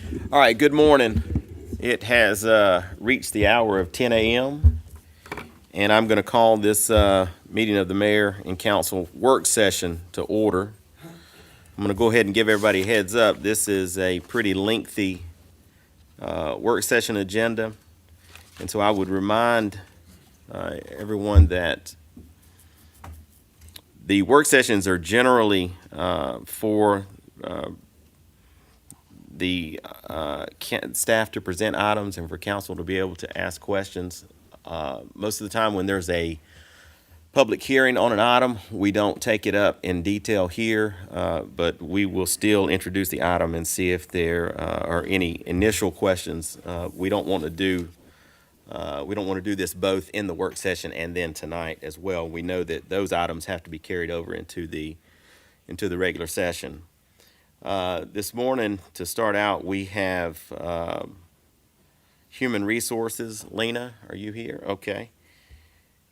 All right, good morning. It has reached the hour of 10 a.m., and I'm going to call this meeting of the mayor and council work session to order. I'm going to go ahead and give everybody a heads up. This is a pretty lengthy work session agenda, and so I would remind everyone that the work sessions are generally for the staff to present items and for council to be able to ask questions. Most of the time when there's a public hearing on an item, we don't take it up in detail here, but we will still introduce the item and see if there are any initial questions. We don't want to do this both in the work session and then tonight as well. We know that those items have to be carried over into the regular session. This morning, to start out, we have Human Resources. Lena, are you here? Okay.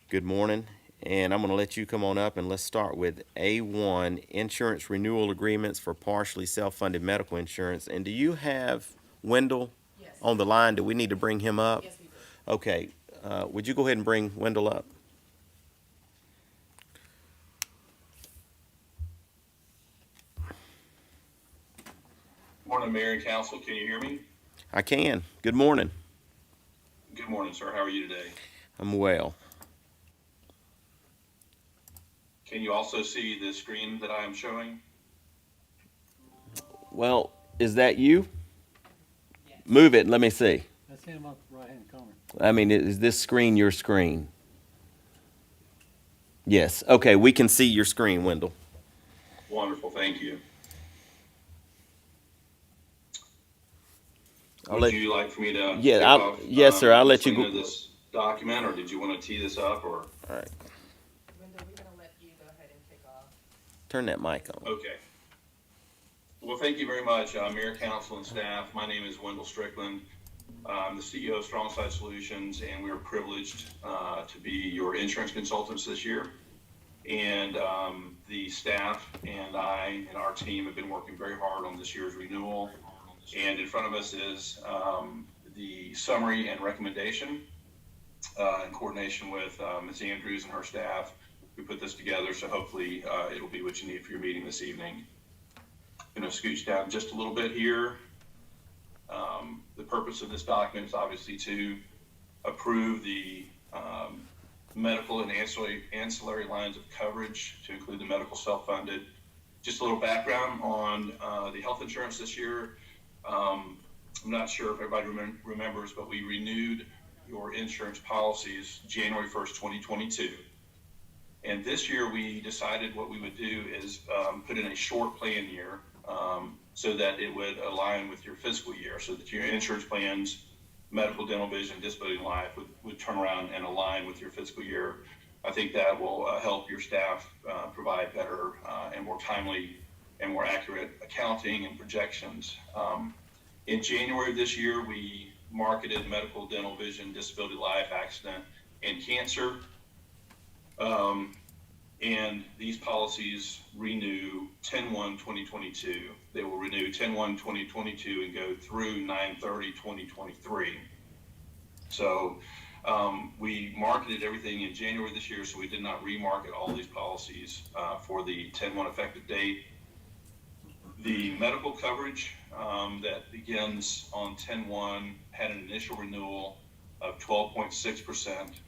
Good morning. And I'm going to let you come on up, and let's start with A1, insurance renewal agreements for partially self-funded medical insurance. And do you have Wendell on the line? Do we need to bring him up? Yes, we do. Okay. Would you go ahead and bring Wendell up? Morning, Mayor and Council. Can you hear me? I can. Good morning. Good morning, sir. How are you today? I'm well. Can you also see the screen that I am showing? Well, is that you? Yes. Move it and let me see. That's him up the right-hand corner. I mean, is this screen your screen? Yes. Okay, we can see your screen, Wendell. Wonderful. Thank you. Would you like for me to Yeah, kick I'll, off, yes, sir. I'll let you explain go. this document, or did you want to tee this up? Or All right, Linda, we're gonna let you go ahead and kick off. turn that mic on. okay. Well, thank you very much, Mayor, Council, and staff. My name is Wendell Strickland. I'm the CEO of Strongside Solutions, and we are privileged to be your insurance consultants this year. And the staff and I and our team have been working very hard on this year's renewal. And in front of us is the summary and recommendation in coordination with Ms. Andrews and her staff. We put this together, so hopefully it'll be what you need for your meeting this evening. I'm going to scooch down just a little bit here. The purpose of this document is obviously to approve the medical and ancillary lines of coverage to include the medical self-funded. Just a little background on the health insurance this year. I'm not sure if everybody remembers, but we renewed your insurance policies January 1st, 2022. And this year we decided what we would do is put in a short plan year so that it would align with your fiscal year, so that your insurance plans, medical, dental, vision, disability, and life would turn around and align with your fiscal year. I think that will help your staff provide better and more timely and more accurate accounting and projections. In January of this year, we marketed medical, dental, vision, disability, life, accident, and cancer. And these policies renew 10/1/2022. They will renew 10/1/2022 and go through 9/30/2023. So we marketed everything in January this year, so we did not remarket all these policies for the 10/1 effective date. The medical coverage that begins on 10/1 had an initial renewal of 12.6%,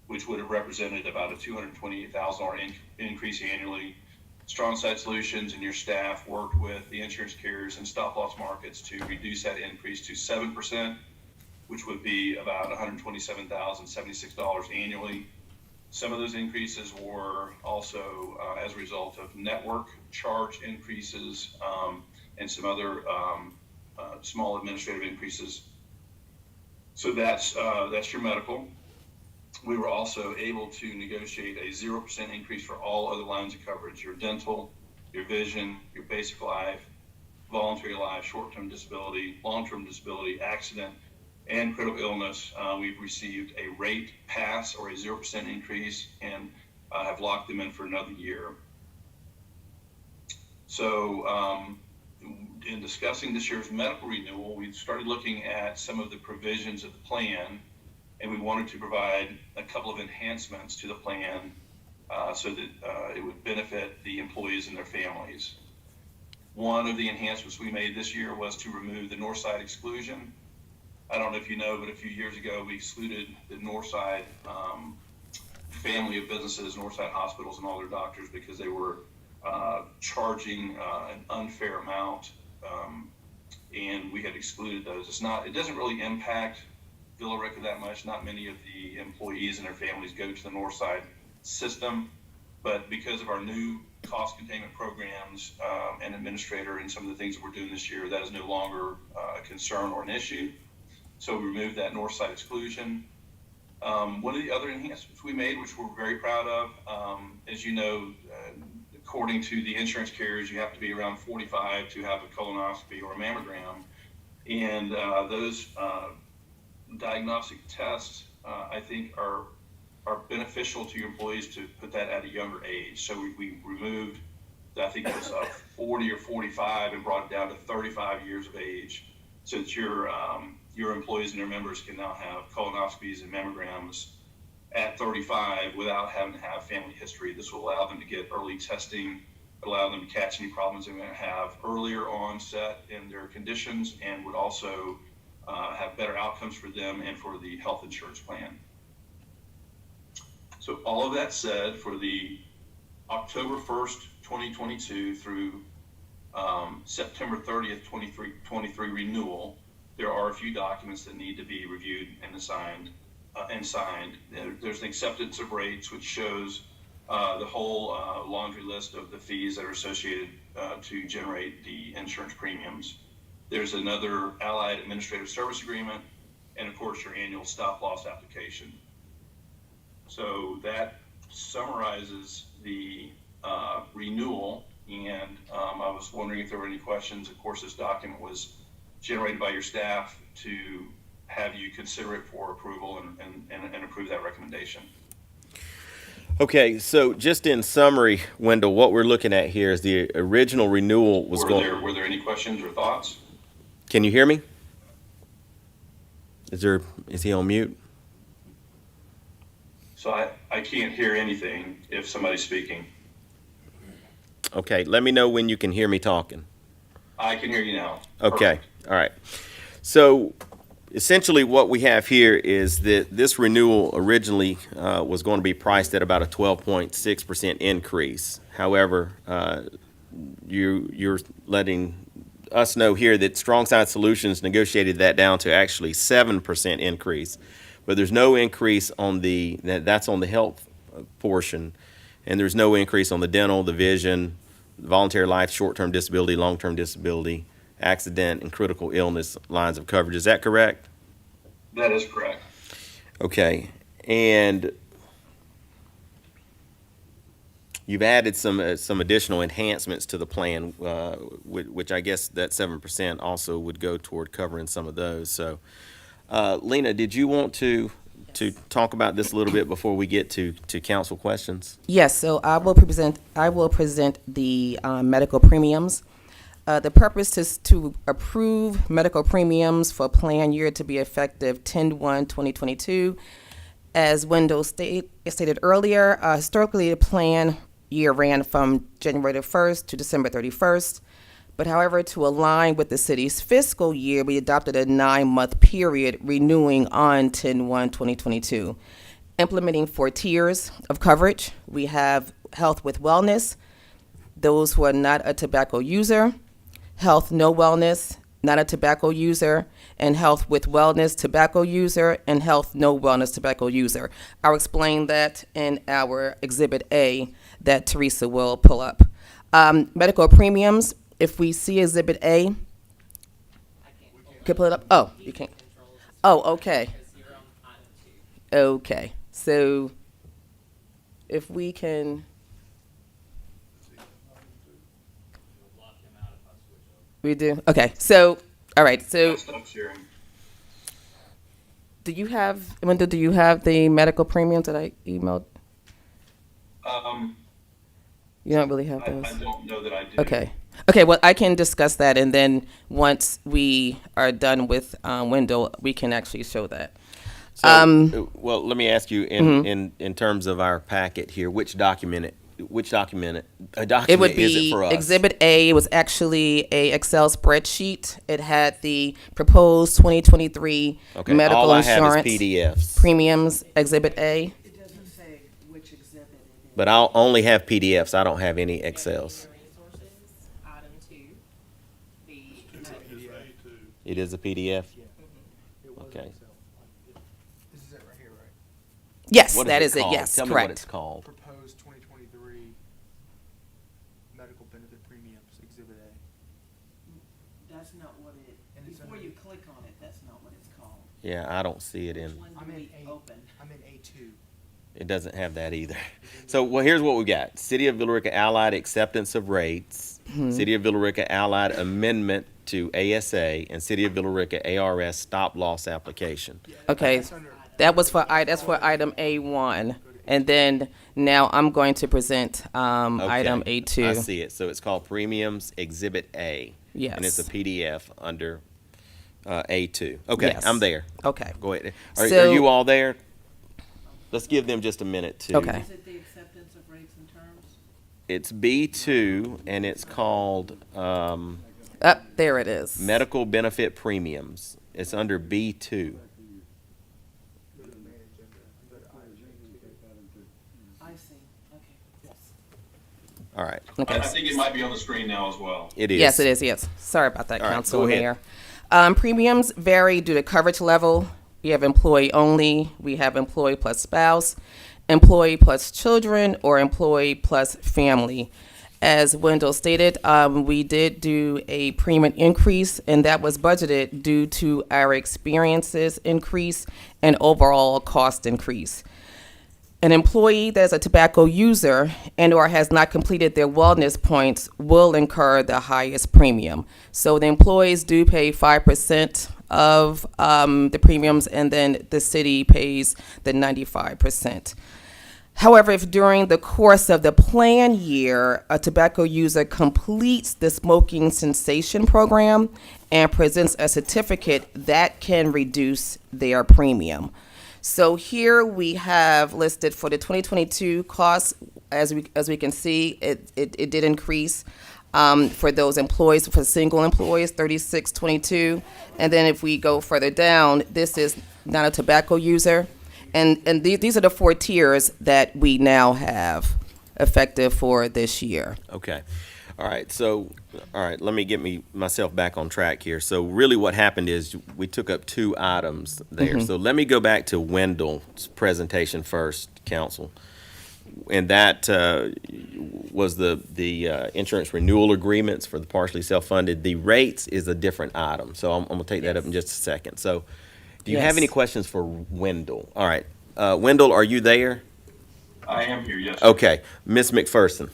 which would have represented about a $228,000 increase annually. Strongside Solutions and your staff worked with the insurance carriers and stop-loss markets to reduce that increase to 7%, which would be about $127,076 annually. Some of those increases were also as a result of network charge increases and some other small administrative increases. So that's your medical. We were also able to negotiate a 0% increase for all other lines of coverage: your dental, your vision, your basic life, voluntary life, short-term disability, long-term disability, accident, and critical illness. We've received a rate pass or a 0% increase and have locked them in for another year. So in discussing this year's medical renewal, we started looking at some of the provisions of the plan, and we wanted to provide a couple of enhancements to the plan so that it would benefit the employees and their families. One of the enhancements we made this year was to remove the north side exclusion. I don't know if you know, but a few years ago we excluded the north side family of businesses, north side hospitals and all their doctors, because they were charging an unfair amount, and we had excluded those. It doesn't really impact Villorica that much. Not many of the employees and their families go to the north side system, but because of our new cost containment programs and administrator and some of the things that we're doing this year, that is no longer a concern or an issue. So we removed that north side exclusion. One of the other enhancements we made, which we're very proud of, as you know, according to the insurance carriers, you have to be around 45 to have a colonoscopy or a mammogram. And those diagnostic tests, I think, are beneficial to your employees to put that at a younger age. So we removed, I think it was 40 or 45 and brought it down to 35 years of age, so that your employees and their members can now have colonoscopies and mammograms at 35 without having to have family history. This will allow them to get early testing, allow them to catch any problems they may have earlier onset in their conditions, and would also have better outcomes for them and for the health insurance plan. So all of that said, for the October 1st, 2022 through September 30th, 2023 renewal, there are a few documents that need to be reviewed and signed. There's an acceptance of rates, which shows the whole laundry list of the fees that are associated to generate the insurance premiums. There's another allied administrative service agreement, and of course your annual stop loss application. So that summarizes the renewal, and I was wondering if there were any questions. Of course, this document was generated by your staff to have you consider it for approval and approve that recommendation. Okay, so just in summary, Wendell, what we're looking at here is the original renewal was Were there any questions or thoughts? Can you hear me? Is he on mute? So I can't hear anything if somebody's speaking. Okay, let me know when you can hear me talking. I can hear you now. Okay, Perfect. all right. So essentially what we have here is that this renewal originally was going to be priced at about a 12.6% increase. However, you're letting us know here that Strongside Solutions negotiated that down to actually 7% increase. But there's no increase on that's on the health portion, and there's no increase on the dental, the vision, voluntary life, short-term disability, long-term disability, accident, and critical illness lines of coverage. Is that correct? That is correct. Okay. And you've added some additional enhancements to the plan, which I guess that 7% also would go toward covering some of those. So, Lena, did you want to talk about this a little bit before we get to council questions? Yes, so I will present the medical premiums. The purpose is to approve medical premiums for plan year to be effective 10/1/2022. As Wendell stated earlier, historically the plan year ran from January 1st to December 31st. But however, to align with the city's fiscal year, we adopted a 9-month period renewing on 10/1/2022. Implementing 4 tiers of coverage. We have health with wellness, those who are not a tobacco user, health no wellness, not a tobacco user, and health with wellness, tobacco user, and health no wellness, tobacco user. I'll explain that in our Exhibit A that Teresa will pull up. Medical premiums. If we see Exhibit A, can pull it up? Oh, you can't. Oh, okay. Okay. So if we can. We do? Okay. So, all right. So Stop sharing. Wendell, do you have the medical premiums that I emailed? You don't really have those? I don't know that I do. Okay. Okay, well, I can discuss that, and then once we are done with Wendell, we can actually show that. Well, let me ask you in terms of our packet here, which document It is would it be for us? Exhibit A. It was actually a Excel spreadsheet. It had the proposed 2023 Okay, medical all I have insurance is PDFs, premiums. Exhibit A. It doesn't say which exhibit it is. but I'll only have PDFs. I don't have any Excels. Resources, item 2, the, It is a PDF. Okay. This is it right here, right? Yes, What that is is it. called? Yes, Tell me what it's correct. called. Proposed 2023 medical benefit premiums, Exhibit A. That's not what it, And it's before under- you click on it, that's not what it's called. Yeah, I don't see it Which in. one I'm do in we A. open? I'm in A2. It doesn't have that either. So, well, here's what we got: City of Villorica Allied acceptance of rates, City of Villorica Allied amendment to ASA, and City of Villorica ARS stop loss application. Okay, That's under, that's for item A1, and then now I'm going to present item Okay, A2. I see it. So it's called Premiums Exhibit A. Yes. And it's a PDF under A2. Okay, Yes. I'm there. Okay. Go ahead. Are So- you all there? Let's give them just a minute to. Okay. Is it the acceptance of rates and terms? It's B2, and it's called Up there it is. Medical Benefit Premiums. It's under B2. I see, okay, yes. All right. Okay. I think it might be on the screen now as well. It is. Yes, it is. Yes. Sorry about that, All right, Council go ahead. Mayor. Premiums vary due to coverage level. We have employee only. We have employee plus spouse, employee plus children, or employee plus family. As Wendell stated, we did do a premium increase, and that was budgeted due to our experiences increase and overall cost increase. An employee that is a tobacco user and/or has not completed their wellness points will incur the highest premium. So the employees do pay 5% of the premiums, and then the city pays the 95%. However, if during the course of the plan year, a tobacco user completes the smoking cessation program and presents a certificate, that can reduce their premium. So here we have listed for the 2022 costs, as we can see, it did increase for those employees, for single employees, 3622. And then if we go further down, this is not a tobacco user. And these are the 4 tiers that we now have effective for this year. Okay. All right. So, all right, let me get myself back on track here. So really what happened is we took up 2 items there. So let me go back to Wendell's presentation first, Council. And that was the insurance renewal agreements for the partially self-funded. The rates is a different item. So I'm going to take that up in just a second. So do you have Yes. any questions for Wendell? All right. Wendell, are you there? I am here, yes. Okay. Ms. McPherson.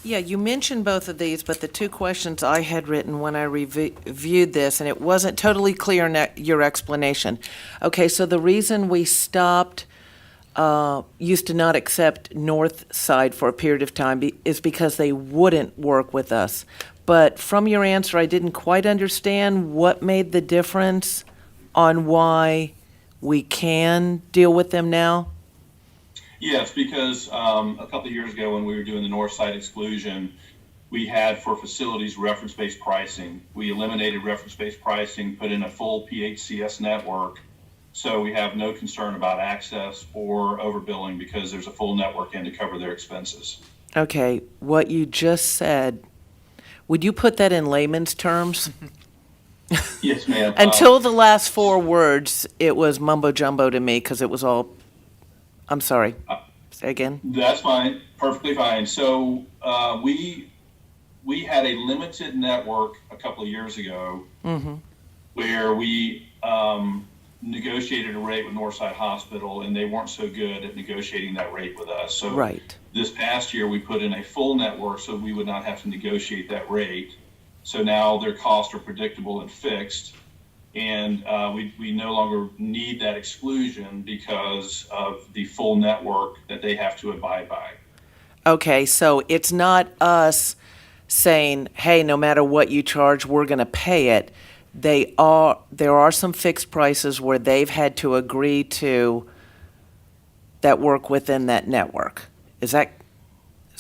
Yeah, you mentioned both of these, but the 2 questions I had written when I reviewed this, and it wasn't totally clear in your explanation. Okay, so the reason we stopped, used to not accept North Side for a period of time is because they wouldn't work with us. But from your answer, I didn't quite understand what made the difference on why we can deal with them now. Yes, because a couple of years ago when we were doing the north side exclusion, we had for facilities reference-based pricing. We eliminated reference-based pricing, put in a full PHCS network. So we have no concern about access or overbilling because there's a full network in to cover their expenses. Okay, what you just said, would you put that in layman's terms? Yes, ma'am. Until the last 4 words, it was mumbo jumbo to me because it was all, I'm sorry. Say again? That's fine, perfectly fine. So we had a limited network a couple of years ago where we negotiated a rate with Northside Hospital, and they weren't so good at negotiating that rate with us. So Right. this past year, we put in a full network so we would not have to negotiate that rate. So now their costs are predictable and fixed. And we no longer need that exclusion because of the full network that they have to abide by. Okay, so it's not us saying, hey, no matter what you charge, we're going to pay it. There are some fixed prices where they've had to agree to that work within that network. Is that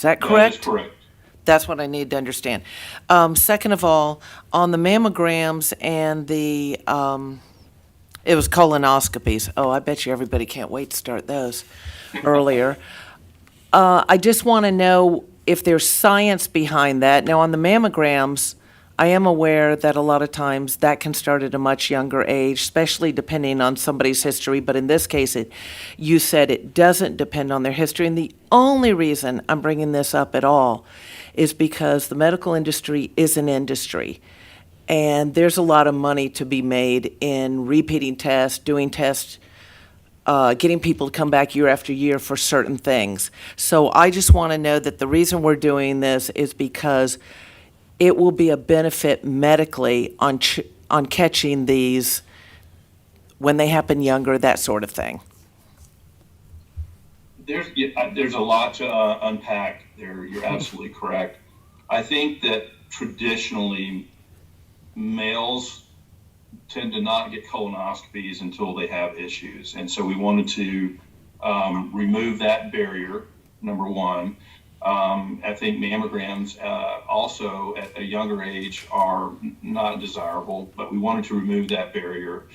That correct? is correct. That's what I need to understand. Second of all, on the mammograms and the, it was colonoscopies. Oh, I bet you everybody can't wait to start those earlier. I just want to know if there's science behind that. Now, on the mammograms, I am aware that a lot of times that can start at a much younger age, especially depending on somebody's history. But in this case, you said it doesn't depend on their history. And the only reason I'm bringing this up at all is because the medical industry is an industry. And there's a lot of money to be made in repeating tests, doing tests, getting people to come back year after year for certain things. So I just want to know that the reason we're doing this is because it will be a benefit medically on catching these when they happen younger, that sort of thing. There's a lot to unpack there. You're absolutely correct. I think that traditionally males tend to not get colonoscopies until they have issues. And so we wanted to remove that barrier, number one. I think mammograms also at a younger age are not desirable, but we wanted to remove that barrier.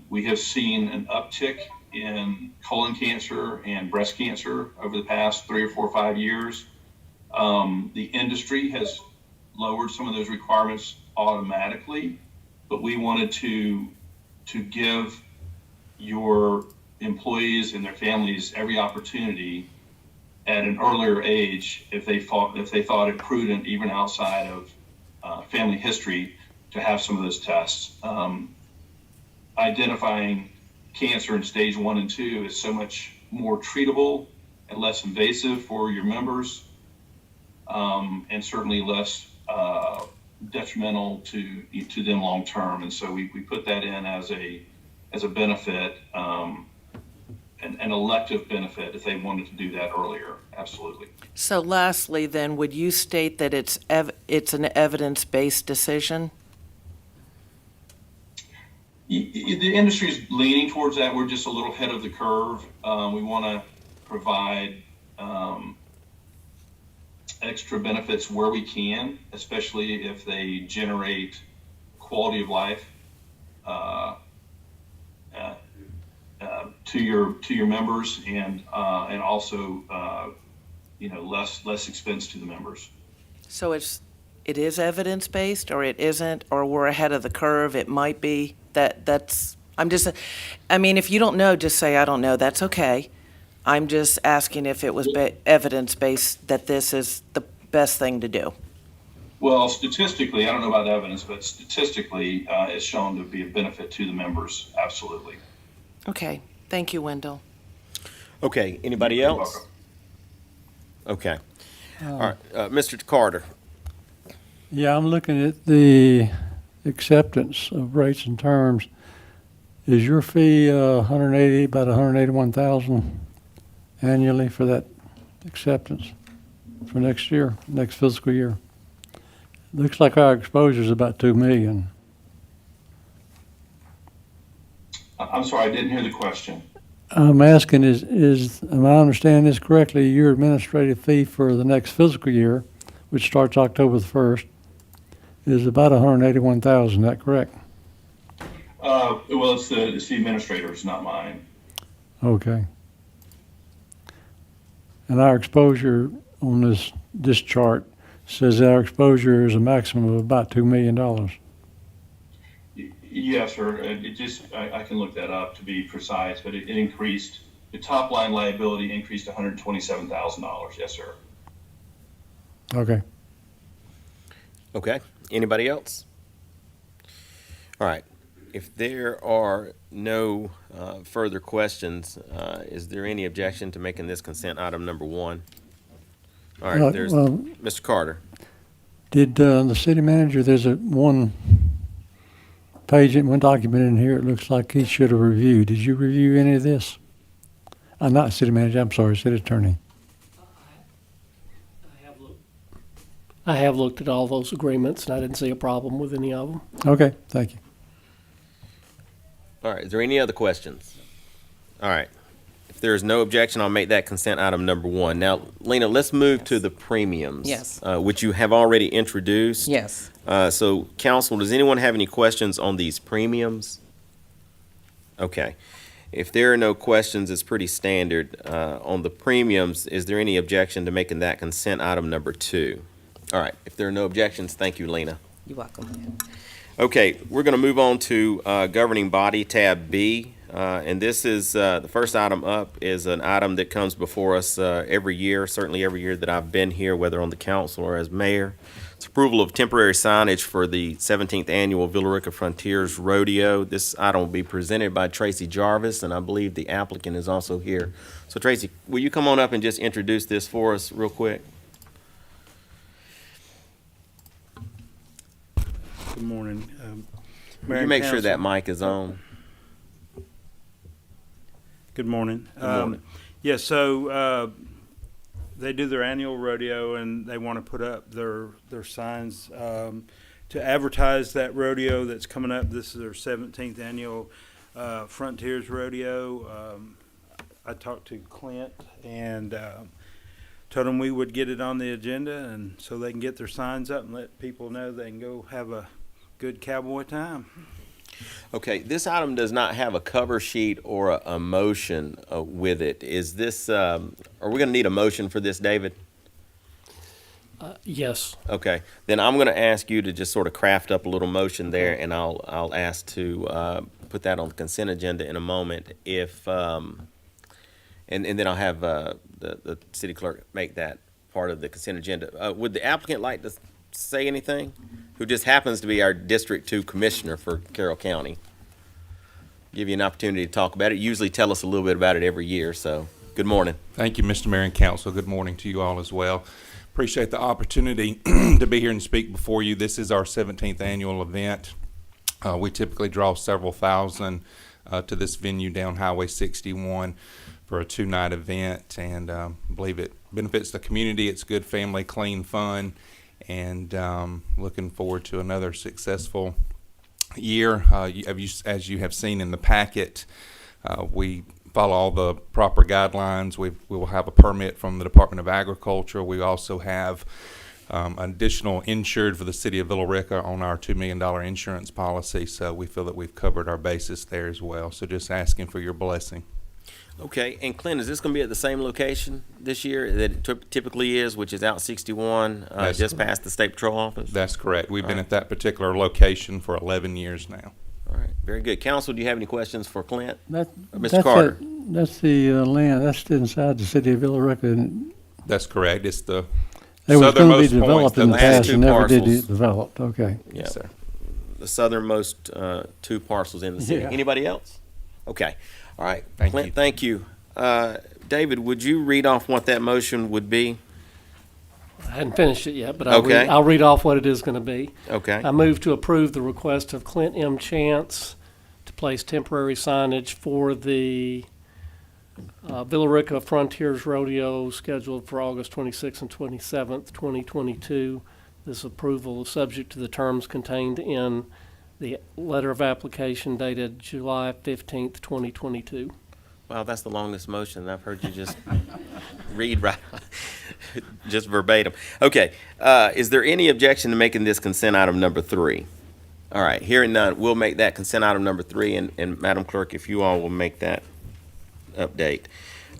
We have seen an uptick in colon cancer and breast cancer over the past 3 or 4 or 5 years. The industry has lowered some of those requirements automatically, but we wanted to give your employees and their families every opportunity at an earlier age if they thought it prudent, even outside of family history, to have some of those tests. Identifying cancer in stage 1 and 2 is so much more treatable and less invasive for your members, and certainly less detrimental to them long term. And so we put that in as a benefit, an elective benefit if they wanted to do that earlier. Absolutely. So lastly, then, would you state that it's an evidence-based decision? The industry is leaning towards that. We're just a little ahead of the curve. We want to provide extra benefits where we can, especially if they generate quality of life to your members, and also less expense to the members. So it is evidence-based, or it isn't, or we're ahead of the curve? It might be. If you don't know, just say, I don't know. That's okay. I'm just asking if it was evidence-based that this is the best thing to do. Well, statistically, I don't know about evidence, but statistically, it's shown to be a benefit to the members. Absolutely. Okay. Thank you, Wendell. Okay, anybody You're else? welcome. Okay. All right, Mr. Carter. Yeah, I'm looking at the acceptance of rates and terms. Is your fee about 181,000 annually for that acceptance for next year, next fiscal year? Looks like our exposure is about 2 million. I'm sorry, I didn't hear the question. I'm asking am I understanding this correctly? Your administrative fee for the next fiscal year, which starts October the 1st, is about 181,000. Is that correct? Well, it's the administrator's, not mine. Okay. And our exposure on this chart says our exposure is a maximum of about $2 million. Yes, sir. I can look that up to be precise, but it increased. The top line liability increased to $127,000. Yes, sir. Okay. Okay, anybody else? All right, if there are no further questions, is there any objection to making this consent item number 1? All right, there's Mr. Carter. Did the city manager, there's one page, one document in here, it looks like he should have reviewed. Did you review any of this? Not city manager, I'm sorry, city attorney. I have looked at all those agreements, and I didn't see a problem with any of them. Okay, thank you. All right, is there any other questions? All right. If there is no objection, I'll make that consent item number 1. Now, Lena, let's move to the premiums. Yes. Which you have already introduced. Yes. So, council, does anyone have any questions on these premiums? Okay. If there are no questions, it's pretty standard. On the premiums, is there any objection to making that consent item number 2? All right. If there are no objections, thank you, Lena. You're welcome. Okay, we're going to move on to governing body, tab B. And this is, the first item up is an item that comes before us every year, certainly every year that I've been here, whether on the council or as mayor. It's approval of temporary signage for the 17th Annual Villorica Frontiers Rodeo. This item will be presented by Tracy Jarvis, and I believe the applicant is also here. So Tracy, will you come on up and just introduce this for us real quick? Good morning. Will you make sure that mic is on? Good morning. Good morning. Yeah, so they do their annual rodeo, and they want to put up their signs to advertise that rodeo that's coming up. This is their 17th annual Frontiers Rodeo. I talked to Clint and told them we would get it on the agenda, and so they can get their signs up and let people know they can go have a good cowboy time. Okay, this item does not have a cover sheet or a motion with it. Is this, are we going to need a motion for this, David? Yes. Okay, then I'm going to ask you to just sort of craft up a little motion there, and I'll ask to put that on the consent agenda in a moment. If and then I'll have the city clerk make that part of the consent agenda. Would the applicant like to say anything? Who just happens to be our District 2 Commissioner for Carroll County. Give you an opportunity to talk about it. You usually tell us a little bit about it every year, so good morning. Thank you, Mr. Mayor and Council. Good morning to you all as well. Appreciate the opportunity to be here and speak before you. This is our 17th annual event. We typically draw several thousand to this venue down Highway 61 for a 2-night event, and believe it benefits the community. It's good family, clean fun, and looking forward to another successful year. As you have seen in the packet, we follow all the proper guidelines. We will have a permit from the Department of Agriculture. We also have additional insured for the city of Villorica on our $2 million insurance policy, so we feel that we've covered our bases there as well. So just asking for your blessing. Okay, and Clint, is this going to be at the same location this year that it typically is, which is out 61, just past the State Patrol office? That's correct. We've been at that particular location for 11 years now. All right, very good. Council, do you have any questions for Clint? Mr. Carter? That's the land, that's inside the city of Villorica, and That's correct. It's the it was going to be southernmost developed point. in the last past two and never did parcels. get developed, okay. Yeah, Yes, sir. the southernmost 2 parcels in the city. Yeah. Anybody else? Okay, all right. Thank Clint, you. thank you. David, would you read off what that motion would be? I hadn't finished it yet, but Okay. I'll read off what it is going to be. Okay. I move to approve the request of Clint M. Chance to place temporary signage for the Villorica Frontiers Rodeo scheduled for August 26th and 27th, 2022. This approval is subject to the terms contained in the letter of application dated July 15th, 2022. Wow, that's the longest motion I've heard you just read right, just verbatim. Okay, is there any objection to making this consent item number 3? All right, hearing none, we'll make that consent item number 3, and Madam Clerk, if you all will make that update.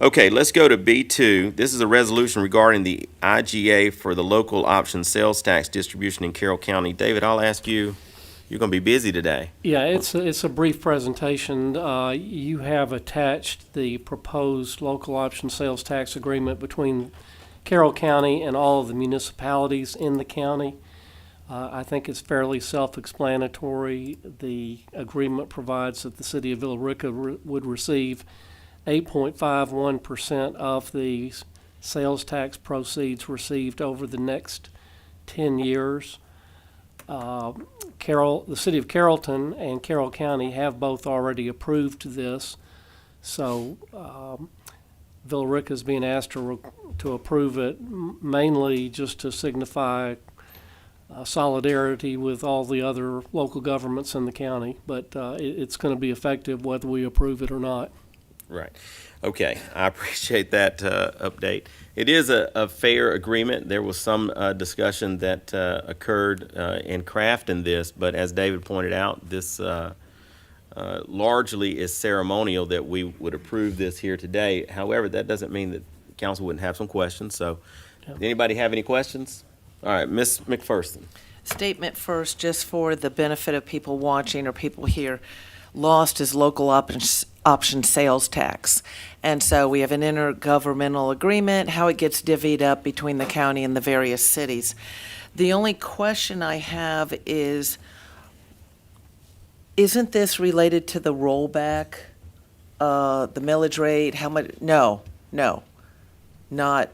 Okay, let's go to B2. This is a resolution regarding the IGA for the local option sales tax distribution in Carroll County. David, I'll ask you. You're going to be busy today. Yeah, it's a brief presentation. You have attached the proposed local option sales tax agreement between Carroll County and all of the municipalities in the county. I think it's fairly self-explanatory. The agreement provides that the city of Villerica would receive 8.51% of the sales tax proceeds received over the next 10 years. The city of Carrollton and Carroll County have both already approved this, so Villerica is being asked to approve it mainly just to signify solidarity with all the other local governments in the county, but it's going to be effective whether we approve it or not. Right. Okay, I appreciate that update. It is a fair agreement. There was some discussion that occurred in crafting this, but as David pointed out, this largely is ceremonial that we would approve this here today. However, that doesn't mean that the council wouldn't have some questions. So, does anybody have any questions? All right, Ms. McPherson. Statement first, just for the benefit of people watching or people here. Lost is local option sales tax. And so we have an intergovernmental agreement, how it gets divvied up between the county and the various cities. The only question I have is, isn't this related to the rollback, the millage rate, how much? No, not,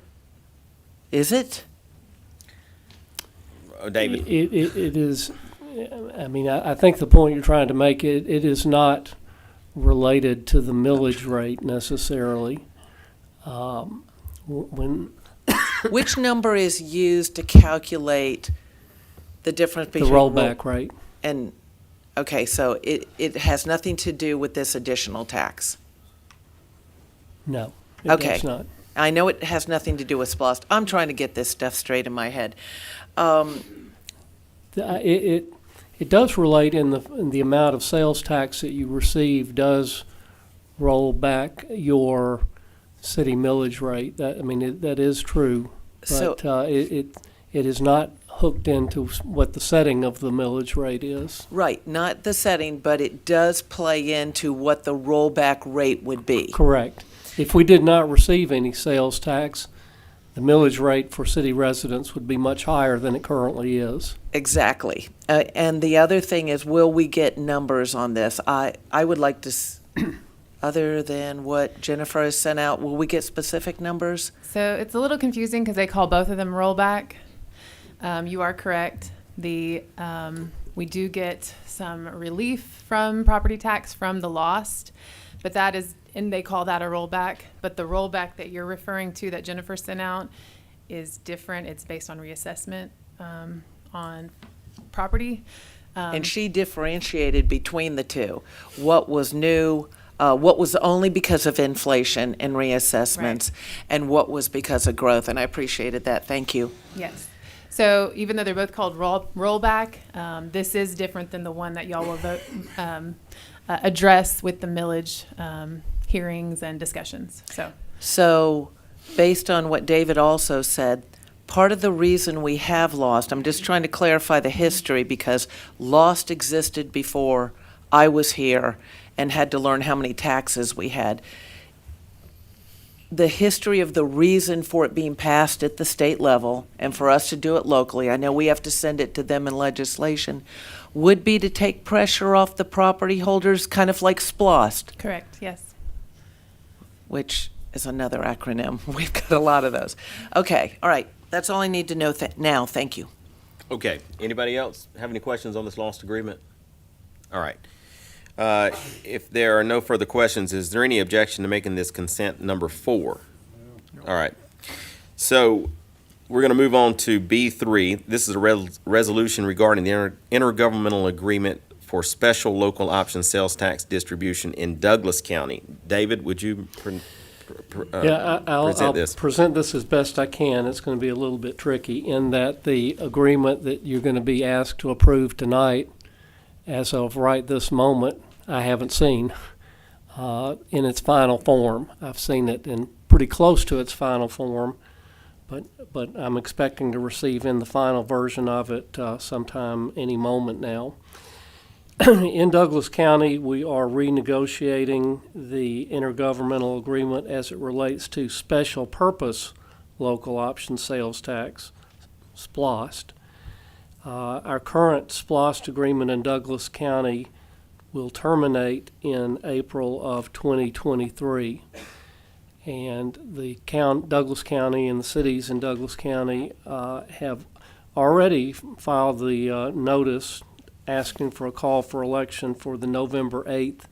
is it? David. It is, I mean, I think the point you're trying to make, it is not related to the millage rate necessarily. When Which number is used to calculate the difference the between? rollback rate, And, okay, so it has nothing to do with this additional tax? no, it Okay. does not. I know it has nothing to do with SPLOST. I'm trying to get this stuff straight in my head. It does relate in the amount of sales tax that you receive does roll back your city millage rate. That is true, So- but it is not hooked into what the setting of the millage rate is. Right, not the setting, but it does play into what the rollback rate would be. Correct. If we did not receive any sales tax, the millage rate for city residents would be much higher than it currently is. Exactly. And the other thing is, will we get numbers on this? I would like to, other than what Jennifer has sent out, will we get specific numbers? So it's a little confusing because they call both of them rollback. You are correct. We do get some relief from property tax from the lost, but that is, and they call that a rollback. But the rollback that you're referring to that Jennifer sent out is different. It's based on reassessment on property. And she differentiated between the two. What was new, what was only because of inflation and reassessments, and what was because of growth. And I appreciated that. Thank you. Yes. So even though they're both called rollback, this is different than the one that y'all will vote, address with the millage hearings and discussions. So, based on what David also said, part of the reason we have lost, I'm just trying to clarify the history because lost existed before I was here and had to learn how many taxes we had. The history of the reason for it being passed at the state level and for us to do it locally, I know we have to send it to them in legislation, would be to take pressure off the property holders, kind of like SPLOST. Correct, yes. Which is another acronym. We've got a lot of those. Okay, all right. That's all I need to know now. Thank you. Okay, anybody else have any questions on this lost agreement? All right. If there are no further questions, is there any objection to making this consent number 4? All right. So we're going to move on to B3. This is a resolution regarding the intergovernmental agreement for special local option sales tax distribution in Douglas County. David, would you I'll present this? present this as best I can. It's going to be a little bit tricky in that the agreement that you're going to be asked to approve tonight, as of right this moment, I haven't seen in its final form. I've seen it in pretty close to its final form, but I'm expecting to receive in the final version of it sometime any moment now. In Douglas County, we are renegotiating the intergovernmental agreement as it relates to special purpose local option sales tax, SPLOST. Our current SPLOST agreement in Douglas County will terminate in April of 2023. And the Douglas County and the cities in Douglas County have already filed the notice asking for a call for election for the November 8th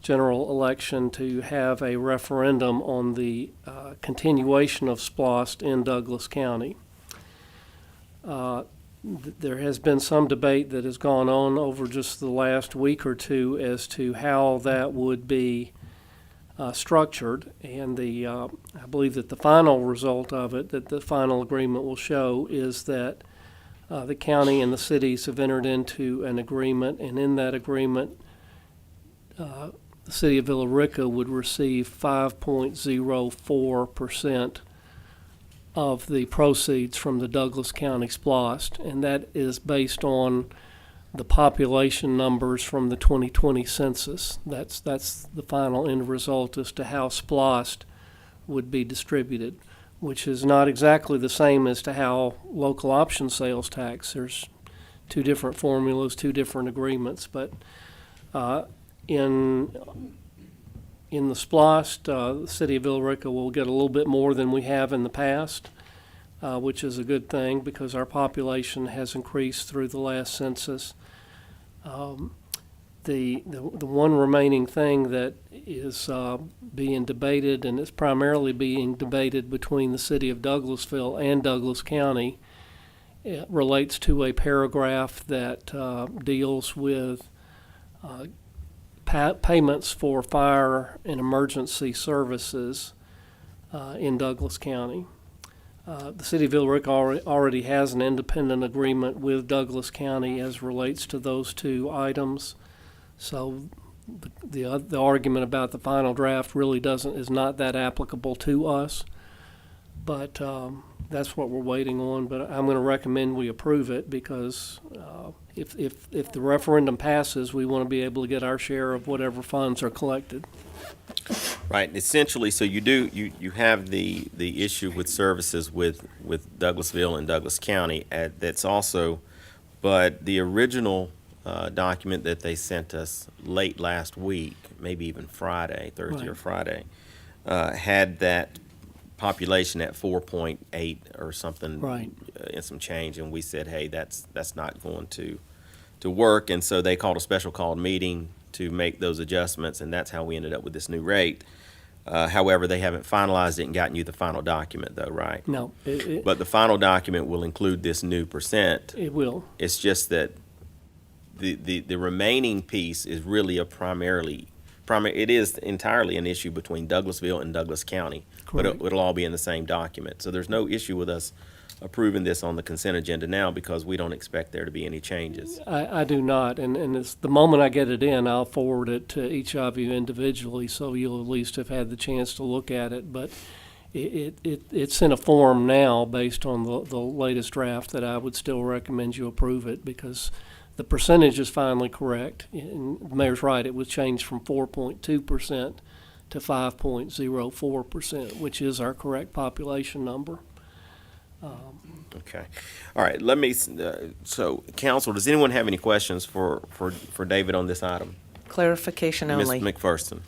general election to have a referendum on the continuation of SPLOST in Douglas County. There has been some debate that has gone on over just the last week or two as to how that would be structured, and I believe that the final result of it, that the final agreement will show, is that the county and the cities have entered into an agreement, and in that agreement, the city of Villorica would receive 5.04% of the proceeds from the Douglas County SPLOST, and that is based on the population numbers from the 2020 census. That's the final end result as to how SPLOST would be distributed, which is not exactly the same as to how local option sales tax. There's two different formulas, two different agreements, but in the SPLOST, the city of Villorica will get a little bit more than we have in the past, which is a good thing because our population has increased through the last census. The one remaining thing that is being debated, and it's primarily being debated between the city of Douglasville and Douglas County, it relates to a paragraph that deals with payments for fire and emergency services in Douglas County. The city of Villorica already has an independent agreement with Douglas County as relates to those two items. So the argument about the final draft really is not that applicable to us. But that's what we're waiting on. But I'm going to recommend we approve it because if the referendum passes, we want to be able to get our share of whatever funds are collected. Right. Essentially, so you have the issue with services with Douglasville and Douglas County. That's also, but the original document that they sent us late last week, maybe even Thursday Right. or Friday, had that population at 4.8 or something, Right. And some change, and we said, hey, that's not going to work, and so they called a special called meeting to make those adjustments, and that's how we ended up with this new rate. However, they haven't finalized it and gotten you the final document, though, right? No, But the final document will include this new percent. it will. It's just that the remaining piece is really it is entirely an issue between Douglasville and Douglas County. Correct. But it'll all be in the same document. So there's no issue with us approving this on the consent agenda now because we don't expect there to be any changes. I do not, and it's the moment I get it in, I'll forward it to each of you individually, so you'll at least have had the chance to look at it. But it's in a form now based on the latest draft that I would still recommend you approve it because the percentage is finally correct. And the mayor's right; it was changed from 4.2% to 5.04%, which is our correct population number. Okay. All right. Let me, so council, does anyone have any questions for David on this item? Clarification Ms. only. McPherson.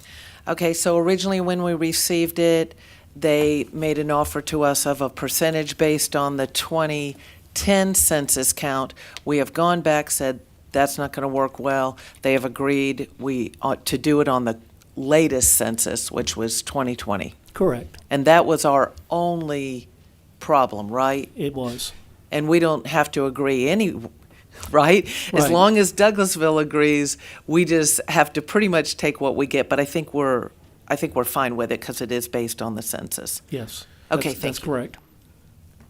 Okay, so originally when we received it, they made an offer to us of a percentage based on the 2010 census count. We have gone back, said that's not going to work well. They have agreed we ought to do it on the latest census, which was 2020. Correct. And that was our only problem, right? It was. And we don't have to agree right? As Right. long as Douglasville agrees, we just have to pretty much take what we get. But I think we're fine with it because it is based on the census. Yes. Okay, That's thank you. correct.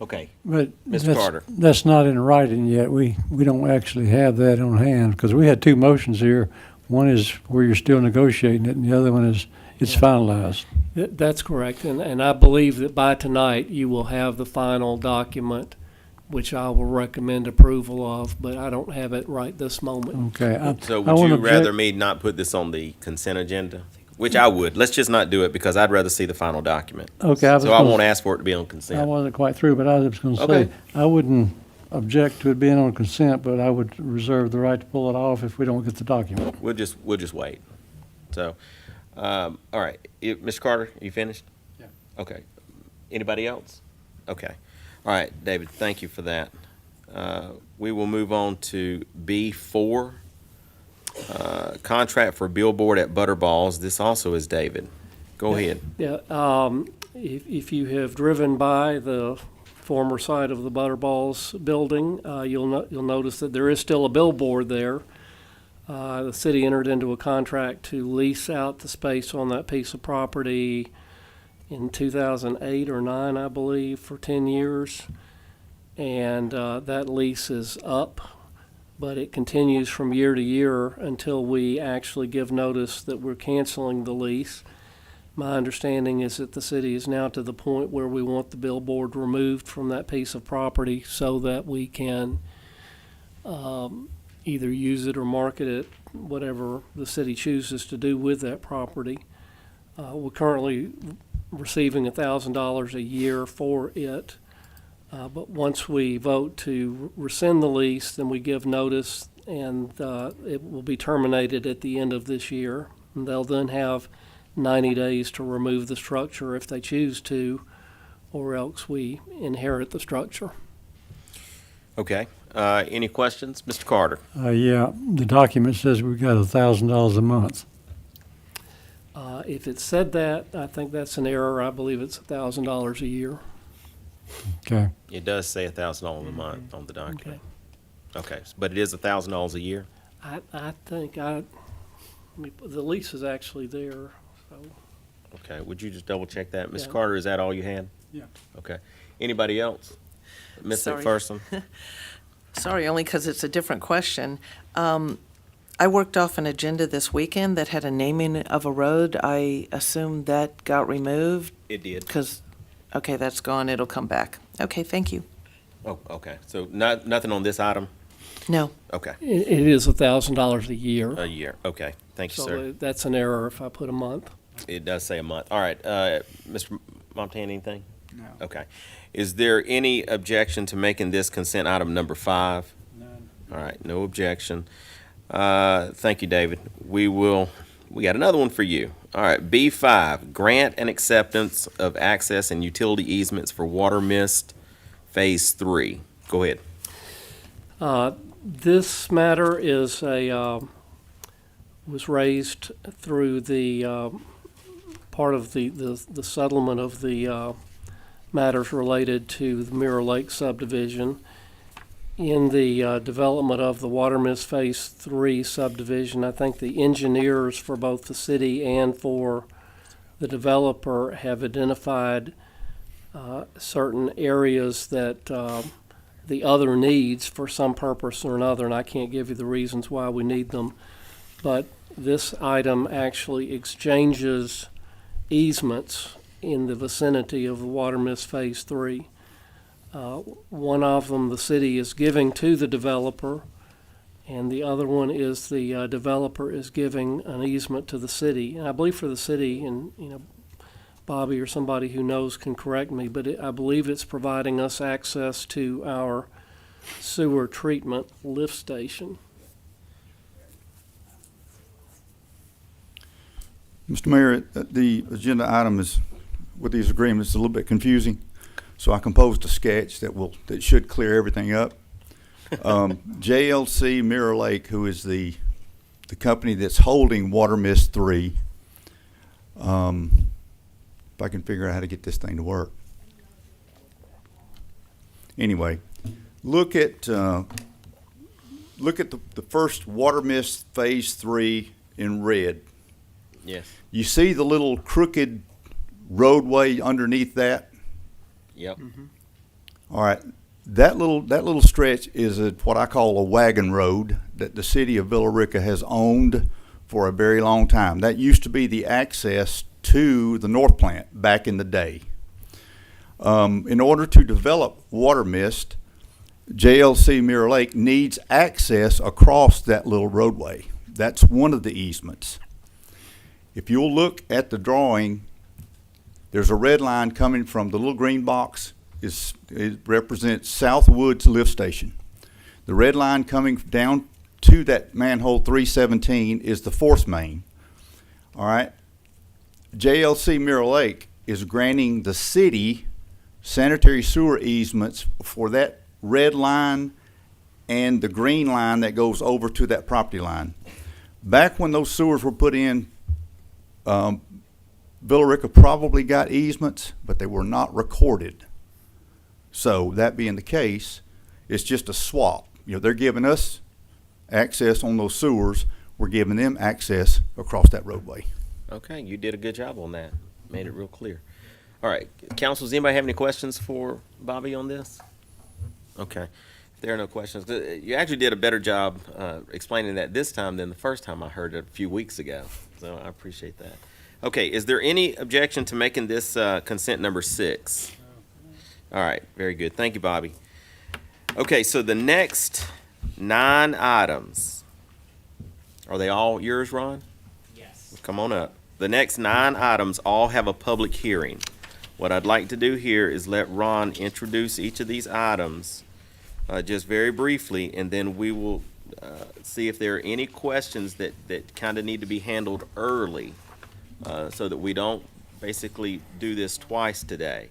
Okay. But Mr. Carter. that's not in writing yet. We don't actually have that on hand because we had two motions here. One is where you're still negotiating it, and the other one is it's finalized. That's correct, and I believe that by tonight you will have the final document, which I will recommend approval of, but I don't have it right this moment. Okay. So I would wanna you rather object- me not put this on the consent agenda? Which I would. Let's just not do it because I'd rather see the final document. Okay. So I won't ask for it to be on I consent. wasn't quite through, but I was going to Okay. say, I wouldn't object to it being on consent, but I would reserve the right to pull it off if we don't get the document. We'll just wait. So, all right. Mr. Carter, you finished? Yeah. Okay. Anybody else? Okay. All right, David, thank you for that. We will move on to B4, contract for billboard at Butterballs. This also is David. Go ahead. Yeah, if you have driven by the former site of the Butterballs building. You'll notice that there is still a billboard there. The city entered into a contract to lease out the space on that piece of property in 2008 or 9, I believe, for 10 years. And that lease is up, but it continues from year to year until we actually give notice that we're canceling the lease. My understanding is that the city is now to the point where we want the billboard removed from that piece of property so that we can either use it or market it, whatever the city chooses to do with that property. We're currently receiving $1,000 a year for it. But once we vote to rescind the lease, then we give notice, and it will be terminated at the end of this year. And they'll then have 90 days to remove the structure if they choose to, or else we inherit the structure. Okay. Any questions? Mr. Carter? Yeah, the document says we've got $1,000 a month. If it said that, I think that's an error. I believe it's $1,000 a year. Okay. It does say $1,000 a month on the document. Okay, but it is $1,000 a year? I think the lease is actually there. So. Okay, would you just double check that? Ms. Yeah. Carter, is that all you had? Yeah. Okay. Anybody else? Ms. Sorry. McPherson? Sorry, only because it's a different question. I worked off an agenda this weekend that had a naming of a road. I assume that got removed It did. because, okay, that's gone. It'll come back. Okay, thank you. Oh, okay. So nothing on this item? No. Okay. It is $1,000 a year. A year. Okay. Thank you, So sir. that's an error if I put a month. It does say a month. All right. Mr. Montana, anything? No. Okay. Is there any objection to making this consent item number 5? None. All right. No objection. Thank you, David. We got another one for you. All right. B5, grant and acceptance of access and utility easements for water mist phase 3. Go ahead. This matter is was raised through the part of the settlement of the matters related to the Mirror Lake subdivision. In the development of the Water Mist Phase 3 subdivision, I think the engineers for both the city and for the developer have identified certain areas that the other needs for some purpose or another, and I can't give you the reasons why we need them. But this item actually exchanges easements in the vicinity of the Water Mist Phase 3. One of them the city is giving to the developer, and the other one is the developer is giving an easement to the city. And I believe for the city, and Bobby or somebody who knows can correct me, but I believe it's providing us access to our sewer treatment lift station. Mr. Mayor, the agenda item is, with these agreements, a little bit confusing. So I composed a sketch that should clear everything up. JLC Mirror Lake, who is the company that's holding Water Mist 3, if I can figure out how to get this thing to work. Anyway, look at the first Water Mist Phase 3 in red. Yes. You see the little crooked roadway underneath that? Yep. All right, that little stretch is what I call a wagon road that the city of Villorica has owned for a very long time. That used to be the access to the North Plant back in the day. In order to develop Water Mist, JLC Mirror Lake needs access across that little roadway. That's one of the easements. If you'll look at the drawing, there's a red line coming from the little green box. It represents Southwood's lift station. The red line coming down to that manhole 317 is the force main. All right. JLC Mirror Lake is granting the city sanitary sewer easements for that red line and the green line that goes over to that property line. Back when those sewers were put in, Villorica probably got easements, but they were not recorded. So that being the case, it's just a swap. You know, they're giving us access on those sewers. We're giving them access across that roadway. Okay, you did a good job on that. Made it real clear. All right, council, does anybody have any questions for Bobby on this? Okay, if there are no questions, you actually did a better job explaining that this time than the first time I heard it a few weeks ago. So I appreciate that. Okay, is there any objection to making this consent number 6? All right, very good. Thank you, Bobby. Okay, so the next 9 items, are they all yours, Ron? Yes. Come on up. The next 9 items all have a public hearing. What I'd like to do here is let Ron introduce each of these items just very briefly, and then we will see if there are any questions that kind of need to be handled early so that we don't basically do this twice today.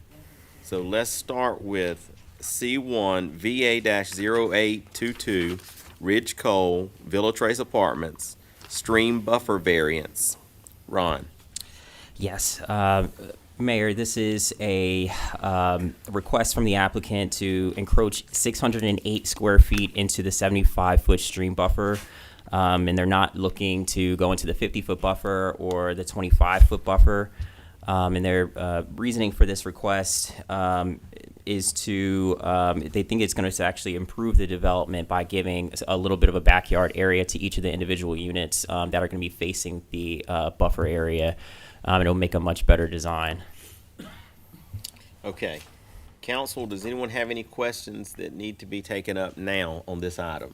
So let's start with C1 VA-0822 Ridge Cole Villa Trace Apartments Stream Buffer Variance. Ron. Yes, Mayor, this is a request from the applicant to encroach 608 square feet into the 75-foot stream buffer. And they're not looking to go into the 50-foot buffer or the 25-foot buffer. And their reasoning for this request is to, they think it's going to actually improve the development by giving a little bit of a backyard area to each of the individual units that are going to be facing the buffer area. It'll make a much better design. Okay. Council, does anyone have any questions that need to be taken up now on this item?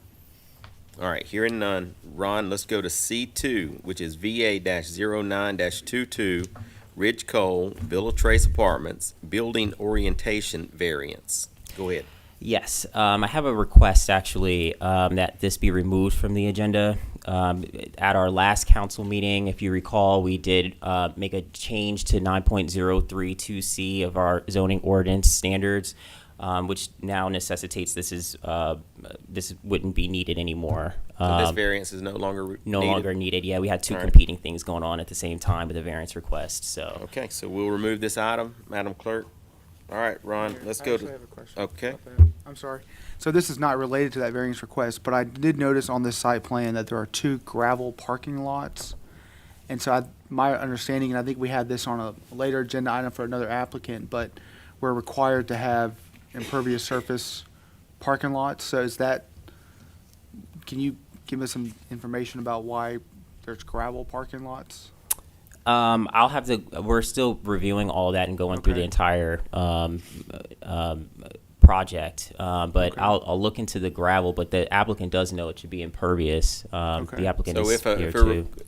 All right, hearing none. Ron, let's go to C2, which is VA-09-22 Ridge Cole Villa Trace Apartments Building Orientation Variance. Go ahead. Yes, I have a request actually that this be removed from the agenda. At our last council meeting, if you recall, we did make a change to 9.032C of our zoning ordinance standards, which now necessitates this wouldn't be needed anymore. So this variance is no longer needed. Yeah, we had 2 All right. competing things going on at the same time with a variance request. So Okay, so we'll remove this item, Madam Clerk. All right, Ron, let's go I to. actually have a question Okay. about that. I'm sorry. So this is not related to that variance request, but I did notice on this site plan that there are 2 gravel parking lots. And so my understanding, and I think we had this on a later agenda item for another applicant, but we're required to have impervious surface parking lots. So can you give us some information about why there's gravel parking lots? I'll have to. We're still reviewing all of that and going through the Okay. entire project. But Okay. I'll look into the gravel. But the applicant does know it should be impervious. Okay. The applicant So is here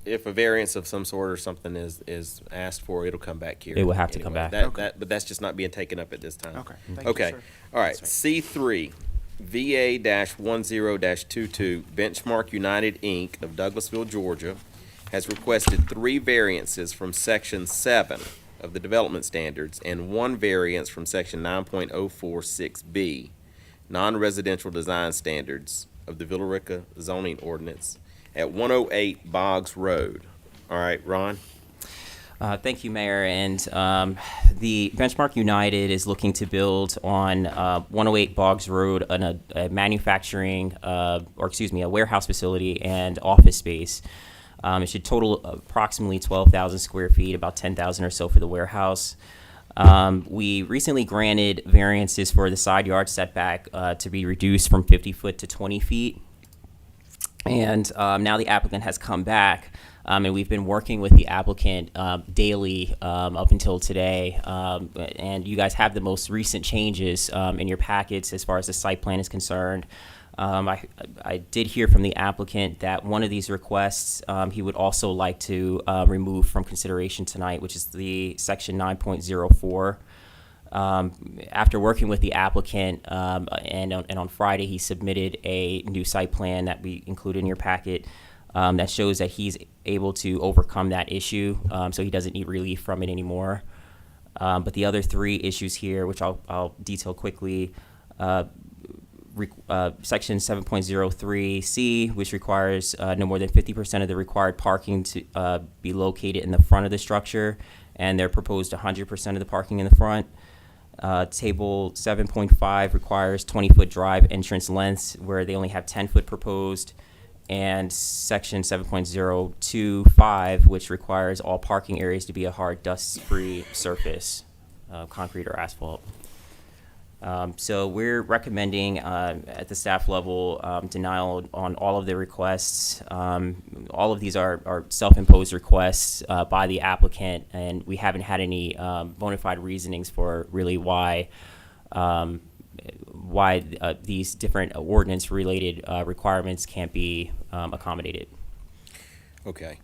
if too. a variance of some sort or something is asked for, it'll come back here. It will have to come anyway. back. But that's just not being taken up at this time. Okay. Thank you, Okay, sir. all right, C3, VA-10-22 Benchmark United, Inc. of Douglasville, Georgia, has requested 3 variances from Section 7 of the Development Standards and 1 variance from Section 9.046B, Non-Residential Design Standards of the Villorica zoning ordinance at 108 Boggs Road. All right, Ron? Thank you, Mayor. And the Benchmark United is looking to build on 108 Boggs Road a manufacturing, a warehouse facility and office space. It should total approximately 12,000 square feet, about 10,000 or so for the warehouse. We recently granted variances for the side yard setback to be reduced from 50 foot to 20 feet. And now the applicant has come back, and we've been working with the applicant daily up until today. And you guys have the most recent changes in your packets as far as the site plan is concerned. I did hear from the applicant that one of these requests he would also like to remove from consideration tonight, which is the section 9.04. After working with the applicant and on Friday, he submitted a new site plan that we included in your packet that shows that he's able to overcome that issue, so he doesn't need relief from it anymore. But the other 3 issues here, which I'll detail quickly, Section 7.03C, which requires no more than 50% of the required parking to be located in the front of the structure, and they're proposed 100% of the parking in the front. Table 7.5 requires 20-foot drive entrance lengths where they only have 10-foot proposed. And section 7.025, which requires all parking areas to be a hard dust-free surface, concrete or asphalt. So we're recommending at the staff level denial on all of the requests. All of these are self-imposed requests by the applicant, and we haven't had any bona fide reasonings for really why these different ordinance-related requirements can't be accommodated. Okay.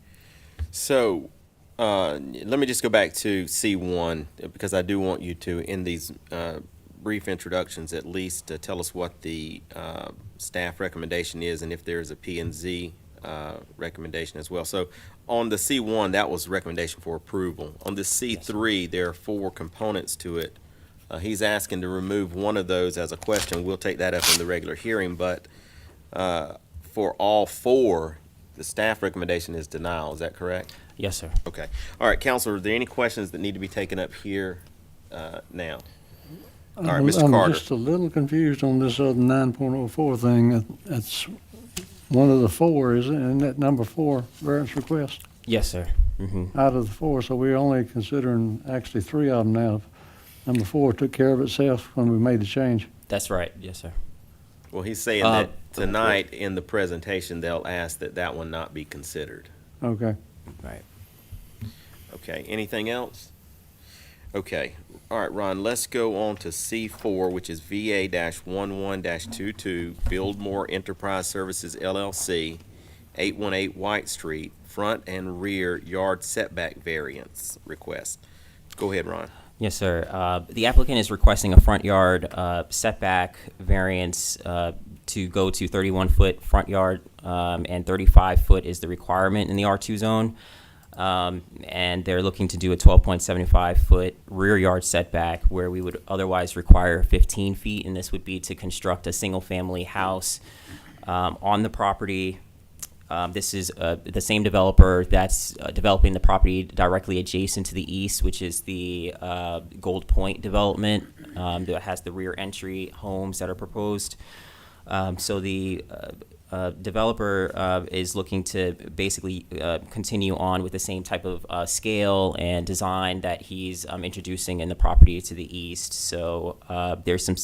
So let me just go back to C1 because I do want you to, in these brief introductions, at least tell us what the staff recommendation is and if there's a P&Z recommendation as well. So on the C1, that was recommendation for approval. On the C3, there are 4 components to it. He's asking to remove one of those as a question. We'll take that up in the regular hearing, but for all 4, the staff recommendation is denial. Is that correct? Yes, sir. Okay. All right, Counselor, are there any questions that need to be taken up here now? All right, Mr. I'm Carter. just a little confused on this other 9.04 thing. That's one of the 4, isn't that number 4 variance request? Yes, sir. Mm-hmm. Out of the 4, so we're only considering actually 3 of them now. Number 4 took care of itself when we made the change. That's right. Yes, sir. Well, he's saying that tonight in the presentation, they'll ask that that one not be considered. Okay. Right. Okay, anything else? Okay, all right, Ron, let's go on to C4, which is VA-11-22, Buildmore Enterprise Services LLC, 818 White Street, front and rear yard setback variance request. Go ahead, Ron. Yes, sir. The applicant is requesting a front yard setback variance to go to 31-foot front yard, and 35-foot is the requirement in the R2 zone. And they're looking to do a 12.75-foot rear yard setback where we would otherwise require 15 feet, and this would be to construct a single-family house on the property. This is the same developer that's developing the property directly adjacent to the east, which is the Gold Point development that has the rear entry homes that are proposed. So the developer is looking to basically continue on with the same type of scale and design that he's introducing in the property to the east. So there's some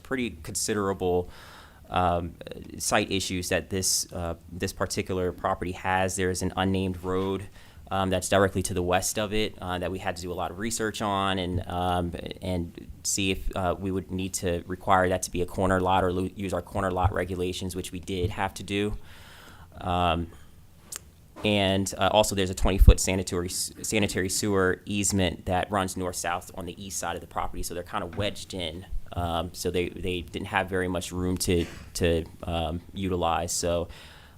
pretty considerable site issues that this particular property has. There's an unnamed road that's directly to the west of it that we had to do a lot of research on and see if we would need to require that to be a corner lot or use our corner lot regulations, which we did have to do. And also there's a 20-foot sanitary sewer easement that runs north-south on the east side of the property, so they're kind of wedged in. So they didn't have very much room to utilize. So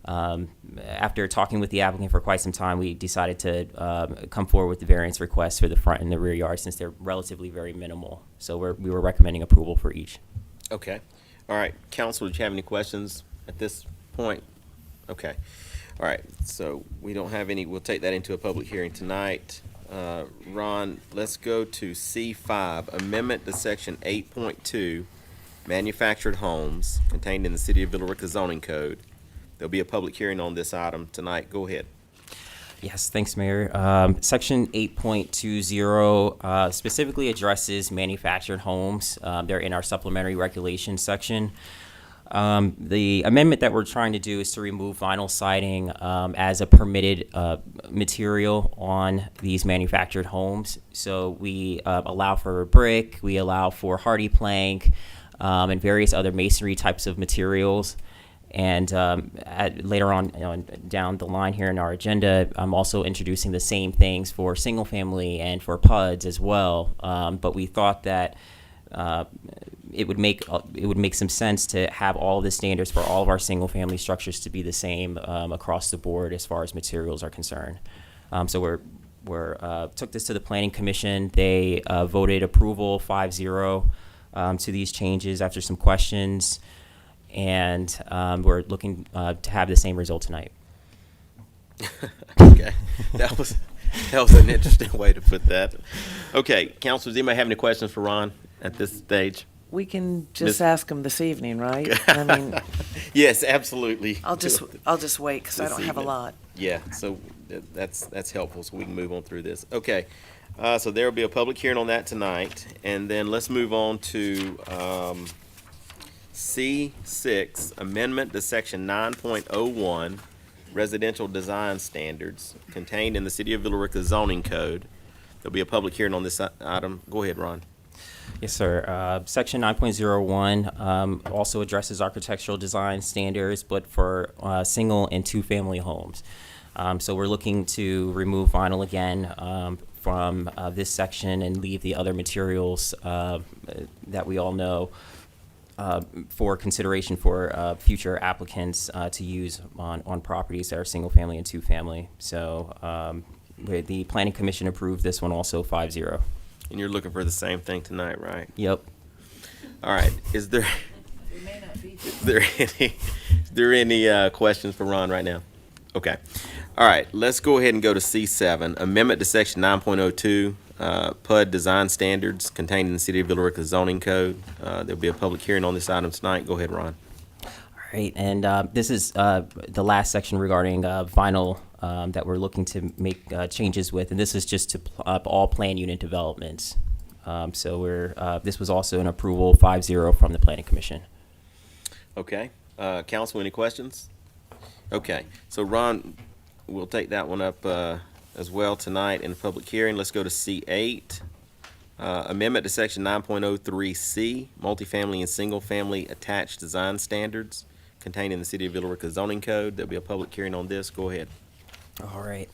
after talking with the applicant for quite some time, we decided to come forward with the variance request for the front and the rear yard since they're relatively very minimal. So we were recommending approval for each. Okay. All right, Council, do you have any questions at this point? Okay. All right, so we don't have any. We'll take that into a public hearing tonight. Ron, let's go to C5, amendment to section 8.2, manufactured homes contained in the City of Villorica zoning code. There'll be a public hearing on this item tonight. Go ahead. Yes, thanks, Mayor. Section 8.20 specifically addresses manufactured homes. They're in our supplementary regulations section. The amendment that we're trying to do is to remove vinyl siding as a permitted material on these manufactured homes. So we allow for brick, we allow for hardy plank, and various other masonry types of materials. And later on down the line here in our agenda, I'm also introducing the same things for single family and for PUDs as well. But we thought that it would make some sense to have all of the standards for all of our single family structures to be the same across the board as far as materials are concerned. So we're took this to the Planning Commission. They voted approval 5-0 to these changes after some questions. And we're looking to have the same result tonight. Okay, that was an interesting way to put that. Okay, Councilors, anybody have any questions for Ron at this stage? We can just Miss- ask them this evening, right? I mean, Yes, absolutely. I'll just wait because I This don't have a evening. lot. Yeah, so that's helpful, so we can move on through this. Okay, so there will be a public hearing on that tonight, and then let's move on to C6, amendment to section 9.01, residential design standards contained in the City of Villorica zoning code. There'll be a public hearing on this item. Go ahead, Ron. Yes, sir. Section 9.01 also addresses architectural design standards, but for single and two-family homes. So we're looking to remove vinyl again from this section and leave the other materials that we all know for consideration for future applicants to use on properties that are single-family and two-family. So the Planning Commission approved this one also 5-0. And you're looking for the same thing tonight, right? Yep. All right, is there any questions for Ron right now? Okay. All right, let's go ahead and go to C7, amendment to section 9.02, PUD design standards contained in the City of Villorica zoning code. There'll be a public hearing on this item tonight. Go ahead, Ron. All right, and this is the last section regarding vinyl that we're looking to make changes with, and this is just to all plan unit developments. So this was also an approval 5-0 from the Planning Commission. Okay. Council, any questions? Okay, so Ron, we'll take that one up as well tonight in the public hearing. Let's go to C8. Amendment to section 9.03C, multifamily and single-family attached design standards contained in the City of Villorica zoning code. There'll be a public hearing on this. Go ahead. All right.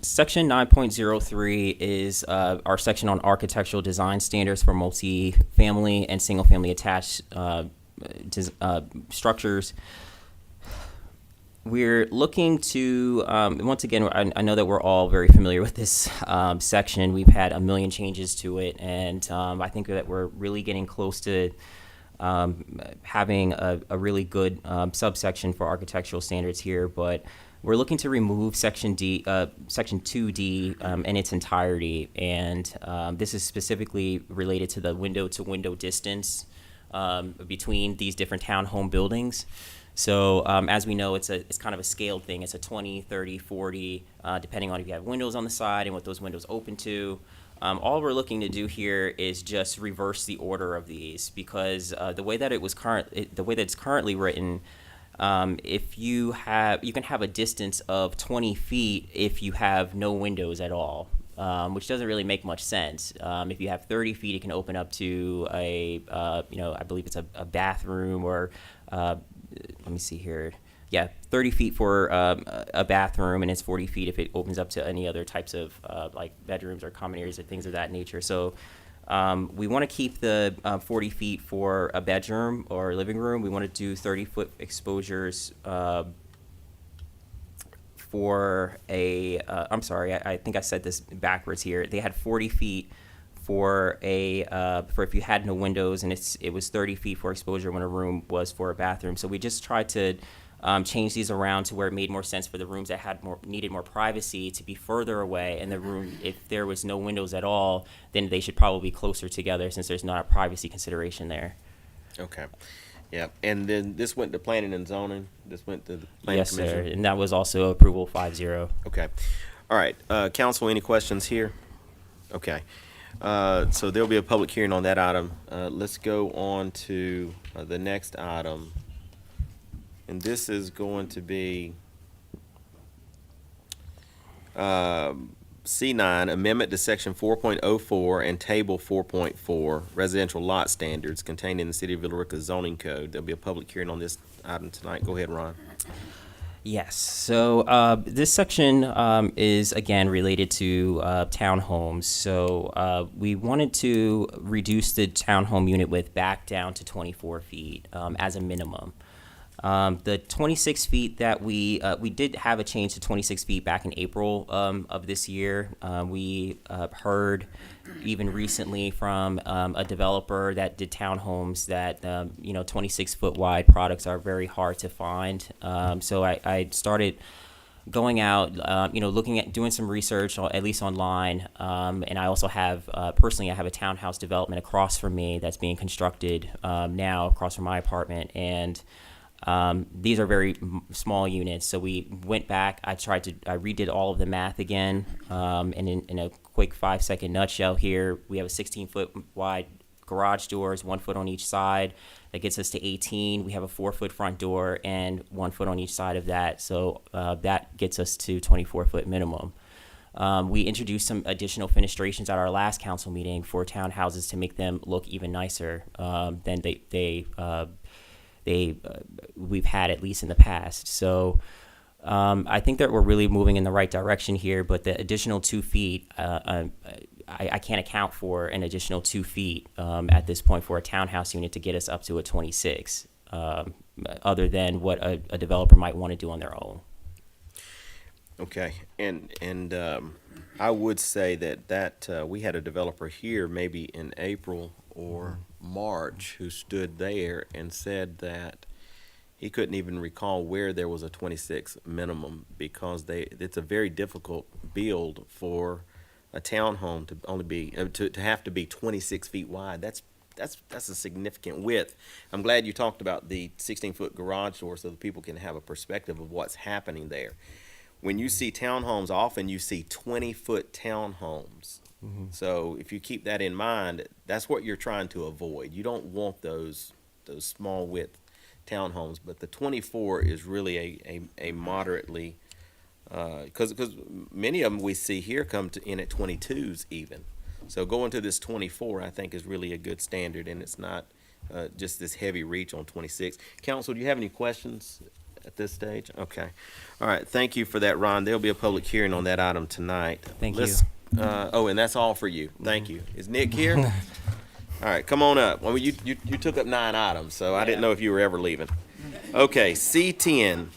Section 9.03 is our section on architectural design standards for multi-family and single-family attached structures. We're looking to, once again, I know that we're all very familiar with this section. We've had a million changes to it, and I think that we're really getting close to having a really good subsection for architectural standards here, but we're looking to remove section 2D in its entirety, and this is specifically related to the window-to-window distance between these different townhome buildings. So as we know, it's kind of a scaled thing. It's a 20, 30, 40, depending on if you have windows on the side and what those windows open to. All we're looking to do here is just reverse the order of these, because the way that it's currently written, if you can have a distance of 20 feet if you have no windows at all, which doesn't really make much sense. If you have 30 feet, it can open up to I believe it's a bathroom, or let me see here. Yeah, 30 feet for a bathroom, and it's 40 feet if it opens up to any other types of like bedrooms or common areas or things of that nature. So we want to keep the 40 feet for a bedroom or living room. We want to do 30-foot exposures for I'm sorry, I think I said this backwards here. They had 40 feet for for if you had no windows, and it was 30 feet for exposure when a room was for a bathroom. So we just tried to change these around to where it made more sense for the rooms that needed more privacy to be further away, and the room, if there was no windows at all, then they should probably be closer together, since there's not a privacy consideration there. Okay. Yeah, and then this went to planning and zoning. This went to the planning commission. Yes, sir, and that was also approval 5-0. Okay. All right. Council, any questions here? Okay. So there'll be a public hearing on that item. Let's go on to the next item. And this is going to be C9, amendment to section 4.04 and table 4.4, residential lot standards contained in the City of Villorica zoning code. There'll be a public hearing on this item tonight. Go ahead, Ron. Yes. So this section is, again, related to townhomes. So we wanted to reduce the townhome unit width back down to 24 feet as a minimum. The 26 feet that we did have a change to 26 feet back in April of this year. We heard even recently from a developer that did townhomes that 26-foot wide products are very hard to find. So I started going out, looking at doing some research, at least online. And I also have, personally, I have a townhouse development across from me that's being constructed now across from my apartment. And these are very small units. So we went back, I redid all of the math again. And in a quick 5-second nutshell here, we have a 16-foot wide garage doors, 1 foot on each side. That gets us to 18. We have a 4-foot front door and 1 foot on each side of that. So that gets us to 24-foot minimum. We introduced some additional fenestrations at our last council meeting for townhouses to make them look even nicer than we've had, at least in the past. So I think that we're really moving in the right direction here, but the additional 2 feet, I can't account for an additional 2 feet at this point for a townhouse unit to get us up to a 26, other than what a developer might want to do on their own. Okay, and I would say that we had a developer here maybe in April or March who stood there and said that he couldn't even recall where there was a 26 minimum, because it's a very difficult build for a townhome to only be to have to be 26 feet wide. That's a significant width. I'm glad you talked about the 16-foot garage door so that people can have a perspective of what's happening there. When you see townhomes, often you see 20-foot townhomes. Mm-hmm. So if you keep that in mind, that's what you're trying to avoid. You don't want those small width townhomes, but the 24 is really a moderately, because many of them we see here come in at 22s even. So going to this 24, I think, is really a good standard, and it's not just this heavy reach on 26. Council, do you have any questions at this stage? Okay. All right. Thank you for that, Ron. There'll be a public hearing on that item tonight. Thank you. And that's all for you. Thank you. Is Nick here? All right, come on up. Well, you took up 9 items, so I didn't know if you were ever leaving. Okay, C10,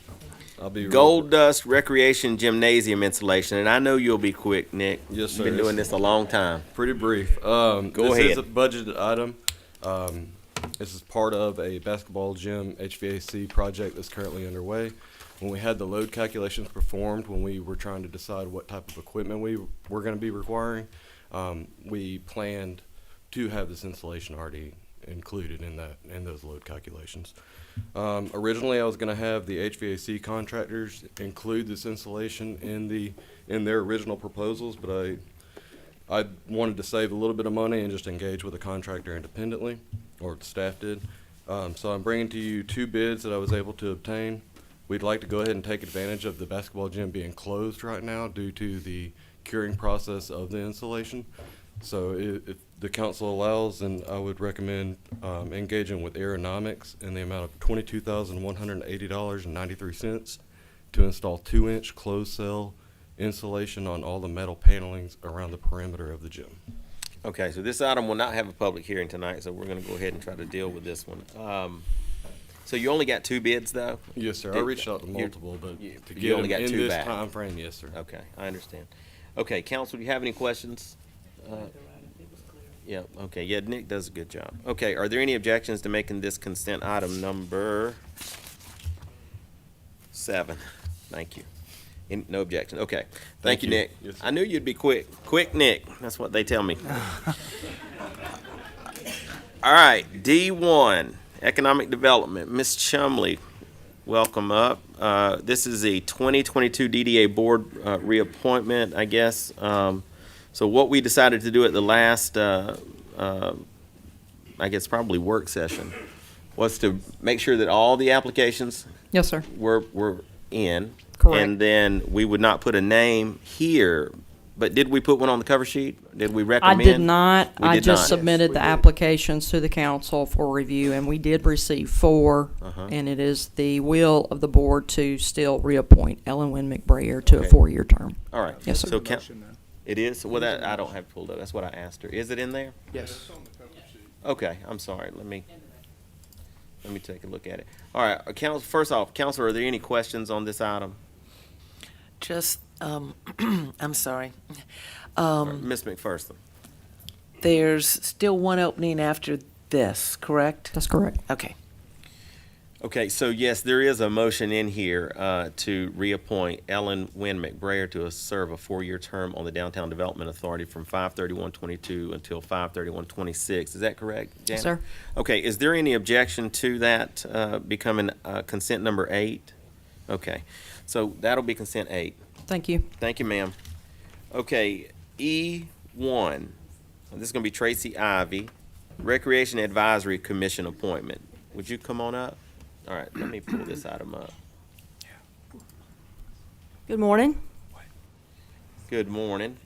Gold Dust Recreation Gymnasium installation, and I know you'll be quick, Nick. Yes, sir. You've been doing this a long time. Pretty brief. Go this ahead. is a budgeted item. This is part of a basketball gym HVAC project that's currently underway. When we had the load calculations performed, when we were trying to decide what type of equipment we were going to be requiring, we planned to have this installation already included in those load calculations. Originally, I was going to have the HVAC contractors include this installation in their original proposals, but I wanted to save a little bit of money and just engage with a contractor independently, or the staff did. So I'm bringing to you 2 bids that I was able to obtain. We'd like to go ahead and take advantage of the basketball gym being closed right now due to the curing process of the installation. So if the council allows, then I would recommend engaging with Aeronomics in the amount of $22,180.93 to install 2-inch closed cell insulation on all the metal panelings around the perimeter of the gym. Okay, so this item will not have a public hearing tonight, so we're going to go ahead and try to deal with this one. So you only got 2 bids, though? Yes, sir. I reached out to multiple, but to you get only them got in 2 this back. time frame, yes, sir. Okay, I understand. Okay, council, do you have any questions? Yeah, okay, yeah, Nick does a good job. Okay, are there any objections to making this consent item number 7? Thank you. No objection, okay. Thank you, Nick. Yes, sir. I knew you'd be quick. Quick, Nick, that's what they tell me. All right, D1, Economic Development. Ms. Chumley, welcome up. This is a 2022 DDA board reappointment, I guess. So what we decided to do at the last, I guess probably work session, was to make sure that all the applications Yes, sir. were in. Correct. And then we would not put a name here. But did we put one on the cover sheet? Did we I recommend? did not. We I did just not. submitted the applications to the council for review, and we did receive 4. Uh-huh. And it is the will of the board to still reappoint Ellen Wynn McBrayer to Okay. a 4-year term. All right. Yes, sir. So it is? Well, that I don't have it pulled up. That's what I asked her. Is it in there? Yes. Okay, I'm sorry. Let me take a look at it. All right, first off, Counselor, are there any questions on this item? Just, I'm sorry. Ms. McPherson. There's still one opening after this, correct? That's correct. Okay. Okay, so yes, there is a motion in here to reappoint Ellen Wynn McBrayer to serve a 4-year term on the Downtown Development Authority from 5/31/22 until 5/31/26. Is that correct, Janet? Sir. Okay, is there any objection to that becoming consent number 8? Okay, so that'll be consent 8. Thank you. Thank you, ma'am. Okay, E1. This is going to be Tracy Ivy, Recreation Advisory Commission appointment. Would you come on up? All right, let me pull this item up. Good morning. Good morning.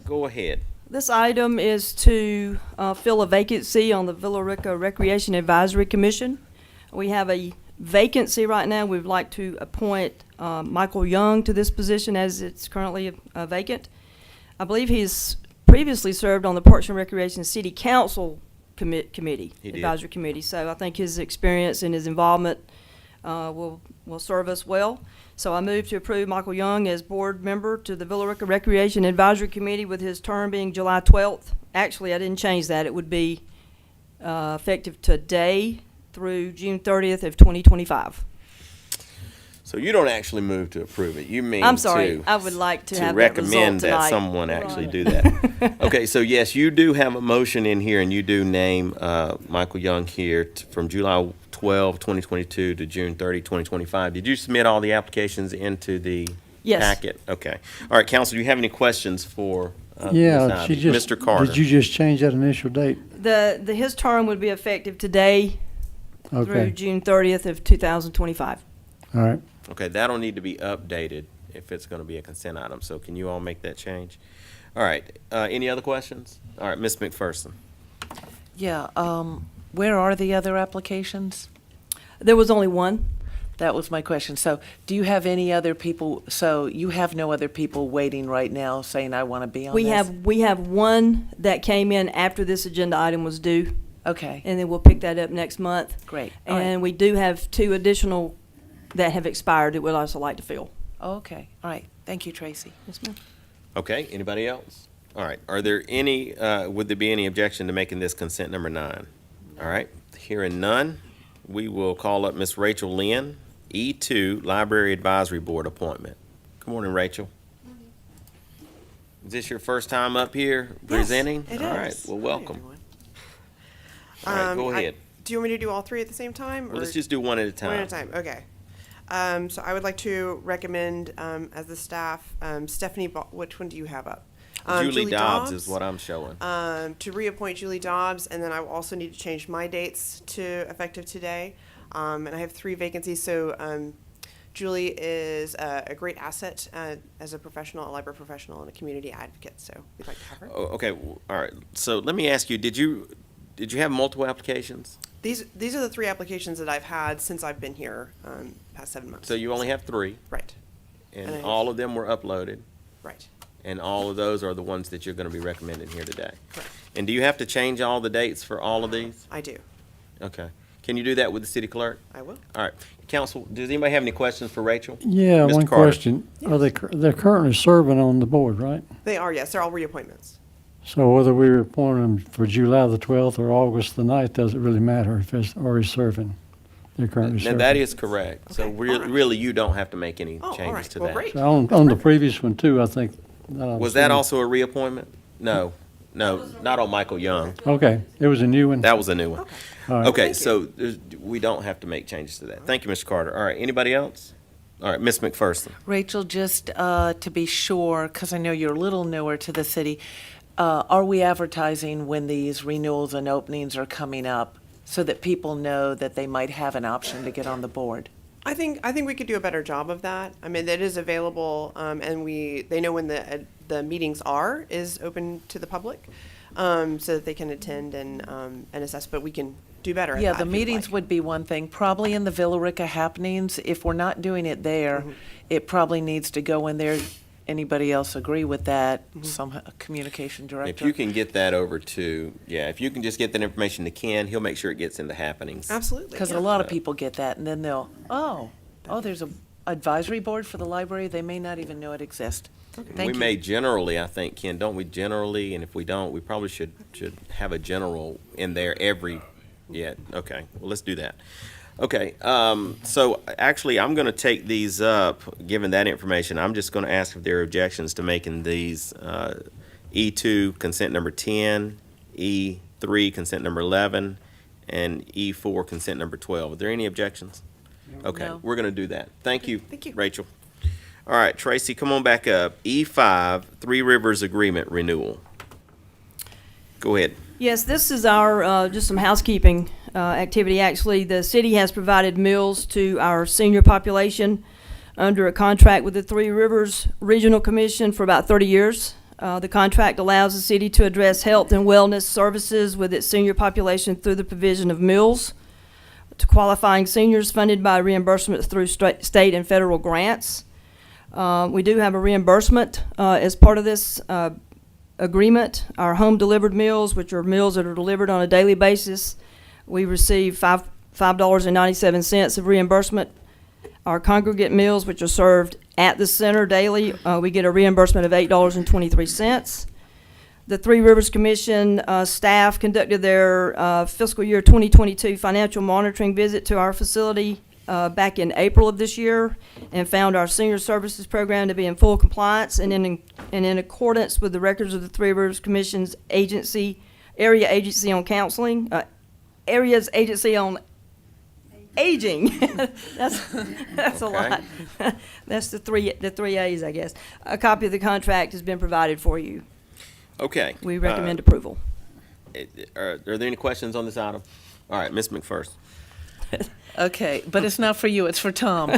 Go ahead. This item is to fill a vacancy on the Villorica Recreation Advisory Commission. We have a vacancy right now. We'd like to appoint Michael Young to this position as it's currently vacant. I believe he's previously served on the Parks and Recreation City Council committee, He did. advisory committee. So I think his experience and his involvement will serve us well. So I move to approve Michael Young as board member to the Villorica Recreation Advisory Committee with his term being July 12th. Actually, I didn't change that. It would be effective today through June 30th of 2025. So you don't actually move to approve it. You mean I'm sorry. to, I would like to to have that result recommend that tonight. someone actually do that. Okay, so yes, you do have a motion in here, and you do name Michael Young here from July 12, 2022 to June 30, 2025. Did you submit all the applications into the Yes. packet? Okay. All right, council, do you have any questions for Yeah, Ms. she Ivy? just. Mr. Carter? Did you just change that initial date? His term would be effective today through Okay, June 30th of 2025. all right. Okay, that'll need to be updated if it's going to be a consent item. So can you all make that change? All right. Any other questions? All right, Ms. McPherson. Yeah, where are the other applications? There was only one. That was my question. So do you have any other people, so you have no other people waiting right now saying, I want to be on this? We have one that came in after this agenda item was due, Okay, and then we'll pick that up next month. great. All right. And we do have 2 additional that have expired that we'd also like to fill. Okay, all right. Thank you, Tracy. Yes, ma'am. Okay, anybody else? All right, are there any, would there be any objection to making this consent number 9? All right, hearing none, we will call up Miss Rachel Lynn, E2 Library Advisory Board appointment. Good morning, Rachel. Is this your first time up here presenting? it All right, is. well, welcome. All right, go ahead. Do you want me to do all 3 at the same time? Well, let's just do one at a time. One at a time, okay. So I would like to recommend, as the staff, Stephanie, which one do you have up? Julie Dobbs is what I'm showing. To reappoint Julie Dobbs, and then I will also need to change my dates to effective today. And I have 3 vacancies, so Julie is a great asset as a professional, a library professional, and a community advocate, so we'd like to have her. Oh, okay, all right. So let me ask you, did you have multiple applications? These are the 3 applications that I've had since I've been here, past 7 months. So you only have 3? Right, And And I have- all of them were uploaded? right. And all of those are the ones that you're going to be recommending here today? Correct. And do you have to change all the dates for all of these? I do. Okay. Can you do that with the city clerk? I will. All right. Council, does anybody have any questions for Rachel? Yeah, Mr. one Carter. question. Are they're currently serving on the board, right? They are, yes. They're all reappointments. So whether we appoint them for July the 12th or August the 9th, doesn't really matter if it's already serving. They're currently Now, serving. that is correct. So Okay, really, all right. really, you don't have to make any Oh, all changes right. to Well, that. great. So on the previous one too, I think. Was that also a reappointment? No, not on Michael Young. Okay, it was a new one? That was a new one. All right. Okay, so we don't have to make changes to that. Thank you, Mr. Carter. All right, anybody else? All right, Ms. McPherson. Rachel, just to be sure, because I know you're a little newer to the city, are we advertising when these renewals and openings are coming up so that people know that they might have an option to get on the board? I think we could do a better job of that. I mean, it is available, and they know when the meetings is open to the public, so that they can attend and assess. But we can do better. Yeah, at the that if you'd meetings like. would be one thing. Probably in the Villerica happenings, if we're not doing it there, it probably needs to go in there. Anybody else agree with that? Some communication If director? you can get that over to, if you can just get that information to Ken, he'll make sure it gets into happenings. Absolutely. Because yeah. a lot of people get that, and then they'll, there's a advisory board for the library. They may not even know it exists. Thank We you. may generally, I think, Ken, don't we generally, and if we don't, we probably should have a general in there okay, well, let's do that. Okay, so actually, I'm going to take these up, given that information. I'm just going to ask if there are objections to making these E2 consent number 10, E3 consent number 11, and E4 consent number 12. Are there any objections? Okay, No. we're going to do that. Thank you. Thank you. Rachel. All right, Tracy, come on back up. E5, Three Rivers Agreement Renewal. Go ahead. Yes, this is our, just some housekeeping activity. Actually, the city has provided meals to our senior population under a contract with the Three Rivers Regional Commission for about 30 years. The contract allows the city to address health and wellness services with its senior population through the provision of meals to qualifying seniors funded by reimbursement through state and federal grants. We do have a reimbursement as part of this agreement. Our home-delivered meals, which are meals that are delivered on a daily basis, we receive $5.97 of reimbursement. Our congregate meals, which are served at the center daily, we get a reimbursement of $8.23. The Three Rivers Commission staff conducted their fiscal year 2022 financial monitoring visit to our facility back in April of this year and found our senior services program to be in full compliance and in accordance with the records of the Three Rivers Commission's area agency on counseling, area's agency on aging. that's a lot. That's the three A's, I guess. A copy of the contract has been provided for you. Okay. We recommend approval. Are there any questions on this item? All right, Ms. McPherson. Okay, but it's not for you, it's for Tom.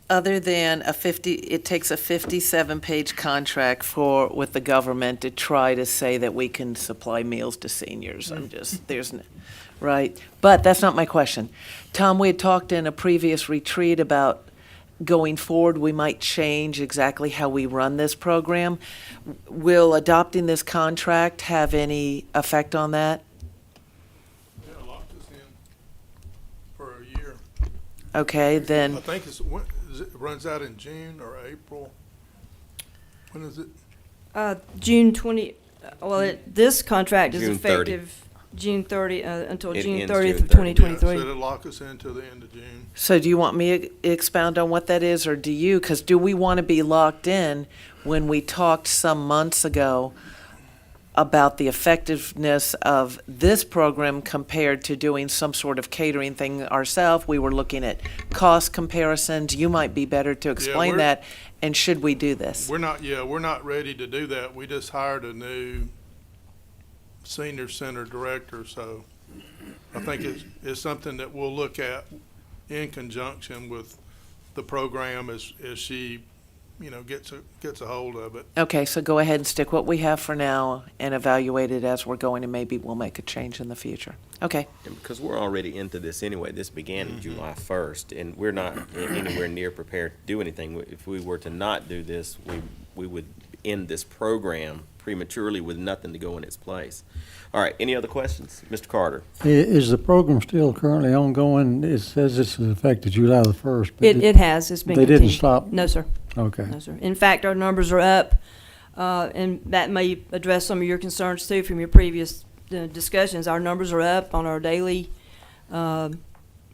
Other than it takes a 57-page contract with the government to try to say that we can supply meals to seniors. Right? But that's not my question. Tom, we had talked in a previous retreat about going forward, we might change exactly how we run this program. Will adopting this contract have any effect on that? Yeah, locked us in for a year. Okay, then. I think it runs out in June or April. When is it? June 20, this contract is June 30. effective June 30, until It June ends 30th June of 2023. Yeah, so it'll lock us in until the end of June. So do you want me to expound on what that is, or do you? Because do we want to be locked in when we talked some months ago about the effectiveness of this program compared to doing some sort of catering thing ourselves? We were looking at cost comparisons. You might be better to explain that. And should we do this? We're not ready to do that. We just hired a new senior center director, so I think it's something that we'll look at in conjunction with the program as she, gets a hold of it. Okay, so go ahead and stick what we have for now and evaluate it as we're going, and maybe we'll make a change in the future. Okay. And because we're already into this anyway, this began in July 1st, and we're not anywhere near prepared to do anything. If we were to not do this, we would end this program prematurely with nothing to go in its place. All right, any other questions? Mr. Carter? Is the program still currently ongoing? It says it's effective July the 1st. It has. It's been They continued. didn't stop? No, sir. Okay. No, sir. In fact, our numbers are up, and that may address some of your concerns too from your previous discussions. Our numbers are up on our daily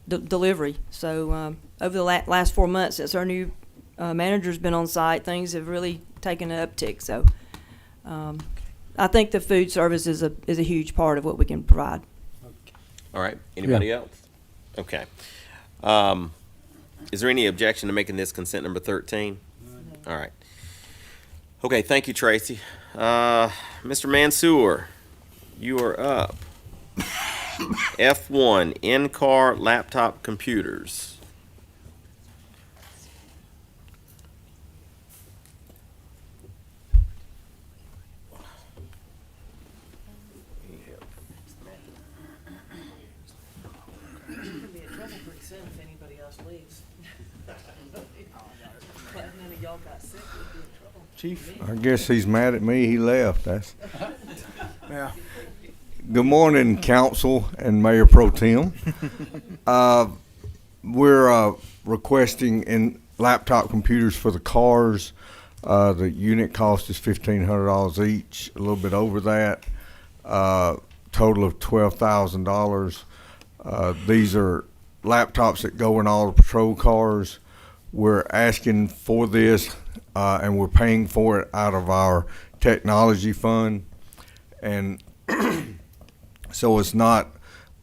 delivery. So over the last 4 months since our new manager's been on site, things have really taken an uptick. So I think the food service is a huge part of what we can provide. All right, anybody else? Okay. Is there any objection to making this consent number 13? All right. Okay, thank you, Tracy. Mr. Mansour, you are up. F1, in-car laptop computers. Chief, I guess he's mad at me. He left. That's. Yeah. Good morning, council and Mayor Pro Tem. We're requesting in laptop computers for the cars. The unit cost is $1,500 each, a little bit over that. Total of $12,000. These are laptops that go in all the patrol cars. We're asking for this, and we're paying for it out of our technology fund. And so it's not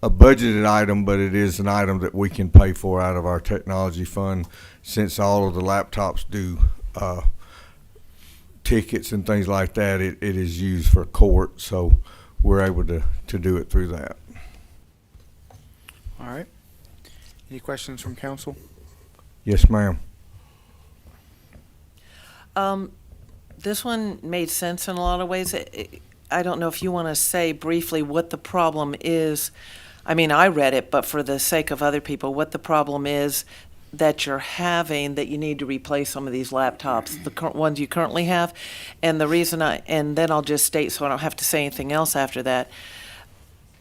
a budgeted item, but it is an item that we can pay for out of our technology fund, since all of the laptops do tickets and things like that. It is used for court, so we're able to do it through that. All right. Any questions from council? Yes, ma'am. This one made sense in a lot of ways. I don't know if you want to say briefly what the problem is. I mean, I read it, but for the sake of other people, what the problem is that you're having that you need to replace some of these laptops, the current ones you currently have. And the reason and then I'll just state so I don't have to say anything else after that.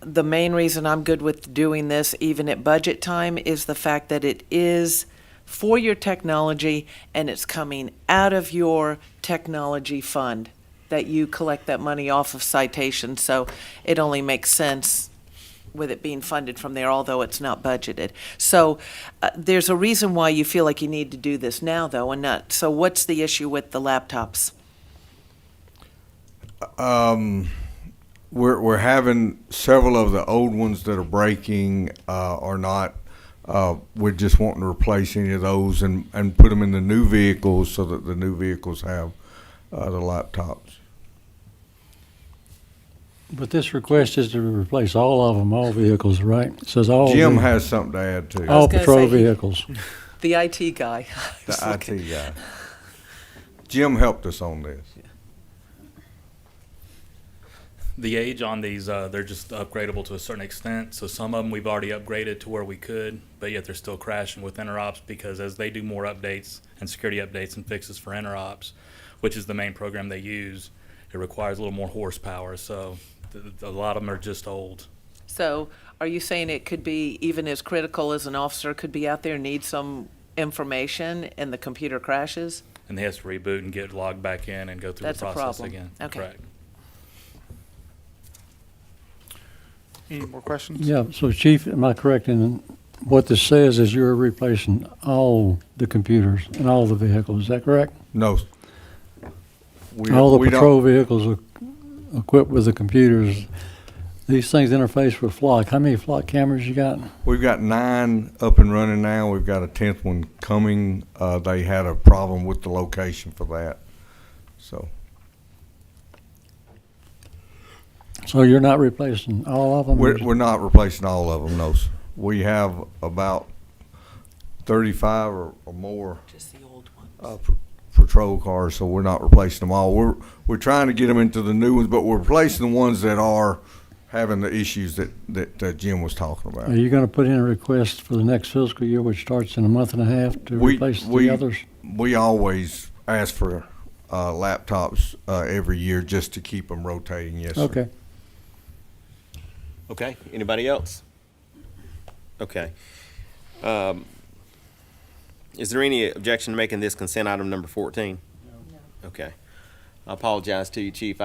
The main reason I'm good with doing this, even at budget time, is the fact that it is for your technology and it's coming out of your technology fund, that you collect that money off of citations. So it only makes sense with it being funded from there, although it's not budgeted. So there's a reason why you feel like you need to do this now, though, and not. So what's the issue with the laptops? We're having several of the old ones that are breaking or not. We're just wanting to replace any of those and put them in the new vehicles so that the new vehicles have the laptops. But this request is to replace all of them, all vehicles, right? It says all. Jim has something to add too. All patrol vehicles. The IT guy. The IT guy. Jim helped us on this. The age on these, they're just upgradable to a certain extent. So some of them we've already upgraded to where we could, but yet they're still crashing with interops because as they do more updates and security updates and fixes for interops, which is the main program they use, it requires a little more horsepower. So a lot of them are just old. So are you saying it could be even as critical as an officer could be out there, need some information, and the computer crashes? And they have to reboot and get logged back in and go through That's the a process problem. again. Okay. Correct. Any more questions? Yeah, so Chief, am I correct in what this says is you're replacing all the computers and all the vehicles, is that correct? No. All the we don't- patrol vehicles are equipped with the computers. These things interface with flock. How many flock cameras you got? We've got 9 up and running now. We've got a 10th one coming. They had a problem with the location for that. So you're not replacing all of them? We're not replacing all of them, no. We have about 35 or more Just the old ones. patrol cars, so we're not replacing them all. We're trying to get them into the new ones, but we're replacing the ones that are having the issues that Jim was talking about. Are you going to put in a request for the next fiscal year, which starts in a month and a half, to replace the others? We always ask for laptops every year just to keep them rotating, yes, sir. Okay. Okay, anybody else? Okay. Is there any objection to making this consent item number 14? No. Okay. I apologize to you, Chief.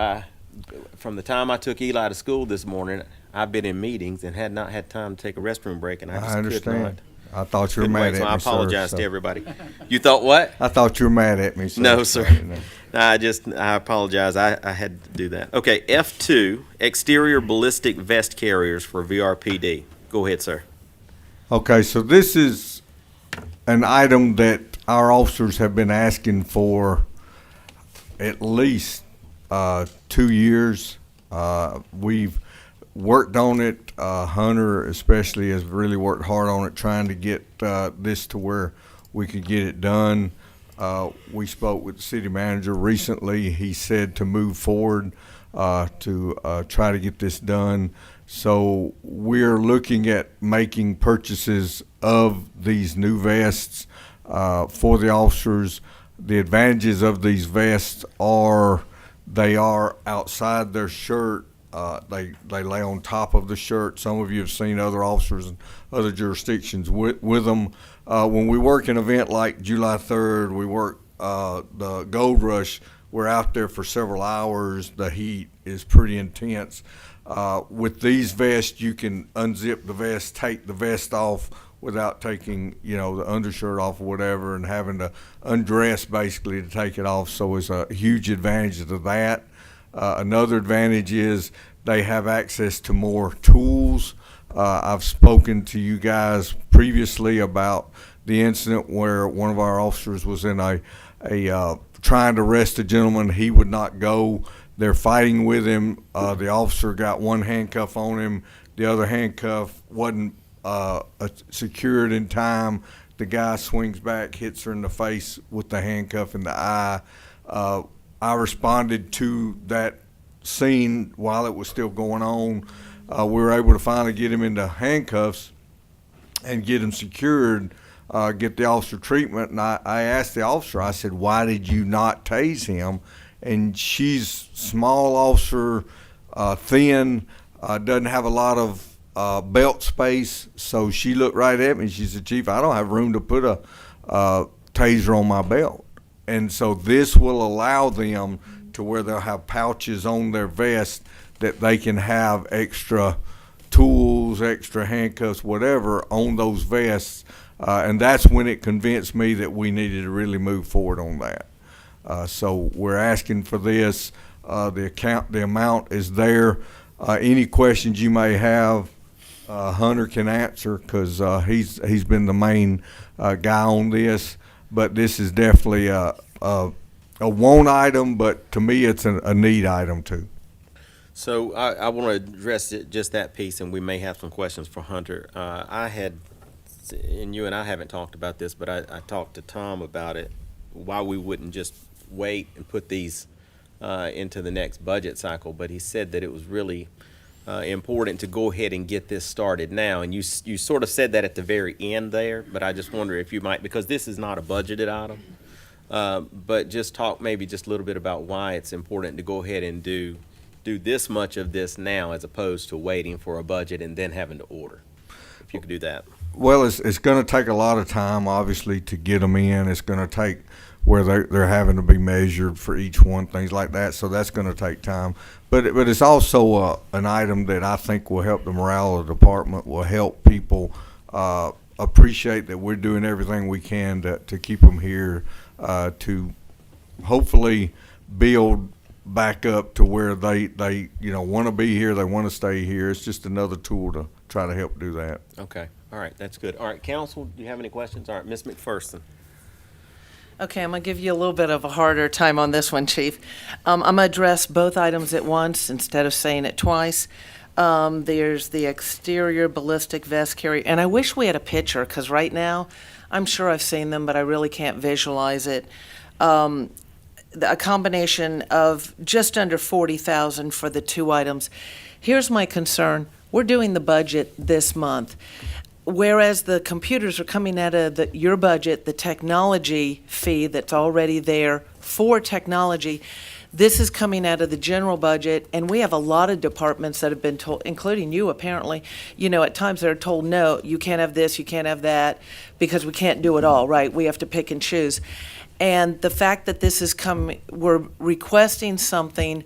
From the time I took Eli to school this morning, I've been in meetings and had not had time to take a restroom break, and I just understand. could not. I thought you were mad at me, So I sir, apologize so- to everybody. You thought what? I thought you were mad at me, sir. No, sir. No. I apologize. I had to do that. Okay, F2, exterior ballistic vest carriers for VRPD. Go ahead, sir. Okay, so this is an item that our officers have been asking for at least 2 years. We've worked on it. Hunter especially has really worked hard on it, trying to get this to where we could get it done. We spoke with the city manager recently. He said to move forward to try to get this done. So we're looking at making purchases of these new vests for the officers. The advantages of these vests are they are outside their shirt. They lay on top of the shirt. Some of you have seen other officers in other jurisdictions with them. When we work an event like July 3rd, we work the Gold Rush. We're out there for several hours. The heat is pretty intense. With these vests, you can unzip the vest, take the vest off without taking, the undershirt off or whatever, and having to undress basically to take it off. So it's a huge advantage to that. Another advantage is they have access to more tools. I've spoken to you guys previously about the incident where one of our officers was in a trying to arrest a gentleman. He would not go. They're fighting with him. The officer got one handcuff on him. The other handcuff wasn't secured in time. The guy swings back, hits her in the face with the handcuff in the eye. I responded to that scene while it was still going on. We were able to finally get him into handcuffs and get him secured, get the officer treatment. And I asked the officer, I said, why did you not tase him? And she's small officer, thin, doesn't have a lot of belt space. So she looked right at me and she said, Chief, I don't have room to put a taser on my belt. And so this will allow them to where they'll have pouches on their vest that they can have extra tools, extra handcuffs, whatever on those vests. And that's when it convinced me that we needed to really move forward on that. So we're asking for this. The amount is there. Any questions you may have, Hunter can answer because he's been the main guy on this. But this is definitely a want item, but to me it's a need item too. So I want to address just that piece, and we may have some questions for Hunter. And you and I haven't talked about this, but I talked to Tom about it, why we wouldn't just wait and put these into the next budget cycle. But he said that it was really important to go ahead and get this started now. And you sort of said that at the very end there, but I just wonder if you might, because this is not a budgeted item, but just talk maybe just a little bit about why it's important to go ahead and do this much of this now as opposed to waiting for a budget and then having to order. If you could do that. Well, it's going to take a lot of time, obviously, to get them in. It's going to take where they're having to be measured for each one, things like that. So that's going to take time. But it's also an item that I think will help the morale of the department, will help people appreciate that we're doing everything we can to keep them here, to hopefully build back up to where they want to be here, they want to stay here. It's just another tool to try to help do that. Okay. All right. That's good. All right. Council, do you have any questions? All right. Ms. McPherson. Okay, I'm going to give you a little bit of a harder time on this one, Chief. I'm going to address both items at once instead of saying it twice. There's the exterior ballistic vest carry, and I wish we had a picture because right now, I'm sure I've seen them, but I really can't visualize it. A combination of just under $40,000 for the two items. Here's my concern. We're doing the budget this month. Whereas the computers are coming out of your budget, the technology fee that's already there for technology, this is coming out of the general budget, and we have a lot of departments that have been told, including you apparently, at times they're told, no, you can't have this, you can't have that, because we can't do it all, right? We have to pick and choose. And the fact that this is we're requesting something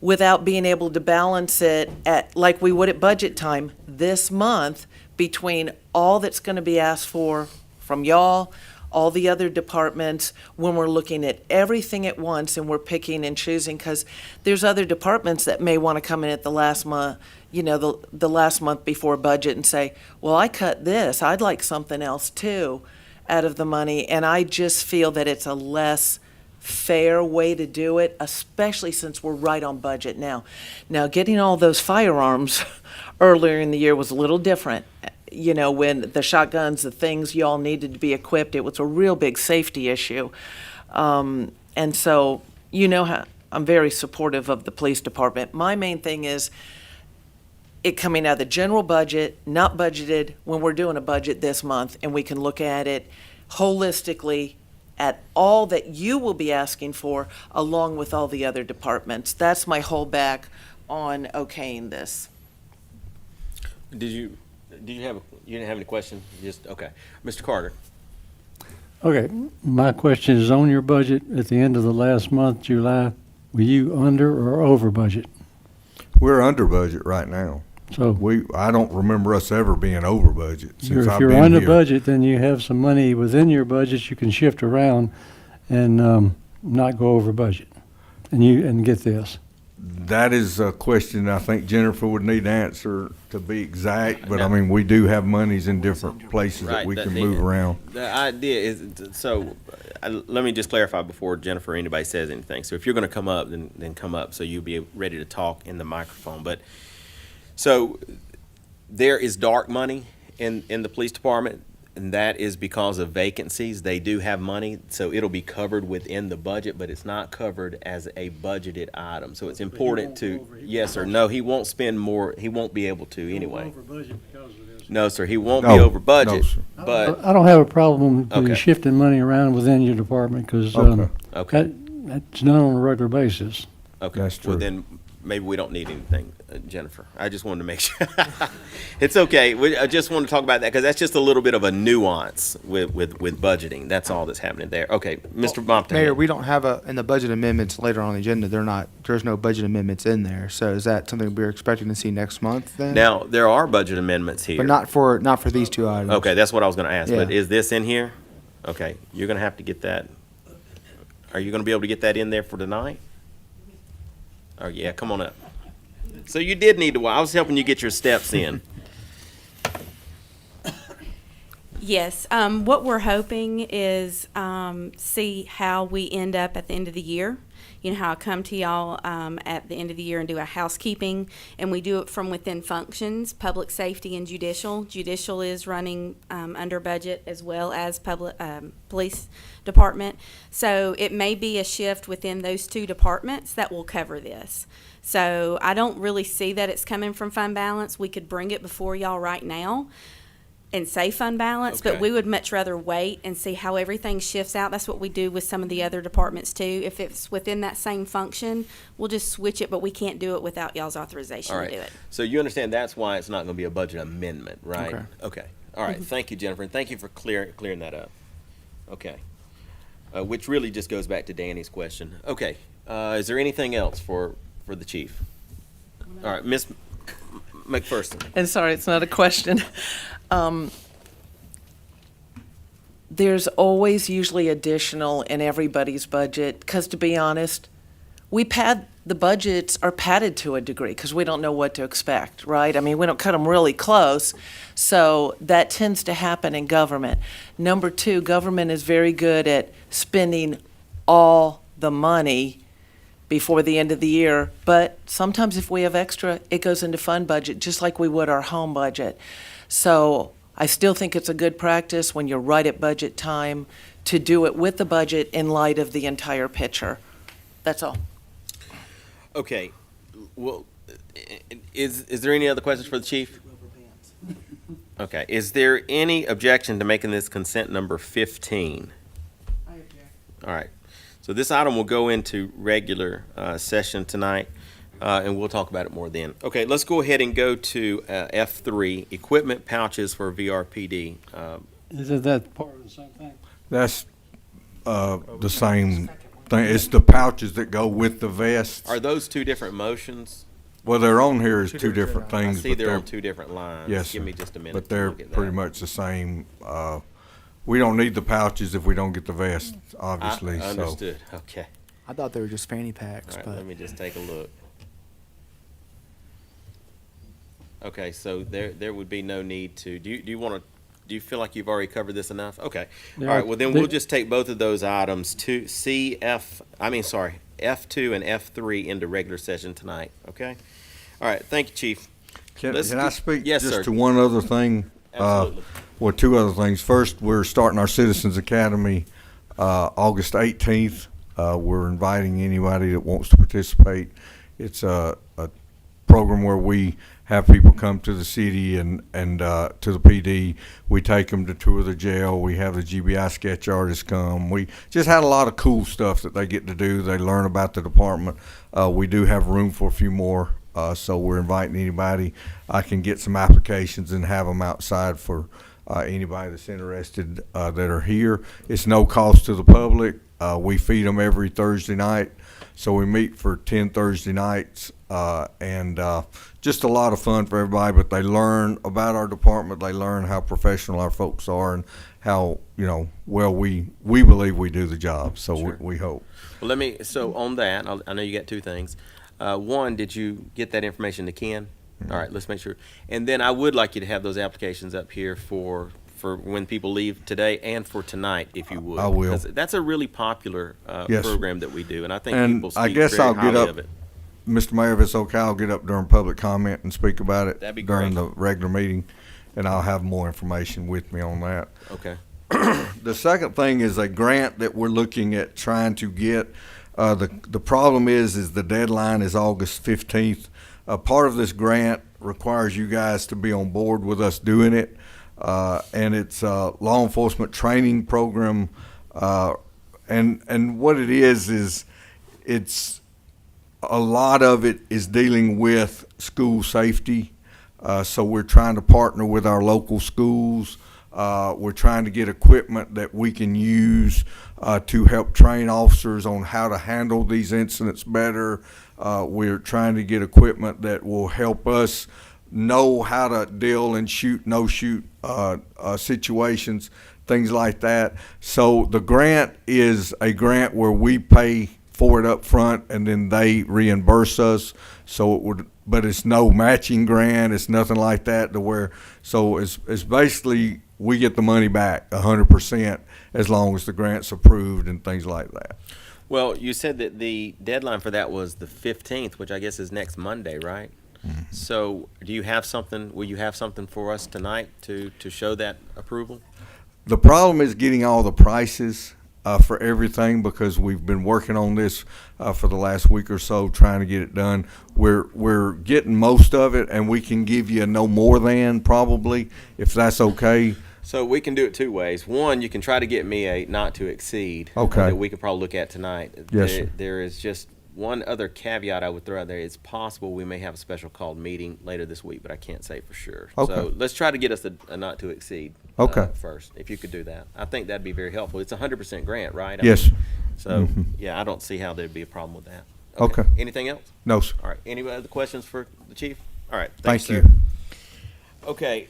without being able to balance it at, like we would at budget time this month, between all that's going to be asked for from y'all, all the other departments, when we're looking at everything at once and we're picking and choosing, because there's other departments that may want to come in at the last month, the last month before budget and say, well, I cut this, I'd like something else too out of the money. And I just feel that it's a less fair way to do it, especially since we're right on budget now. Now, getting all those firearms earlier in the year was a little different. When the shotguns, the things y'all needed to be equipped, it was a real big safety issue. And so, how I'm very supportive of the police department. My main thing is it coming out of the general budget, not budgeted, when we're doing a budget this month, and we can look at it holistically at all that you will be asking for, along with all the other departments. That's my holdback on okaying this. You didn't have any questions? Okay. Mr. Carter. Okay, my question is on your budget at the end of the last month, July, were you under or over budget? We're under budget right now. So I don't remember us ever being over budget since if I've you're been under here. budget, then you have some money within your budget you can shift around and not go over budget. And get this. That is a question I think Jennifer would need to answer to be exact, but I Now- mean, we do have monies in different places that Right, we that can the- move around. The idea is, so, let me just clarify before Jennifer or anybody says anything. So if you're gonna come up, then come up, so you'll be ready to talk in the microphone. But, so, there is dark money in the police department, and that is because of vacancies. They do have money, so it'll be covered within the budget, but it's not covered as a budgeted item. So it's important to, yes or no, he won't spend more, he won't be able to anyway. No, sir, he won't be No, over budget, no, sir. but, I don't have a problem with Okay. you shifting money around within your department because okay, that's done on a regular basis. okay. That's Well, true. then, maybe we don't need anything, Jennifer. I just wanted to make sure. It's okay. I just want to talk about that because that's just a little bit of a nuance with budgeting. That's all that's happening there. Okay, Mr. Bompton. Mayor, we don't have in the budget amendments later on the agenda, there's no budget amendments in there. So is that something we're expecting to see next month then? Now, there are budget amendments here. But not for these two items. Okay, that's what I was going to ask, but Yeah. is this in here? Okay, you're going to have to get that. Are you going to be able to get that in there for tonight? Oh, yeah, come on up. So you did need to, I was helping you get your steps in. Yes, what we're hoping is see how we end up at the end of the year. You know how I come to y'all at the end of the year and do a housekeeping, and we do it from within functions, public safety and judicial. Judicial is running under budget as well as police department. So it may be a shift within those two departments that will cover this. So I don't really see that it's coming from fund balance. We could bring it before y'all right now and say fund balance, but Okay. we would much rather wait and see how everything shifts out. That's what we do with some of the other departments too. If it's within that same function, we'll just switch it, but we can't do it without y'all's authorization All to do right, it. so you understand that's why it's not going to be a budget amendment, right? Okay. Okay, all right, thank you, Jennifer, and thank you for clearing that up. Okay, which really just goes back to Danny's question. Okay, is there anything else for the chief? All right, Ms. McPherson. And sorry, it's not a question. There's always usually additional in everybody's budget, because to be honest, the budgets are padded to a degree because we don't know what to expect, right? I mean, we don't cut them really close, so that tends to happen in government. Number two, government is very good at spending all the money before the end of the year, but sometimes if we have extra, it goes into fund budget, just like we would our home budget. So I still think it's a good practice when you're right at budget time to do it with the budget in light of the entire picture. That's all. Okay, well, is there any other questions for the chief? Okay, is there any objection to making this consent number 15? I object. All right, so this item will go into regular session tonight, and we'll talk about it more then. Okay, let's go ahead and go to F3, equipment pouches for VRPD. Isn't that part of the same thing? That's the same thing. It's the pouches that go with the vests. Are those two different motions? Well, they're on here as two different I things. see but they're on they're- two different lines. Yes, Give sir. me just a minute. But to they're look at pretty that. much the same. We don't need the pouches if we don't get the vests, obviously. I So understood, okay. I thought they were just fanny packs, All right, but let me just take a look. Okay, so there would be no need to, do you feel like you've already covered this enough? Okay. All Yeah, right, well, then they- we'll just take both of those items to F2 and F3 into regular session tonight, okay? All right, thank you, Chief. can Let's I do- speak Yes, just sir. to one other thing? Absolutely. Well, two other things. First, we're starting our Citizens Academy August 18th. We're inviting anybody that wants to participate. It's a program where we have people come to the city and to the PD. We take them to tour the jail. We have the GBI sketch artists come. We just had a lot of cool stuff that they get to do. They learn about the department. We do have room for a few more, so we're inviting anybody. I can get some applications and have them outside for anybody that's interested that are here. It's no cost to the public. We feed them every Thursday night. So we meet for 10 Thursday nights, and just a lot of fun for everybody. But they learn about our department. They learn how professional our folks are and how, well we believe we do the job. So Sure. we hope. Well, so on that, I know you got two things. One, did you get that information to Ken? All right, let's make sure. And then I would like you to have those applications up here for when people leave today and for tonight, if you would. I will. Because that's a really popular Yes. program that we do, and I think And people speak I guess very I'll get highly up, of it. Mr. Mayor, if it's okay, I'll get up during public comment and speak about it That'd be during great. the regular meeting, and I'll have more information with me on that. Okay. The second thing is a grant that we're looking at trying to get. The problem is the deadline is August 15th. Part of this grant requires you guys to be on board with us doing it, and it's a law enforcement training program. And what it is it's a lot of it is dealing with school safety. So we're trying to partner with our local schools. We're trying to get equipment that we can use to help train officers on how to handle these incidents better. We're trying to get equipment that will help us know how to deal and shoot, no-shoot situations, things like that. So the grant is a grant where we pay for it up front and then they reimburse us. So it would, but it's no matching grant. It's nothing like that to where, so it's basically we get the money back 100% as long as the grant's approved and things like that. Well, you said that the deadline for that was the 15th, which I guess is next Monday, right? Mm-hmm. So will you have something for us tonight to show that approval? The problem is getting all the prices for everything because we've been working on this for the last week or so trying to get it done. We're getting most of it, and we can give you a no more than probably, if that's okay. So we can do it two ways. One, you can try to get me a not to exceed. Okay. That we could probably look at tonight. Yes, sir. There is just one other caveat I would throw out there. It's possible we may have a special called meeting later this week, but I can't say for sure. Okay. So let's try to get us a not to exceed Okay. first, if you could do that. I think that'd be very helpful. It's 100% grant, right? Yes. So, Mhm. yeah, I don't see how there'd be a problem with that. Okay. Anything else? No, sir. All right. Any other questions for the chief? All right. Thank Thanks, you. sir. Okay.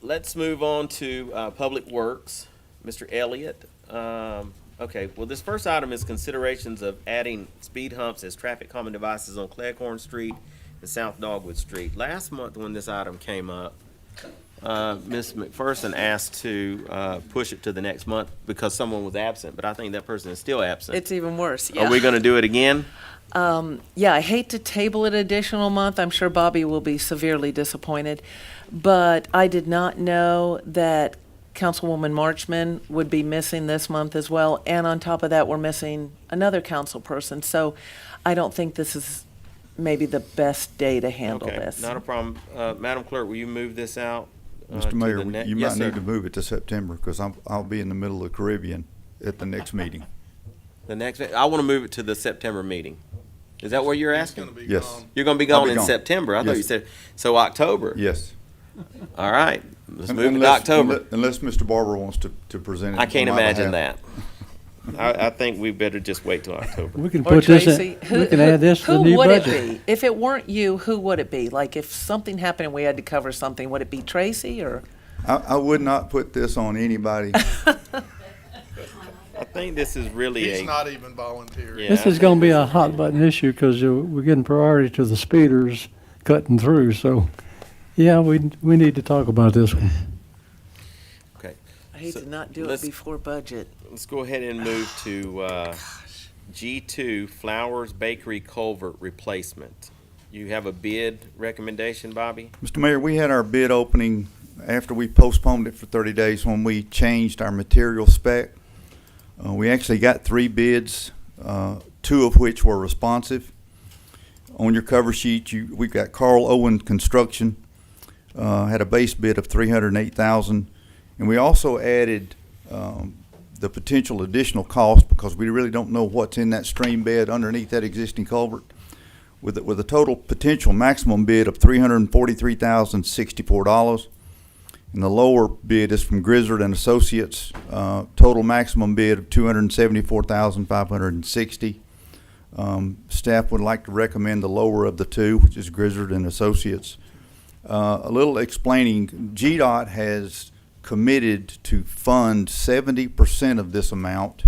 Let's move on to Public Works. Mr. Elliott. Okay. Well, this first item is considerations of adding speed humps as traffic calming devices on Cleghorn Street and South Dogwood Street. Last month when this item came up, Ms. McPherson asked to push it to the next month because someone was absent, but I think that person is still absent. It's even worse, yeah. Are we going to do it again? Yeah, I hate to table it additional month. I'm sure Bobby will be severely disappointed. But I did not know that Councilwoman Marchman would be missing this month as well. And on top of that, we're missing another council person. So I don't think this is maybe the best day to handle Okay, this. not a problem. Madam Clerk, will you move this out? Mr. to Mayor, the ne- you Yes, might need sir. to move it to September because I'll be in the middle of the Caribbean at the next meeting. The next, I want to move it to the September meeting. Is that what you're asking? Yes. You're going to be I'll gone be in gone. September. I thought Yes. you said, so October. Yes. All right, let's move it to Unless- October. Unless Mr. Barber wants to present it. I can't on my imagine behalf. that. I think we better just wait till October. We can Or put this Tracy, in, we can add this to the who new would budget. it be? If it weren't you, who would it be? Like if something happened and we had to cover something, would it be Tracy or? I would not put this on anybody. I think this is really He's not even volunteering. Yeah. This is gonna be a hot button issue because we're getting priority to the speeders cutting through, so, yeah, we need to talk about this one. Okay. I hate So to not do it let's- before budget. Let's go ahead and move to G2 Flowers Bakery Culvert Replacement. You have a bid recommendation, Bobby? Mr. Mayor, we had our bid opening after we postponed it for 30 days when we changed our material spec. We actually got 3 bids, 2 of which were responsive. On your cover sheet, we've got Carl Owen Construction, had a base bid of $308,000, and we also added the potential additional cost because we really don't know what's in that stream bed underneath that existing culvert. With a total potential maximum bid of $343,064. And the lower bid is from Grizzard and Associates, total maximum bid of $274,560. Staff would like to recommend the lower of the two, which is Grizzard and Associates. A little explaining, GDOT has committed to fund 70% of this amount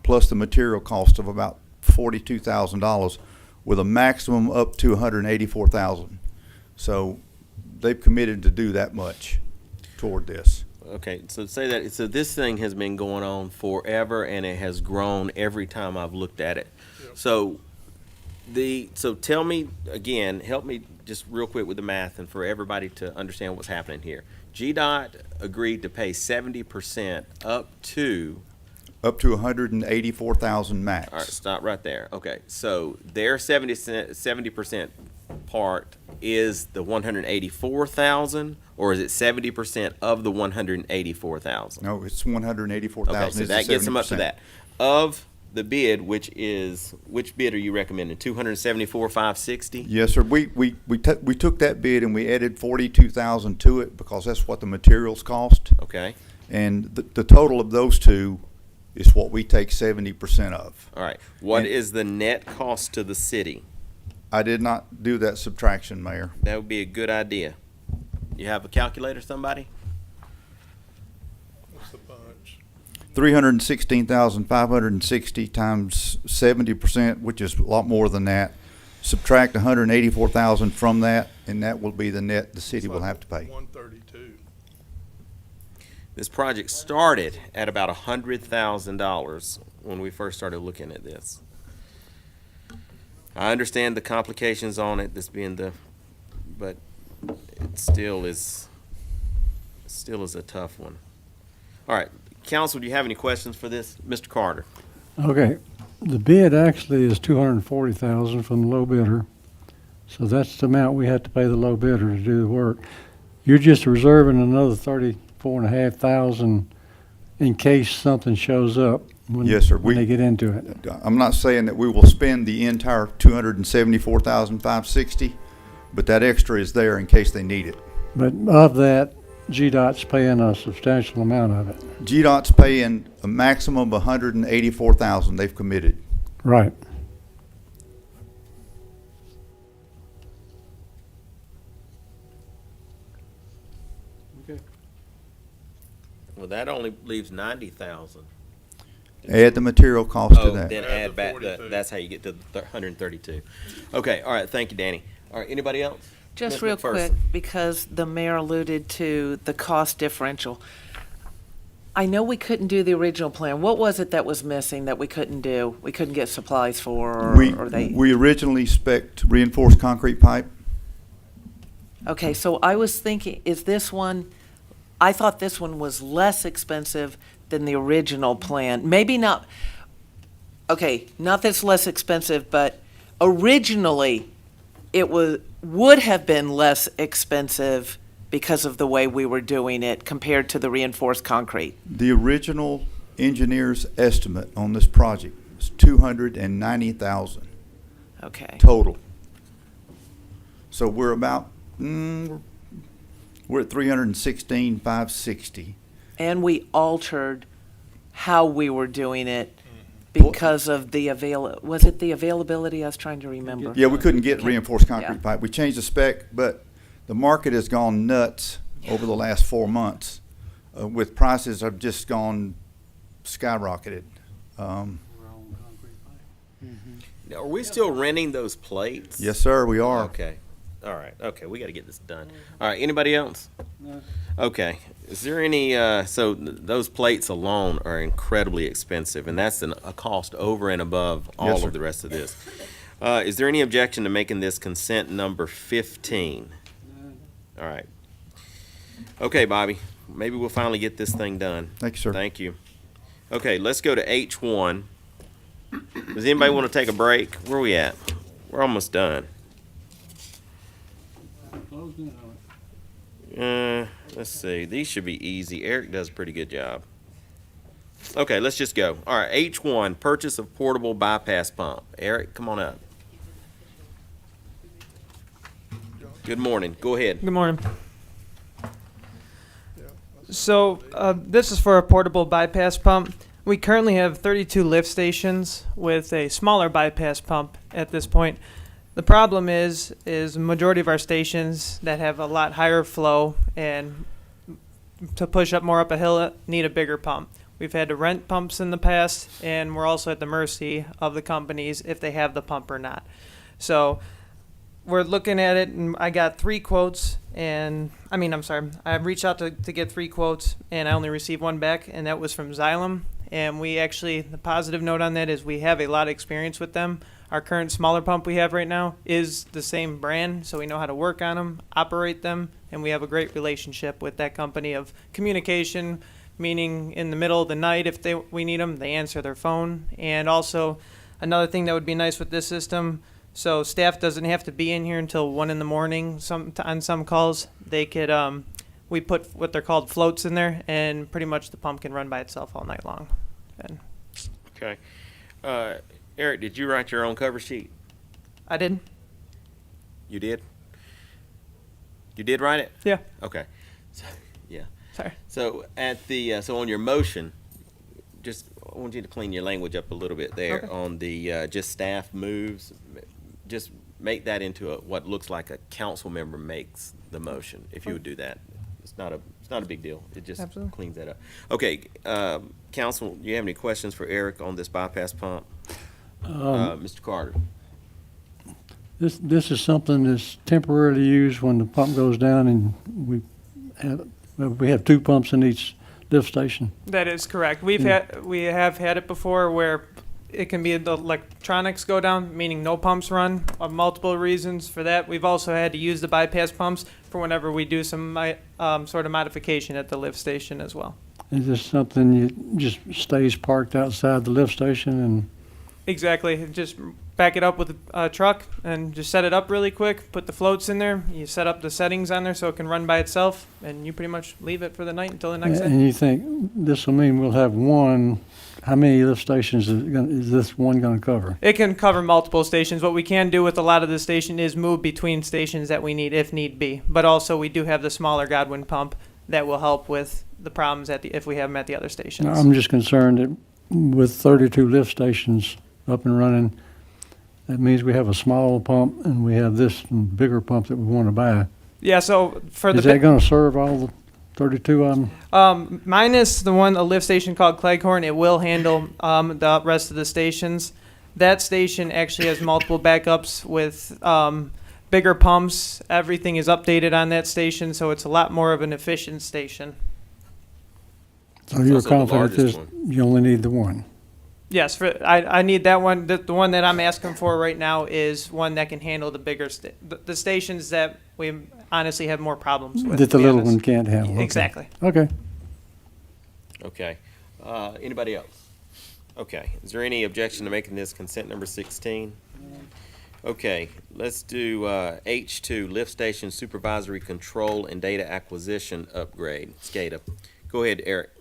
plus the material cost of about $42,000, with a maximum up to $184,000. So they've committed to do that much toward this. Okay, so so this thing has been going on forever, and it has grown every time I've looked at it. Yep. So tell me again, help me just real quick with the math, and for everybody to understand what's happening here. GDOT agreed to pay 70% up to 184,000 max. All right, stop right there. Okay, so their 70% part is the 184,000, or is it 70% of the 184,000? No, it's 184,000. Okay, so that gets them up to that. Of the bid, which bid are you recommending? 274,560? Yes, sir. We took that bid and we added 42,000 to it because that's what the materials cost. Okay. And the total of those two is what we take 70% of. All right. What is the net cost to the city? I did not do that subtraction, Mayor. That would be a good idea. You have a calculator, somebody? What's the bunch? 316,560 times 70%, which is a lot more than that. Subtract 184,000 from that, and that will be the net the city will have to pay. 132. This project started at about $100,000 when we first started looking at this. I understand the complications on it, but it still is a tough one. All right, council, do you have any questions for this? Mr. Carter? Okay, the bid actually is $240,000 from the low bidder. So that's the amount we have to pay the low bidder to do the work. You're just reserving another $34,500 in case something shows up when, yes, sir. when they get into it. I'm not saying that we will spend the entire 274,560, but that extra is there in case they need it. But of that, GDOT's paying a substantial amount of it. GDOT's paying a maximum of 184,000 they've committed. Right. Well, that only leaves 90,000. Add the material cost to that. Then add back that's how you get to the 132. Okay, all right, thank you, Danny. All right, anybody else? Just Ms. real McPherson. quick, because the mayor alluded to the cost differential. I know we couldn't do the original plan. What was it that was missing that we couldn't do? We couldn't get supplies for, or they? We originally spec'd reinforced concrete pipe. Okay, so I was thinking, is this one, I thought this one was less expensive than the original plan. Maybe not, okay, not that it's less expensive, but originally it would have been less expensive because of the way we were doing it compared to the reinforced concrete. The original engineer's estimate on this project was $290,000. Okay. Total. So we're about, we're at $316,560. And we altered how we were doing it because of the was it the availability? I was trying to remember. Yeah, we couldn't get reinforced concrete Yeah. pipe. We changed the spec, but the market has gone nuts over the last 4 months. With prices have just gone skyrocketed. Are we still renting those plates? Yes, sir, we are. Okay. All right. Okay, we got to get this done. All right. Anybody else? No. Okay. Is there any? Those plates alone are incredibly expensive, and that's a cost over and above all Yes, sir. of the rest of this. Is there any objection to making this consent number 15? All right. Okay, Bobby. Maybe we'll finally get this thing done. Thank you, sir. Thank you. Okay, let's go to H1. Does anybody want to take a break? Where are we at? We're almost done. Let's see. These should be easy. Eric does a pretty good job. Okay, let's just go. All right, H1, purchase of portable bypass pump. Eric, come on up. Good morning. Go ahead. Good morning. So this is for a portable bypass pump. We currently have 32 lift stations with a smaller bypass pump at this point. The problem is the majority of our stations that have a lot higher flow and to push up more up a hill need a bigger pump. We've had to rent pumps in the past, and we're also at the mercy of the companies if they have the pump or not. So we're looking at it, and I got 3 quotes, I reached out to get 3 quotes, and I only received 1 back, and that was from Xylem. And we actually, the positive note on that is we have a lot of experience with them. Our current smaller pump we have right now is the same brand, so we know how to work on them, operate them, and we have a great relationship with that company of communication, meaning in the middle of the night if we need them, they answer their phone. And also another thing that would be nice with this system, so staff doesn't have to be in here until 1 in the morning. On some calls, they could, we put what they're called floats in there, and pretty much the pump can run by itself all night long. And Okay. Eric, did you write your own cover sheet? I did. You did? You did write it? Yeah. Okay. So, yeah. Sorry. So at the so on your motion, just I want you to clean your language up a little bit there. Okay. On the just staff moves. Just make that into what looks like a council member makes the motion. If you would do that, it's not a big deal. It just Absolutely. cleans that up. Okay, council, do you have any questions for Eric on this bypass pump? Mr. Carter. This is something that's temporarily used when the pump goes down, and we have 2 pumps in each lift station. That is correct. We have had it before where it can be the electronics go down, meaning no pumps run, multiple reasons for that. We've also had to use the bypass pumps for whenever we do some sort of modification at the lift station as well. Is this something you just stays parked outside the lift station and? Exactly. Just back it up with a truck and just set it up really quick, put the floats in there, you set up the settings on there so it can run by itself, and you pretty much leave it for the night until the next day. And you think this will mean we'll have one? How many lift stations is this one going to cover? It can cover multiple stations. What we can do with a lot of the station is move between stations that we need if need be. But also we do have the smaller Godwin pump that will help with the problems if we have them at the other stations. I'm just concerned that with 32 lift stations up and running, that means we have a small pump and we have this bigger pump that we want to buy. Yeah, so for Is that going to serve all the 32 of them? Minus a lift station called Cleghorn, it will handle the rest of the stations. That station actually has multiple backups with bigger pumps. Everything is updated on that station, so it's a lot more of an efficient station. So you're confident you only need the one? Yes, I need that one. The one that I'm asking for right now is one that can handle the bigger the stations that we honestly have more problems with. That the little one can't handle. Okay. Exactly. Okay. Okay. Anybody else? Okay. Is there any objection to making this consent number 16? Okay. Let's do H2, lift station supervisory control and data acquisition upgrade. SCADA. Go ahead, Eric.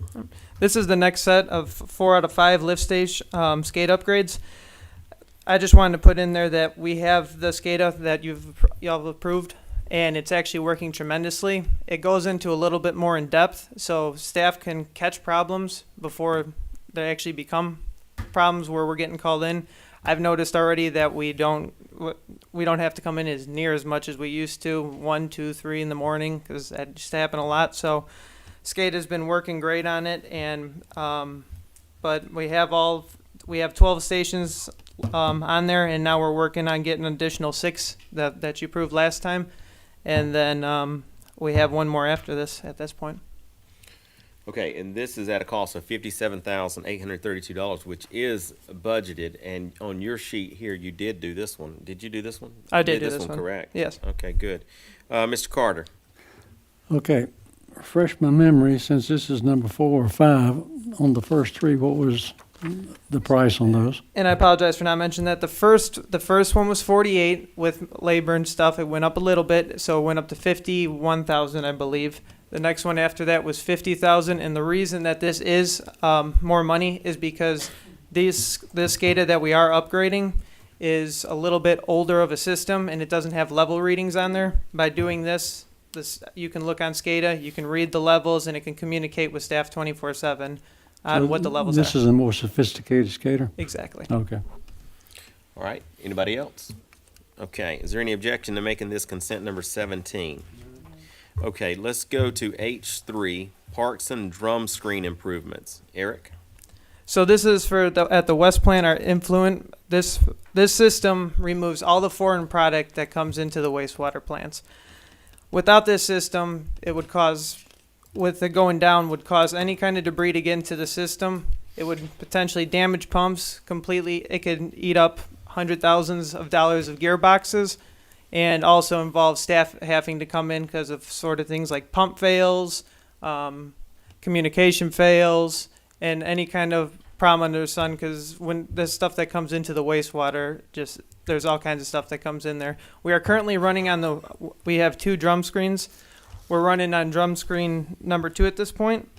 This is the next set of 4 out of 5 lift station SCADA upgrades. I just wanted to put in there that we have the SCADA that y'all approved, and it's actually working tremendously. It goes into a little bit more in depth, so staff can catch problems before they actually become problems where we're getting called in. I've noticed already that we don't have to come in as near as much as we used to, 1, 2, 3 in the morning, because that just happened a lot. So SCADA's been working great on it, and but we have 12 stations on there, and now we're working on getting an additional 6 that you approved last time, and then we have 1 more after this at this point. Okay, and this is at a cost of $57,832, which is budgeted. And on your sheet here, you did do this one. Did you do this one? I did do this one. Correct. Yes. Okay, good. Mr. Carter. Okay. Refresh my memory, since this is number 4 or 5, on the first 3, what was the price on those? And I apologize for not mentioning that. The first one was 48 with labor and stuff. It went up a little bit, so it went up to 51,000, I believe. The next one after that was 50,000, and the reason that this is more money is because this SCADA that we are upgrading is a little bit older of a system, and it doesn't have level readings on there. By doing this you can look on SCADA, you can read the levels, and it can communicate with staff 24/7 on So what the levels This are. is a more sophisticated skater? Exactly. Okay. All right, anybody else? Okay, is there any objection to making this consent number 17? Okay, let's go to H3, Parks and Drum Screen Improvements. Eric? So this is for at the West Plant, our influent. This system removes all the foreign product that comes into the wastewater plants. Without this system, it would cause, with it going down, would cause any kind of debris to get into the system. It would potentially damage pumps completely. It could eat up $100,000s of gearboxes, and also involve staff having to come in because of sort of things like pump fails, communication fails, and any kind of problem under the sun, because when the stuff that comes into the wastewater, just there's all kinds of stuff that comes in there. We are currently running on we have 2 drum screens. We're running on drum screen number 2 at this point.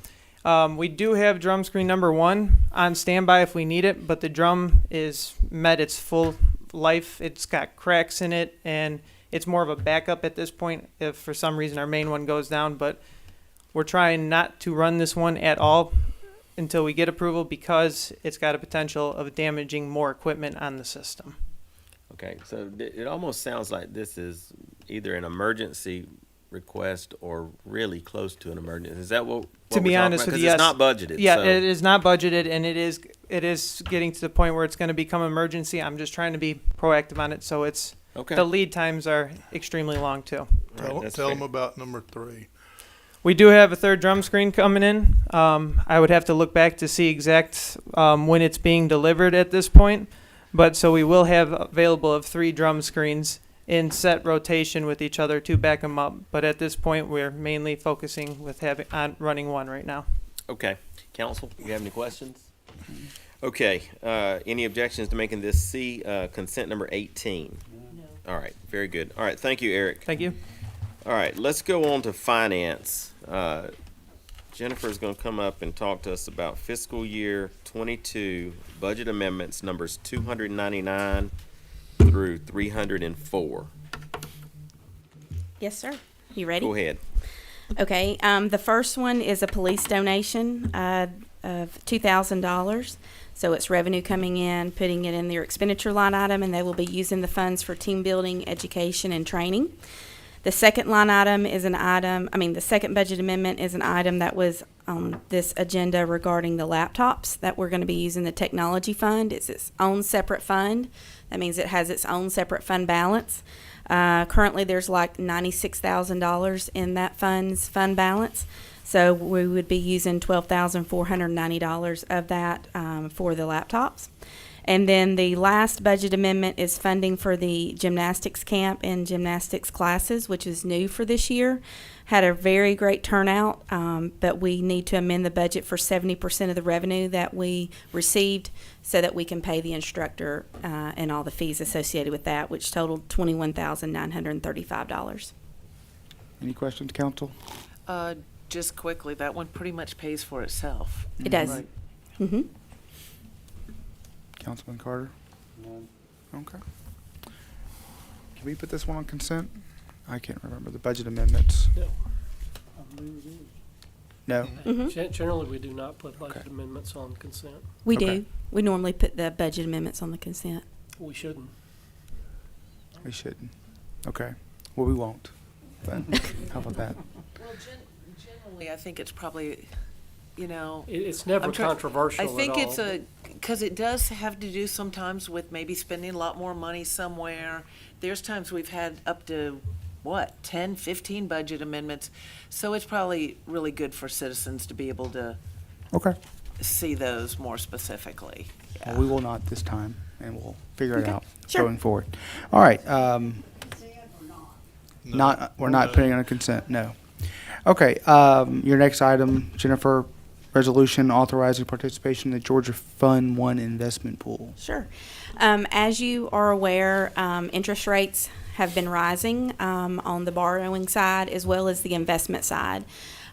We do have drum screen number 1 on standby if we need it, but the drum is met its full life. It's got cracks in it, and it's more of a backup at this point if for some reason our main one goes down, but we're trying not to run this one at all until we get approval, because it's got a potential of damaging more equipment on the system. Okay, so it almost sounds like this is either an emergency request or really close to an emergency. Is that what To be we're talking honest about? with 'Cause you, it's yes. not budgeted. Yeah, so- it is not budgeted, and it is getting to the point where it's going to become emergency. I'm just trying to be proactive on it, so it's Okay. the lead times are extremely long too. Tell them about number 3. We do have a 3rd drum screen coming in. I would have to look back to see exact when it's being delivered at this point, but so we will have available of 3 drum screens in set rotation with each other to back them up. But at this point, we're mainly focusing with running 1 right now. Okay, council, you have any questions? Okay, any objections to making this C consent number 18? No. All right, very good. All right, thank you, Eric. Thank you. All right, let's go on to finance. Jennifer's going to come up and talk to us about fiscal year 22 budget amendments numbers 299 through 304. Yes, sir. You ready? Go ahead. Okay. The first one is a police donation of $2,000. So it's revenue coming in, putting it in their expenditure line item, and they will be using the funds for team building, education, and training. The second line item is the second budget amendment is an item that was on this agenda regarding the laptops that we're going to be using the technology fund. It's its own separate fund. That means it has its own separate fund balance. Currently, there's like $96,000 in that fund balance. So we would be using $12,490 of that for the laptops. And then the last budget amendment is funding for the gymnastics camp and gymnastics classes, which is new for this year. Had a very great turnout, but we need to amend the budget for 70% of the revenue that we received so that we can pay the instructor and all the fees associated with that, which totaled $21,935. Any questions, council? Just quickly, that one pretty much pays for itself. It does. Right. Mm-hmm. Councilman Carter? Okay. Can we put this one on consent? I can't remember the budget amendments. No? Generally, we do not put budget amendments on consent. We Okay. do. We normally put the budget amendments on the consent. We shouldn't. We shouldn't. Okay. Well, we won't. But how about that? Well, generally, I think it's probably, It's never I'm try- controversial I think at all. because it does have to do sometimes with maybe spending a lot more money somewhere. There's times we've had up to, 10, 15 budget amendments. So it's probably really good for citizens to be able to Okay. see those more specifically. Well, we will not this time, and we'll figure it Okay. out Sure. going forward. All right. We're not putting on a consent, no. Okay, your next item, Jennifer, resolution authorizing participation in the Georgia Fund 1 investment pool. Sure. As you are aware, interest rates have been rising on the borrowing side as well as the investment side.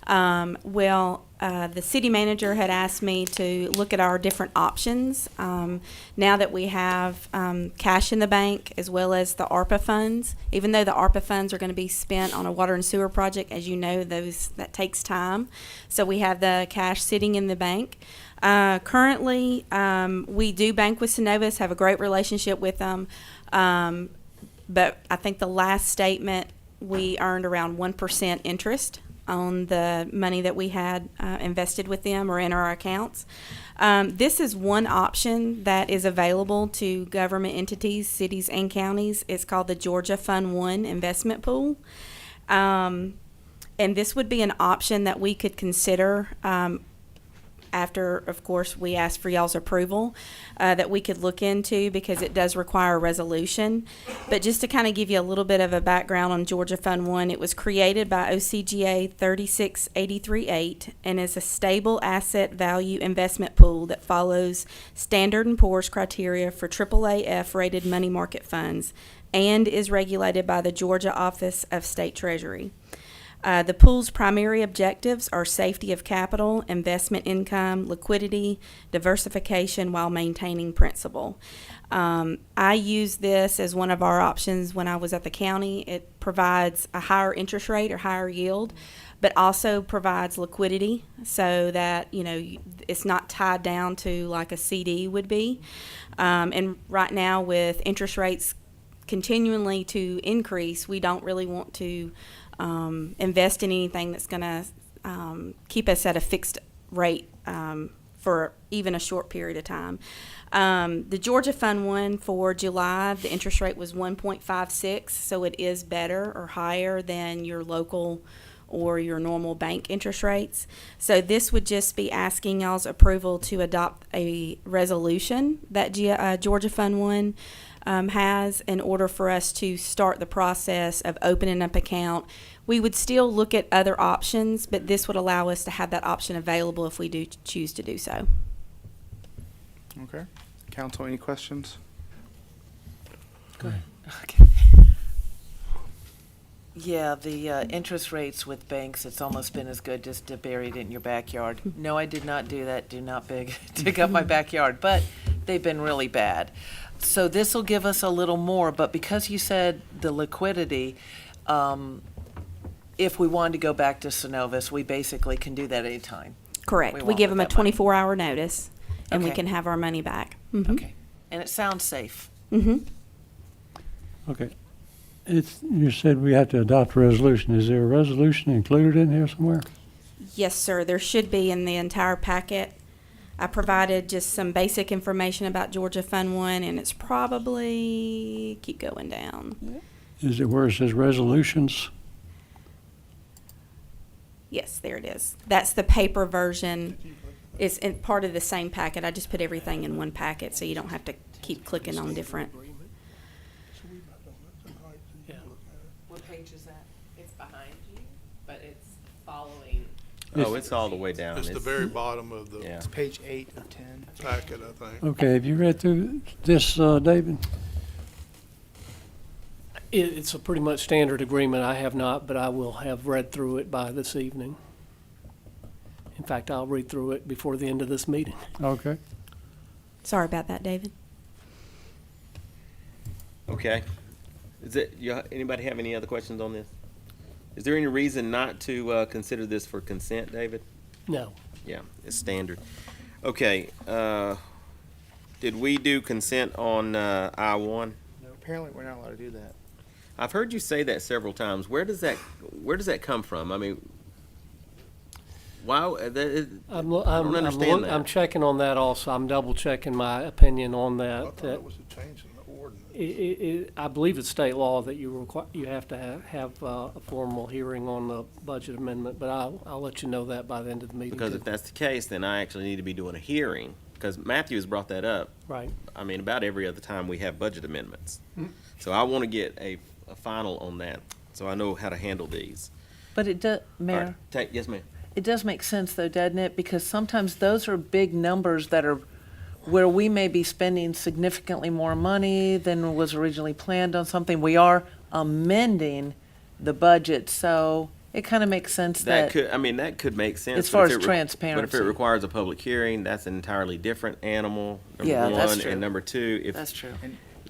The city manager had asked me to look at our different options. Now that we have cash in the bank as well as the ARPA funds, even though the ARPA funds are going to be spent on a water and sewer project, as you know, that takes time. So we have the cash sitting in the bank. Currently, we do bank with Synovus, have a great relationship with them. But I think the last statement, we earned around 1% interest on the money that we had invested with them or in our accounts. This is one option that is available to government entities, cities, and counties. It's called the Georgia Fund 1 Investment Pool. And this would be an option that we could consider after, of course, we ask for y'all's approval, that we could look into because it does require a resolution. But just to kind of give you a little bit of a background on Georgia Fund 1, it was created by OCGA 36838 and is a stable asset value investment pool that follows Standard & Poor's criteria for AAA-F rated money market funds and is regulated by the Georgia Office of State Treasury. The pool's primary objectives are safety of capital, investment income, liquidity, diversification while maintaining principal. I used this as one of our options when I was at the county. It provides a higher interest rate or higher yield, but also provides liquidity so that, you know, it's not tied down to like a CD would be. And right now with interest rates continually to increase, we don't really want to invest in anything that's going to keep us at a fixed rate for even a short period of time. The Georgia Fund 1 for July, the interest rate was 1.56, so it is better or higher than your local or your normal bank interest rates. So this would just be asking y'all's approval to adopt a resolution that Georgia Fund 1 has in order for us to start the process of opening up account. We would still look at other options, but this would allow us to have that option available if we do choose to do so. Okay. Council, any questions? Go ahead. Okay. Yeah, the interest rates with banks, it's almost been as good just to bury it in your backyard. No, I did not do that. Do not dig up my backyard, but they've been really bad. So this will give us a little more, but because you said the liquidity, if we wanted to go back to Synovus, we basically can do that anytime. Correct. We give them a 24-hour notice, and we Okay. can have our money back. Mm-hmm. Okay. And it sounds safe. Mm-hmm. Okay. You said we have to adopt a resolution. Is there a resolution included in here somewhere? Yes, sir. There should be in the entire packet. I provided just some basic information about Georgia Fund 1, and it's probably, keep going down. Is it where it says resolutions? Yes, there it is. That's the paper version. It's in part of the same packet. I just put everything in one packet so you don't have to keep clicking on different. What page is that? It's behind you, but it's following. Oh, it's all the way down. It's the very bottom of the Yeah. It's page 8 of 10. packet, I think. Okay, have you read through this, David? It's a pretty much standard agreement. I have not, but I will have read through it by this evening. In fact, I'll read through it before the end of this meeting. Okay. Sorry about that, David. Okay. Anybody have any other questions on this? Is there any reason not to consider this for consent, David? No. Yeah, it's standard. Okay. Did we do consent on I-1? No, apparently we're not allowed to do that. I've heard you say that several times. Where does that come from? I mean, why? I don't understand that. I'm checking on that also. I'm double checking my opinion on that. I thought it was a change in the ordinance. I believe it's state law that you have to have a formal hearing on the budget amendment, but I'll let you know that by the end of the meeting. Because too. if that's the case, then I actually need to be doing a hearing. Because Matthew has brought that up. Right. I mean, about every other time we have budget amendments. Mhm. So I want to get a final on that, so I know how to handle these. But it does, All Mayor, right. Yes, ma'am. it does make sense though, doesn't it? Because sometimes those are big numbers that are where we may be spending significantly more money than was originally planned on something. We are amending the budget, so it kind of makes sense that. That could make sense. As far but as if it But if transparency. it requires a public hearing, that's an entirely different animal, number Yeah, one. that's true. And number two, if That's true.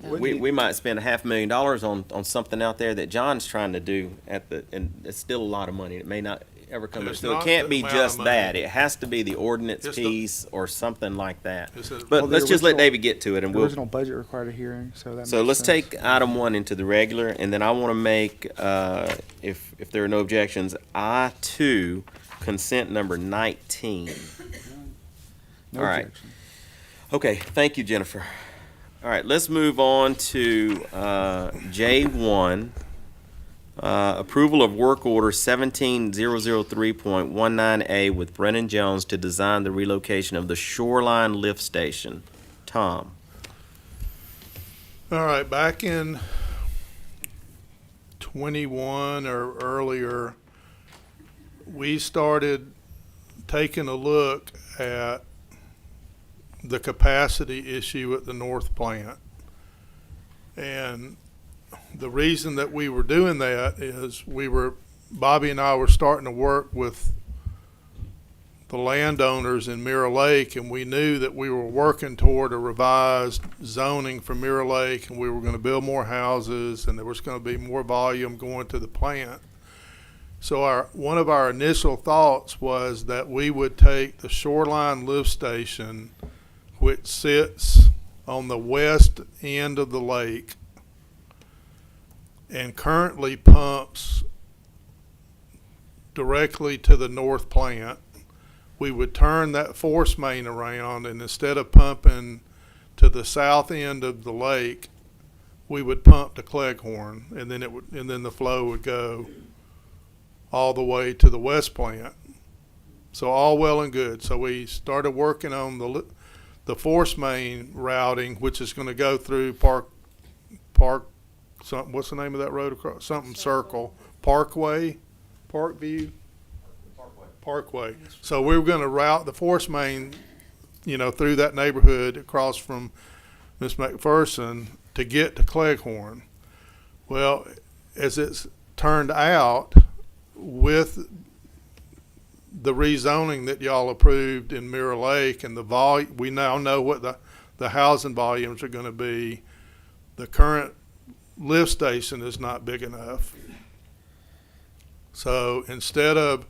we might spend $500,000 on something out there that John's trying to do and it's still a lot of money. It may not, ever come up. It's So it not can't the be amount of just money. that. It has to be the ordinance It's the- piece or something like that. It's a- But Well, the let's just let original- David get to it, and The we'll. original budget required a hearing, so that So makes let's sense. take item 1 into the regular, and then I want to make, if there are no objections, I-2, consent number 19. No All right. objection. Okay, thank you, Jennifer. All right, let's move on to J1, approval of work order 17003.19A with Brennan Jones to design the relocation of the Shoreline lift station. Tom. All right, back in 21 or earlier, we started taking a look at the capacity issue at the north plant. And the reason that we were doing that is Bobby and I were starting to work with the landowners in Mirror Lake, and we knew that we were working toward a revised zoning for Mirror Lake, and we were going to build more houses, and there was going to be more volume going to the plant. So one of our initial thoughts was that we would take the Shoreline lift station, which sits on the west end of the lake and currently pumps directly to the north plant. We would turn that force main around, and instead of pumping to the south end of the lake, we would pump to Cleghorn, and then the flow would go all the way to the west plant. So all well and good. So we started working on the force main routing, which is going to go through what's the name of that road across? Something Circle. Parkway? Parkview? Parkway. So we were going to route the force main, through that neighborhood across from Miss McPherson to get to Cleghorn. Well, as it's turned out, with the rezoning that y'all approved in Mirror Lake and we now know what the housing volumes are going to be. The current lift station is not big enough. So instead of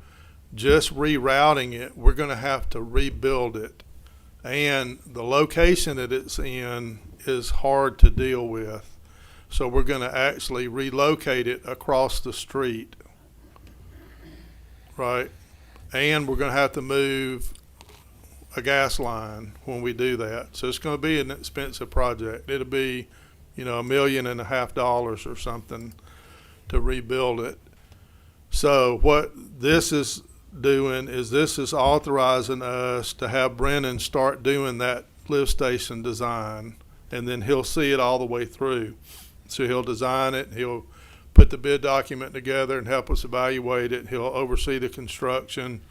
just rerouting it, we're going to have to rebuild it. And the location that it's in is hard to deal with. So we're going to actually relocate it across the street. Right? And we're going to have to move a gas line when we do that. So it's going to be an expensive project. It'll be, $1.5 million or something to rebuild it. So what this is doing is this is authorizing us to have Brennan start doing that lift station design, and then he'll see it all the way through. So he'll design it, he'll put the bid document together and help us evaluate it. He'll oversee the construction,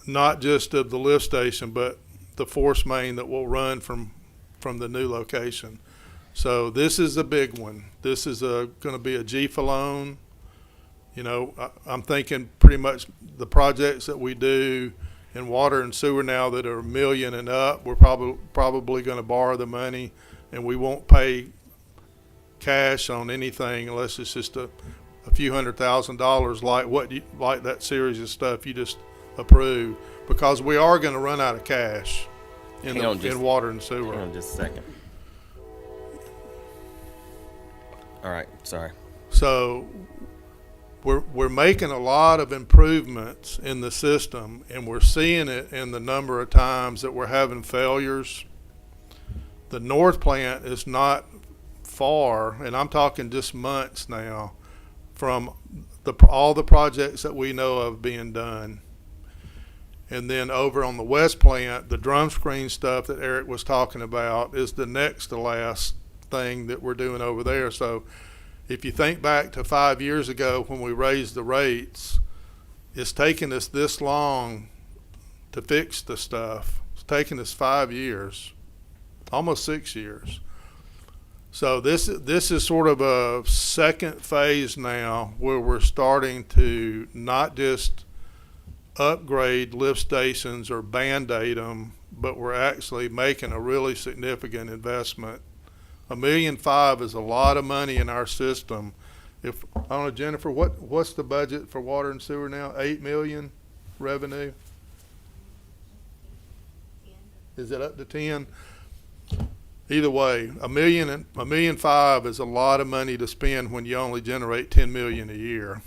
not just of the lift station, but the force main that will run from the new location. So this is a big one. This is going to be a GFA loan. I'm thinking pretty much the projects that we do in water and sewer now that are $1 million and up, we're probably going to borrow the money, and we won't pay cash on anything unless it's just a few $100,000 like that series of stuff you just approved, because we are going to run out of cash in water and sewer. Hang on just a second. All right, sorry. So we're making a lot of improvements in the system, and we're seeing it in the number of times that we're having failures. The north plant is not far, and I'm talking just months now, from all the projects that we know of being done. And then over on the west plant, the drum screen stuff that Eric was talking about is the next to last thing that we're doing over there. So if you think back to 5 years ago when we raised the rates, it's taken us this long to fix the stuff. It's taken us 5 years, almost 6 years. So this is sort of a second phase now where we're starting to not just upgrade lift stations or band-aid them, but we're actually making a really significant investment. $1.5 million is a lot of money in our system, if, I don't know, Jennifer, what's the budget for water and sewer now? 8 million revenue? Is it up to 10? Either way, $1.5 million is a lot of money to spend when you only generate 10 million a year.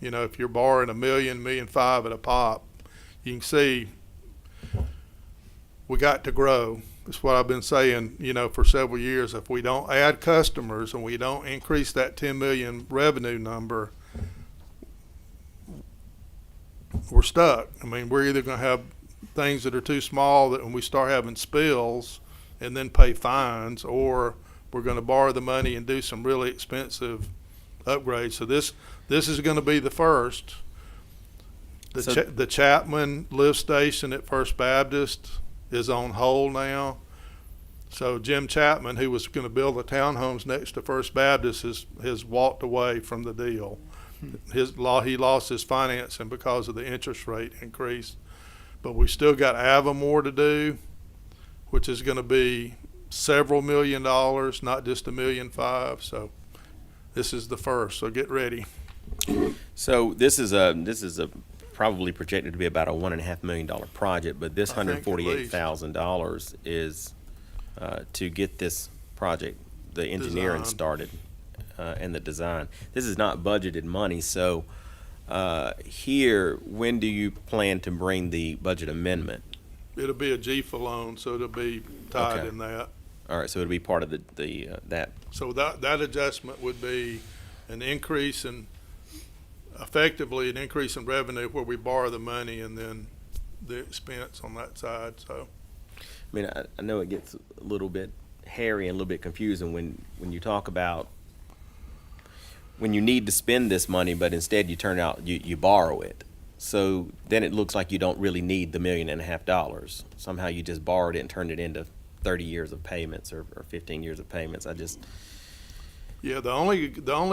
You know, if you're borrowing $1 million, $1.5 million at a pop, you can see we got to grow. That's what I've been saying, you know, for several years. If we don't add customers and we don't increase that 10 million revenue number, we're stuck. I mean, we're either going to have things that are too small that when we start having spills and then pay fines, or we're going to borrow the money and do some really expensive upgrades. So this is going to be the first. The Chapman lift station at First Baptist is on hold now. So Jim Chapman, who was going to build the townhomes next to First Baptist, has walked away from the deal. He lost his financing because of the interest rate increase. But we still got Avamore to do, which is going to be several $1 million, not just $1.5 million. So this is the first. So get ready. So this is a probably projected to be about a $1.5 million project, but this $148,000 is to get this project, the engineering started and the design. This is not budgeted money, so here, when do you plan to bring the budget amendment? It'll be a GFA loan, so it'll be tied in that. All right, so it'll be part of the that. So that adjustment would be an increase in, effectively an increase in revenue where we borrow the money and then the expense on that side. So, I mean, I know it gets a little bit hairy and a little bit confusing when you talk about when you need to spend this money, but instead you turn out you borrow it. So then it looks like you don't really need the $1.5 million. Somehow you just borrowed it and turned it into 30 years of payments or 15 years of payments. yeah, the only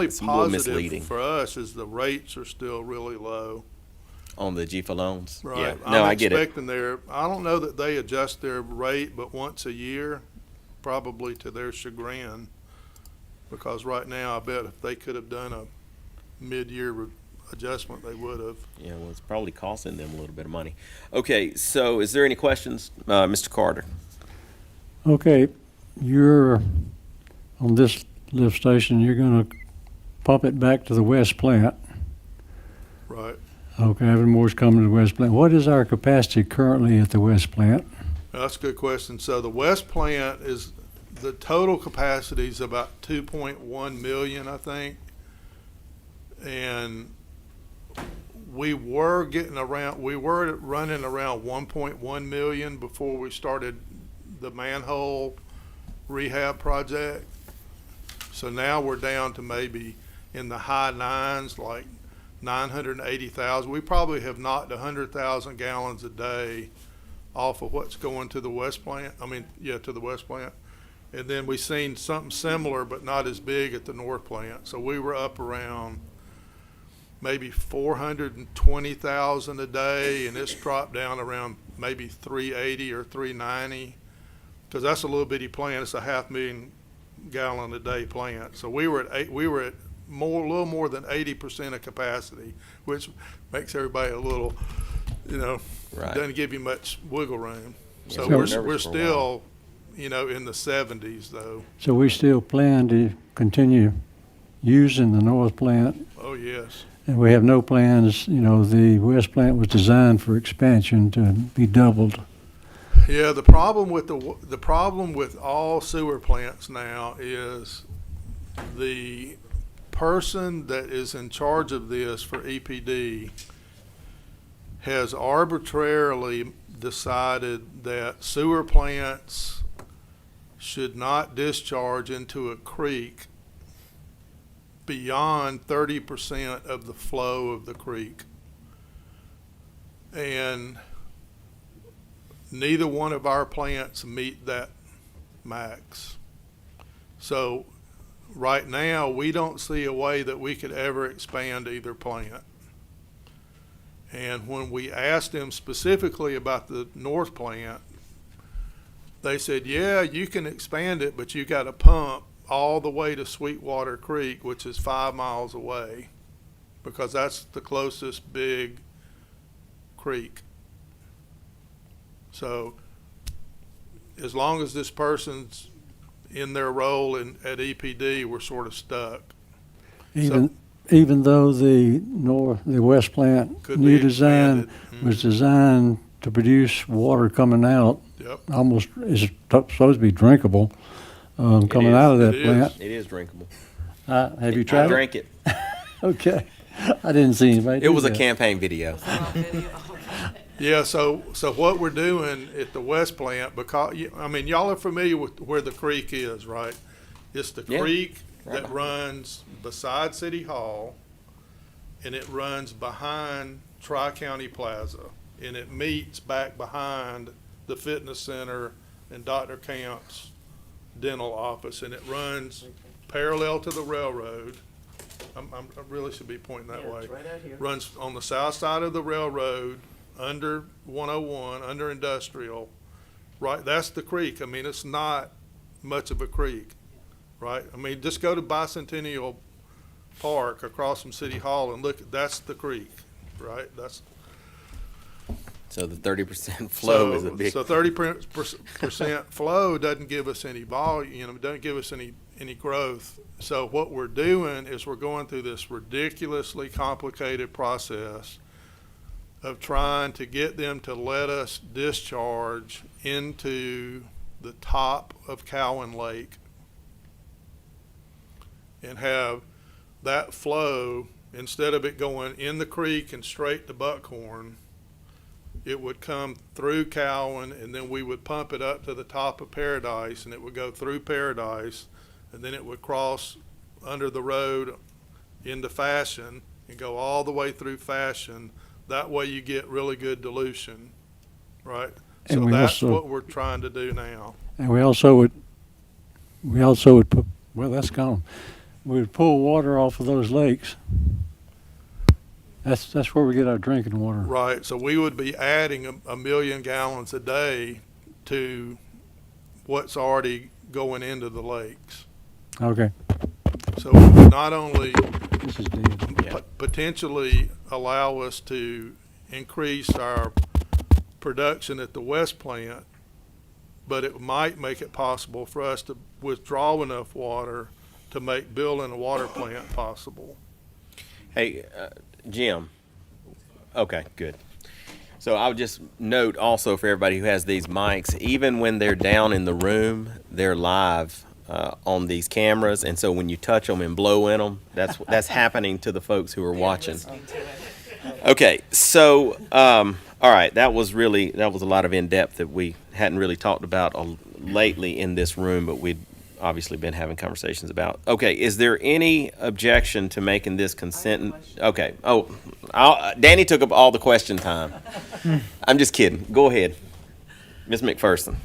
positive for us is the rates are still really low on the GFA loans. Right. Yeah. No, I get it. I don't know that they adjust their rate, but once a year, probably to their chagrin. Because right now, I bet if they could have done a mid-year adjustment, they would have. Yeah, well, it's probably costing them a little bit of money. Okay, so is there any questions, Mr. Carter? Okay, you're on this lift station, you're going to pump it back to the west plant. Right. Okay, Avonmore's coming to the west plant. What is our capacity currently at the west plant? That's a good question. So the west plant is, the total capacity is about 2.1 million, I think. And we were running around 1.1 million before we started the manhole rehab project. So now we're down to maybe in the high nines, like 980,000. We probably have knocked 100,000 gallons a day off of what's going to the west plant. To the west plant. And then we seen something similar, but not as big at the north plant. So we were up around maybe 420,000 a day, and it's dropped down around maybe 380 or 390, because that's a little bitty plant. It's a 500,000 gallon a day plant. So we were at a little more than 80% of capacity, which makes everybody a little, doesn't give you much wiggle room. So we're still, in the 70s though. So we still plan to continue using the north plant? Oh, yes. And we have no plans, the west plant was designed for expansion to be doubled. Yeah, the problem with all sewer plants now is the person that is in charge of this for EPD has arbitrarily decided that sewer plants should not discharge into a creek beyond 30% of the flow of the creek. And neither one of our plants meet that max. So right now, we don't see a way that we could ever expand either plant. And when we asked them specifically about the north plant, they said, yeah, you can expand it, but you got to pump all the way to Sweetwater Creek, which is 5 miles away, because that's the closest big creek. So as long as this person's in their role at EPD, we're sort of stuck. Even though the west plant Could new be design expanded. was designed to produce water coming out, Yep. almost is supposed to be drinkable, coming out of that plant. It is drinkable. Have you tried I it? drank it. Okay. I didn't see anybody It do was a that. campaign video. Yeah, so what we're doing at the West plant, because, I mean, y'all are familiar with where the creek is, right? It's the Yeah. creek that runs beside City Hall, and it runs behind Tri-County Plaza, and it meets back behind the fitness center and Dr. Camp's dental office, and it runs parallel to the railroad. I really should be pointing that way. Right out here. Runs on the south side of the railroad, under 101, under industrial, right? That's the creek. I mean, it's not much of a creek, right? I mean, just go to Bicentennial Park across from City Hall and look, that's the creek, right? That's So the 30% flow is a big. So 30% flow doesn't give us any volume, doesn't give us any growth. So what we're doing is we're going through this ridiculously complicated process of trying to get them to let us discharge into the top of Cowan Lake and have that flow, instead of it going in the creek and straight to Buckhorn, it would come through Cowan, and then we would pump it up to the top of Paradise, and it would go through Paradise, and then it would cross under the road into Fashion and go all the way through Fashion. That way you get really good dilution, right? And So we that's also- what we're trying to do now. And we also would put, well, that's gone. We would pull water off of those lakes. That's where we get our drinking water. Right, so we would be adding a million gallons a day to what's already going into the lakes. Okay. So it would not only This is dead. potentially allow us to increase our production at the West plant, but it might make it possible for us to withdraw enough water to make building a water plant possible. Hey, Jim. Okay, good. So I'll just note also for everybody who has these mics, even when they're down in the room, they're live on these cameras, and so when you touch them and blow in them, that's happening to the folks who are watching. Okay, so all right, that was a lot of in-depth that we hadn't really talked about lately in this room, but we'd obviously been having conversations about. Okay, is there any objection to making this consent? Okay. Oh, Danny took up all the question time. I'm just kidding. Go ahead, Ms. McPherson.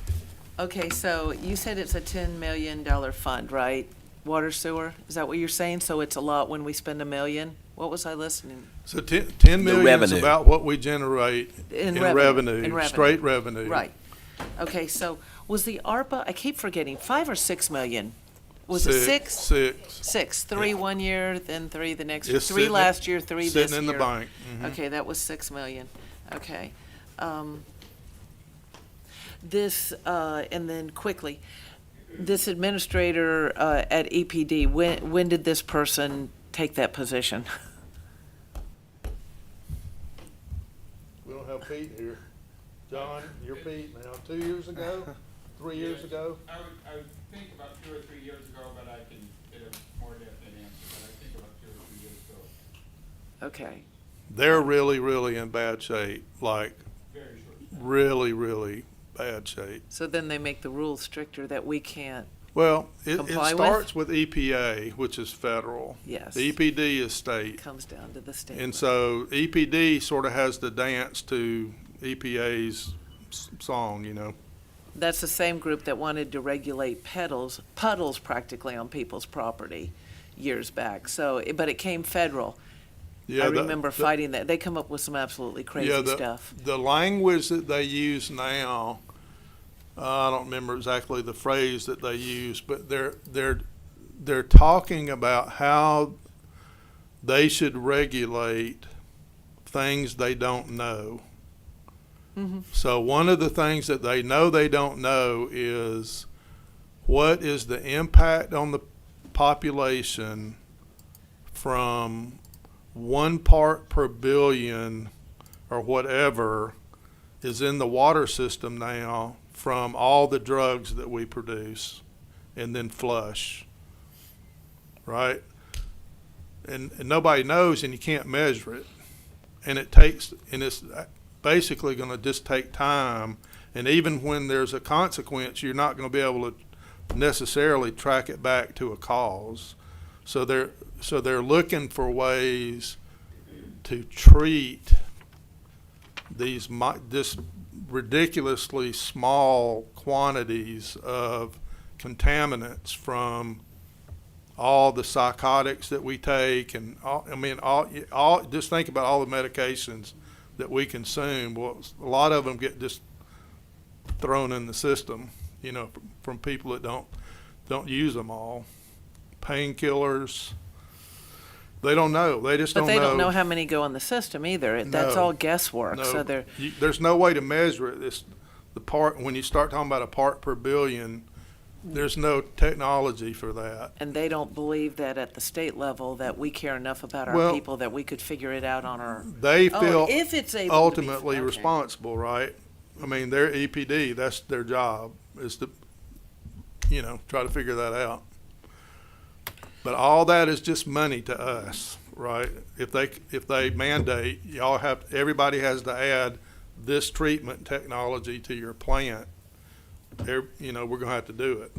Okay, so you said it's a $10 million fund, right? Water sewer, is that what you're saying? So it's a lot when we spend $1 million? What was I listening? So 10 million is revenue. about what we generate in In revenue, straight revenue. Right. Okay, so was the ARPA, I keep forgetting, 5 or 6 million? Was it Six. 6? Six. 6, 3 1 year, then 3 the next year, It's 3 sitting- last year, 3 this year. Sitting in the bank. Mhm. Okay, that was 6 million. Okay. This, and then quickly, this administrator at EPD, when did this person take that position? We don't have Pete here. John, you're Pete now. 2 years ago? 3 years ago? I would think about 2 or 3 years ago, but I can get a more definite answer, but I think about 2 or 3 years ago. Okay. They're really, really in bad shape, like Very short. really, really bad shape. So then they make the rules stricter that we can't. Well, it Comply with? starts with EPA, which is federal. Yes. The EPD is state. Comes down to the state. And so EPD sort of has to dance to EPA's song, you know. That's the same group that wanted to regulate puddles practically on people's property years back. So, but it came federal. Yeah, I remember fighting that. They come up with some absolutely crazy stuff. The language that they use now, I don't remember exactly the phrase that they use, but they're they're talking about how they should regulate things they don't know. So one of the things that they don't know is what is the impact on the population from 1 part per billion or whatever is in the water system now from all the drugs that we produce and then flush, right? And nobody knows, and you can't measure it. And it's basically going to just take time. And even when there's a consequence, you're not going to be able to necessarily track it back to a cause. So they're looking for ways to treat these this ridiculously small quantities of contaminants from all the psychotics that we take, and all just think about all the medications that we consume. Well, a lot of them get just thrown in the system, from people that don't use them all. Painkillers, they don't know. They just don't know. But they don't know how many go in the system either. That's all guesswork. No. So there's no way to measure it. When you start talking about a part per billion, there's no technology for that. And they don't believe that at the state level that we care enough about our people that we could figure it out on our. They feel if it's able ultimately to be, responsible, right? I mean, they're EPD. That's their job, is to, try to figure that out. But all that is just money to us, right? If they mandate, everybody has to add this treatment technology to your plant, we're going to have to do it.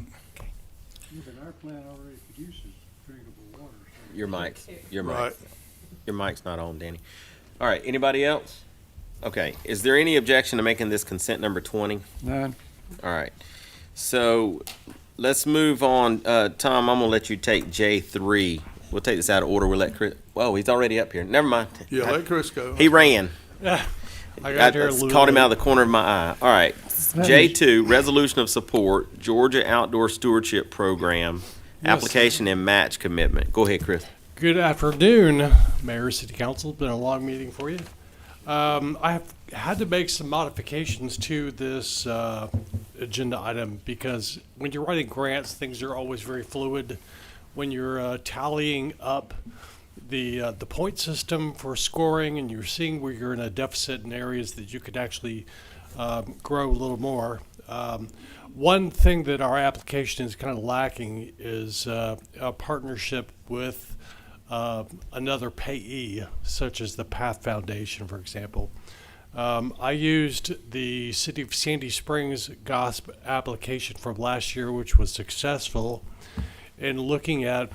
Even our plant already produces drinkable water. So Your mic. Right. Your mic's not on, Danny. All right, anybody else? Okay, is there any objection to making this consent number 20? None. All right, so let's move on. Tom, I'm gonna let you take J3. We'll take this out of order. We'll let Chris, whoa, he's already up here. Never mind. Yeah, let Chris go. He ran. I got here a I little caught him late. out of the corner of my eye. All right, J2, resolution of support, Georgia Outdoor Stewardship Program, Yes. application and match commitment. Go ahead, Chris. Good afternoon, Mayor, City Council. Been a long meeting for you. I have had to make some modifications to this agenda item because when you're writing grants, things are always very fluid. When you're tallying up the point system for scoring and you're seeing where you're in a deficit in areas that you could actually grow a little more. One thing that our application is kind of lacking is a partnership with another payee, such as the Path Foundation, for example. I used the City of Sandy Springs GOSP application from last year, which was successful, in looking at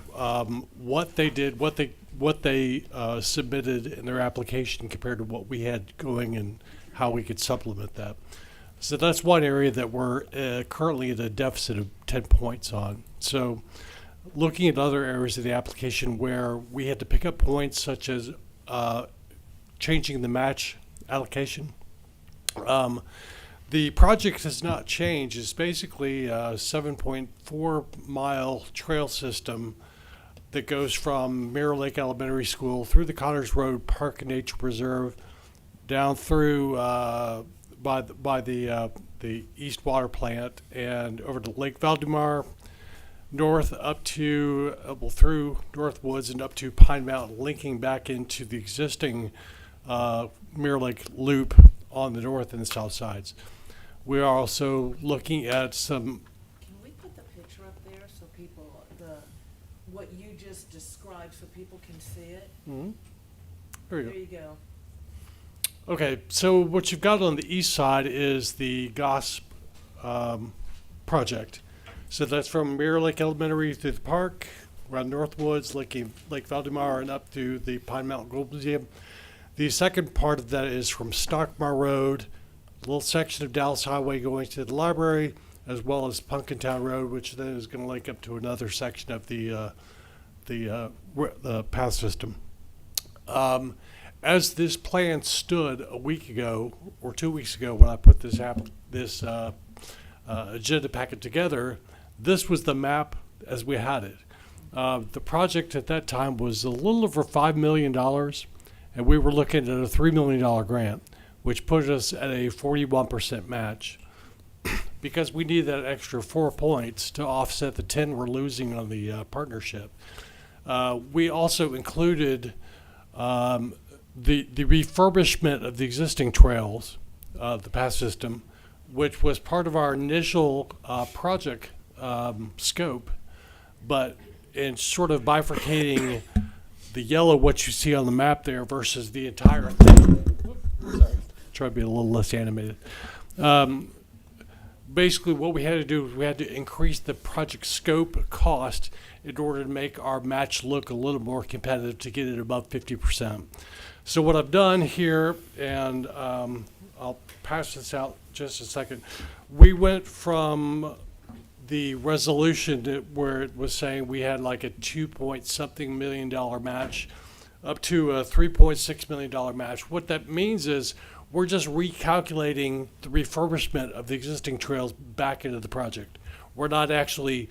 what they did, what they submitted in their application compared to what we had going and how we could supplement that. So that's one area that we're currently at a deficit of 10 points on. So looking at other areas of the application where we had to pick up points such as changing the match allocation. The project has not changed. It's basically a 7.4 mile trail system that goes from Mirror Lake Elementary School through the Connors Road Park and Nature Preserve down through by the East Water Plant and over to Lake Valdemar, north up to through North Woods and up to Pine Mountain, linking back into the existing Mirror Lake Loop on the north and the south sides. We are also looking at some. Can we put the picture up there so people what you just described so people can see it? Mm-hmm. There you go. Okay, so what you've got on the east side is the GOSP project. So that's from Mirror Lake Elementary through the park, around North Woods, Lake Valdemar, and up to the Pine Mountain Gold Museum. The second part of that is from Stockmar Road, a little section of Dallas Highway going to the library, as well as Punkintown Road, which then is going to link up to another section of the path system. As this plan stood a week ago or 2 weeks ago when I put this agenda packet together, this was the map as we had it. The project at that time was a little over $5 million, and we were looking at a $3 million grant, which put us at a 41% match. Because we need that extra 4 points to offset the 10 we're losing on the partnership. We also included the refurbishment of the existing trails, the path system, which was part of our initial project scope, but in sort of bifurcating the yellow, what you see on the map there, versus the entire thing. Sorry, try to be a little less animated. Basically, what we had to do is we had to increase the project scope cost in order to make our match look a little more competitive to get it above 50%. So what I've done here, and I'll pass this out just a second. We went from the resolution where it was saying we had like a 2-point-something million dollar match up to a $3.6 million match. What that means is we're just recalculating the refurbishment of the existing trails back into the project. We're not actually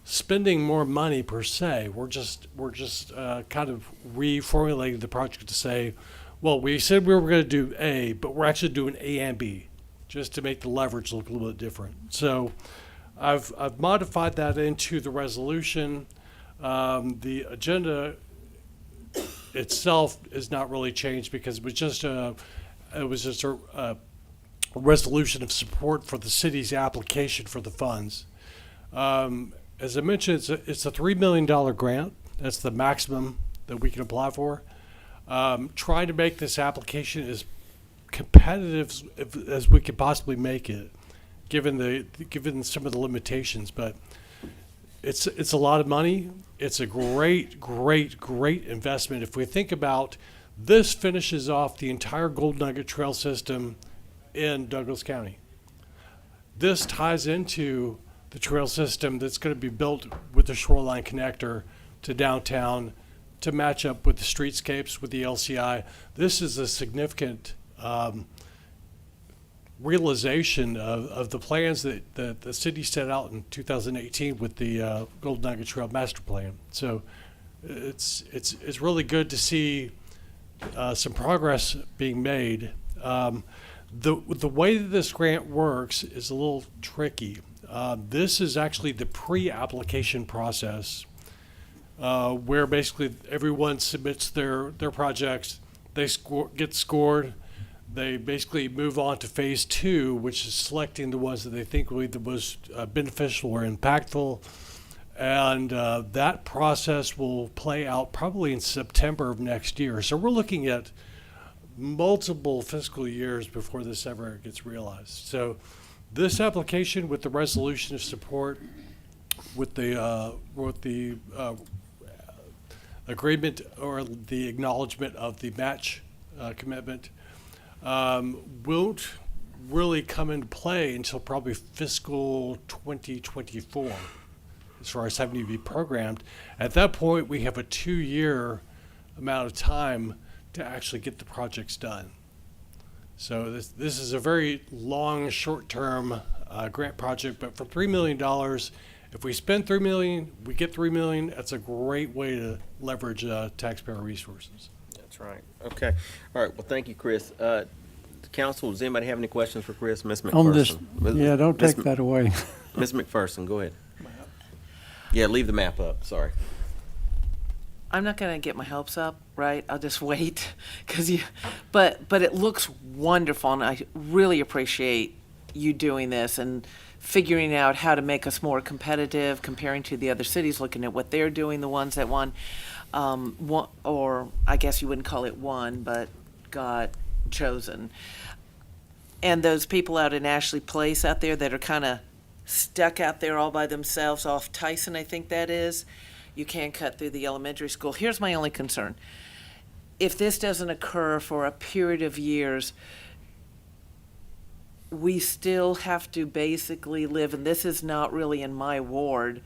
spending more money per se. We're just kind of reformulating the project to say, well, we said we were going to do A, but we're actually doing A and B, just to make the leverage look a little bit different. So I've modified that into the resolution. The agenda itself is not really changed because it was just a resolution of support for the city's application for the funds. As I mentioned, it's a $3 million grant. That's the maximum that we can apply for. Trying to make this application as competitive as we could possibly make it, given some of the limitations. But it's a lot of money. It's a great investment. If we think about this, finishes off the entire Gold Nugget Trail system in Douglas County. This ties into the trail system that's going to be built with the Shoreline connector to downtown to match up with the streetscapes with the LCI. This is a significant realization of the plans that the city set out in 2018 with the Gold Nugget Trail Master Plan. So it's really good to see some progress being made. The way that this grant works is a little tricky. This is actually the pre-application process, where basically everyone submits their projects, they get scored, they basically move on to phase 2, which is selecting the ones that they think will be the most beneficial or impactful. And that process will play out probably in September of next year. So we're looking at multiple fiscal years before this ever gets realized. So this application with the resolution of support, with the agreement or the acknowledgement of the match commitment, won't really come into play until probably fiscal 2024, as far as having to be programmed. At that point, we have a 2-year amount of time to actually get the projects done. So this is a very long, short-term grant project, but for $3 million, if we spend $3 million, we get $3 million. That's a great way to leverage taxpayer resources. That's right. Okay. All right. Well, thank you, Chris. Council, does anybody have any questions for Chris? Ms. McPherson. On this, yeah, don't take that away. Ms. McPherson, go ahead. Yeah, leave the map up. Sorry. I'm not going to get my hopes up, right? I'll just wait, but it looks wonderful, and I really appreciate you doing this and figuring out how to make us more competitive, comparing to the other cities, looking at what they're doing, the ones that won, or I guess you wouldn't call it won, but got chosen. And those people out in Ashley Place out there that are kind of stuck out there all by themselves off Tyson, I think that is. You can't cut through the elementary school. Here's my only concern. If this doesn't occur for a period of years, we still have to basically live, and this is not really in my ward,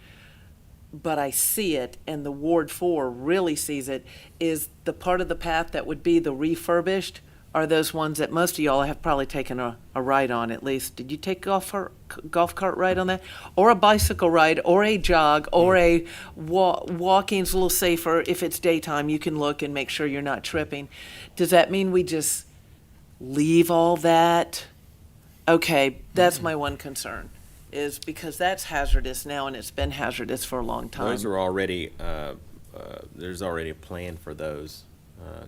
but I see it, and the Ward 4 really sees it, is the part of the path that would be the refurbished are those ones that most of y'all have probably taken a ride on at least. Did you take golf cart ride on that? Or a bicycle ride, or a jog, or a walking's a little safer. If it's daytime, you can look and make sure you're not tripping. Does that mean we just leave all that? Okay, that's my one concern, is because that's hazardous now, and it's been hazardous for a long time. Those are already, there's already a plan for those,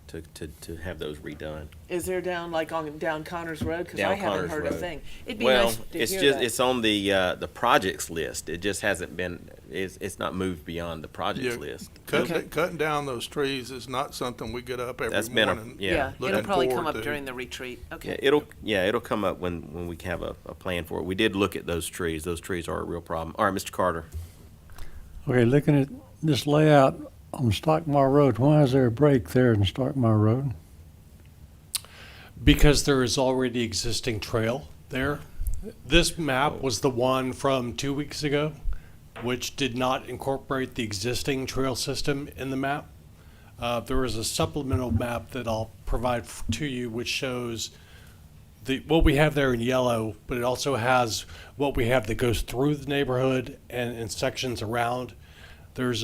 to have those redone. Is there down, like, down Connors Road? Because I Down haven't Connors heard a Road. thing. It'd be Well, nice to it's hear just, that. it's on the projects list. It just hasn't been, it's not moved beyond the projects Yeah, list. Cutting down those trees is not something we get up every That's been morning. yeah. It'll probably come forward up to. during the retreat. Okay. It'll come up when we have a plan for it. We did look at those trees. Those trees are a real problem. All right, Mr. Carter. Okay, looking at this layout on Stockmar Road, why is there a break there in Stockmar Road? Because there is already existing trail there. This map was the one from 2 weeks ago, which did not incorporate the existing trail system in the map. There is a supplemental map that I'll provide to you, which shows what we have there in yellow, but it also has what we have that goes through the neighborhood and in sections around. There's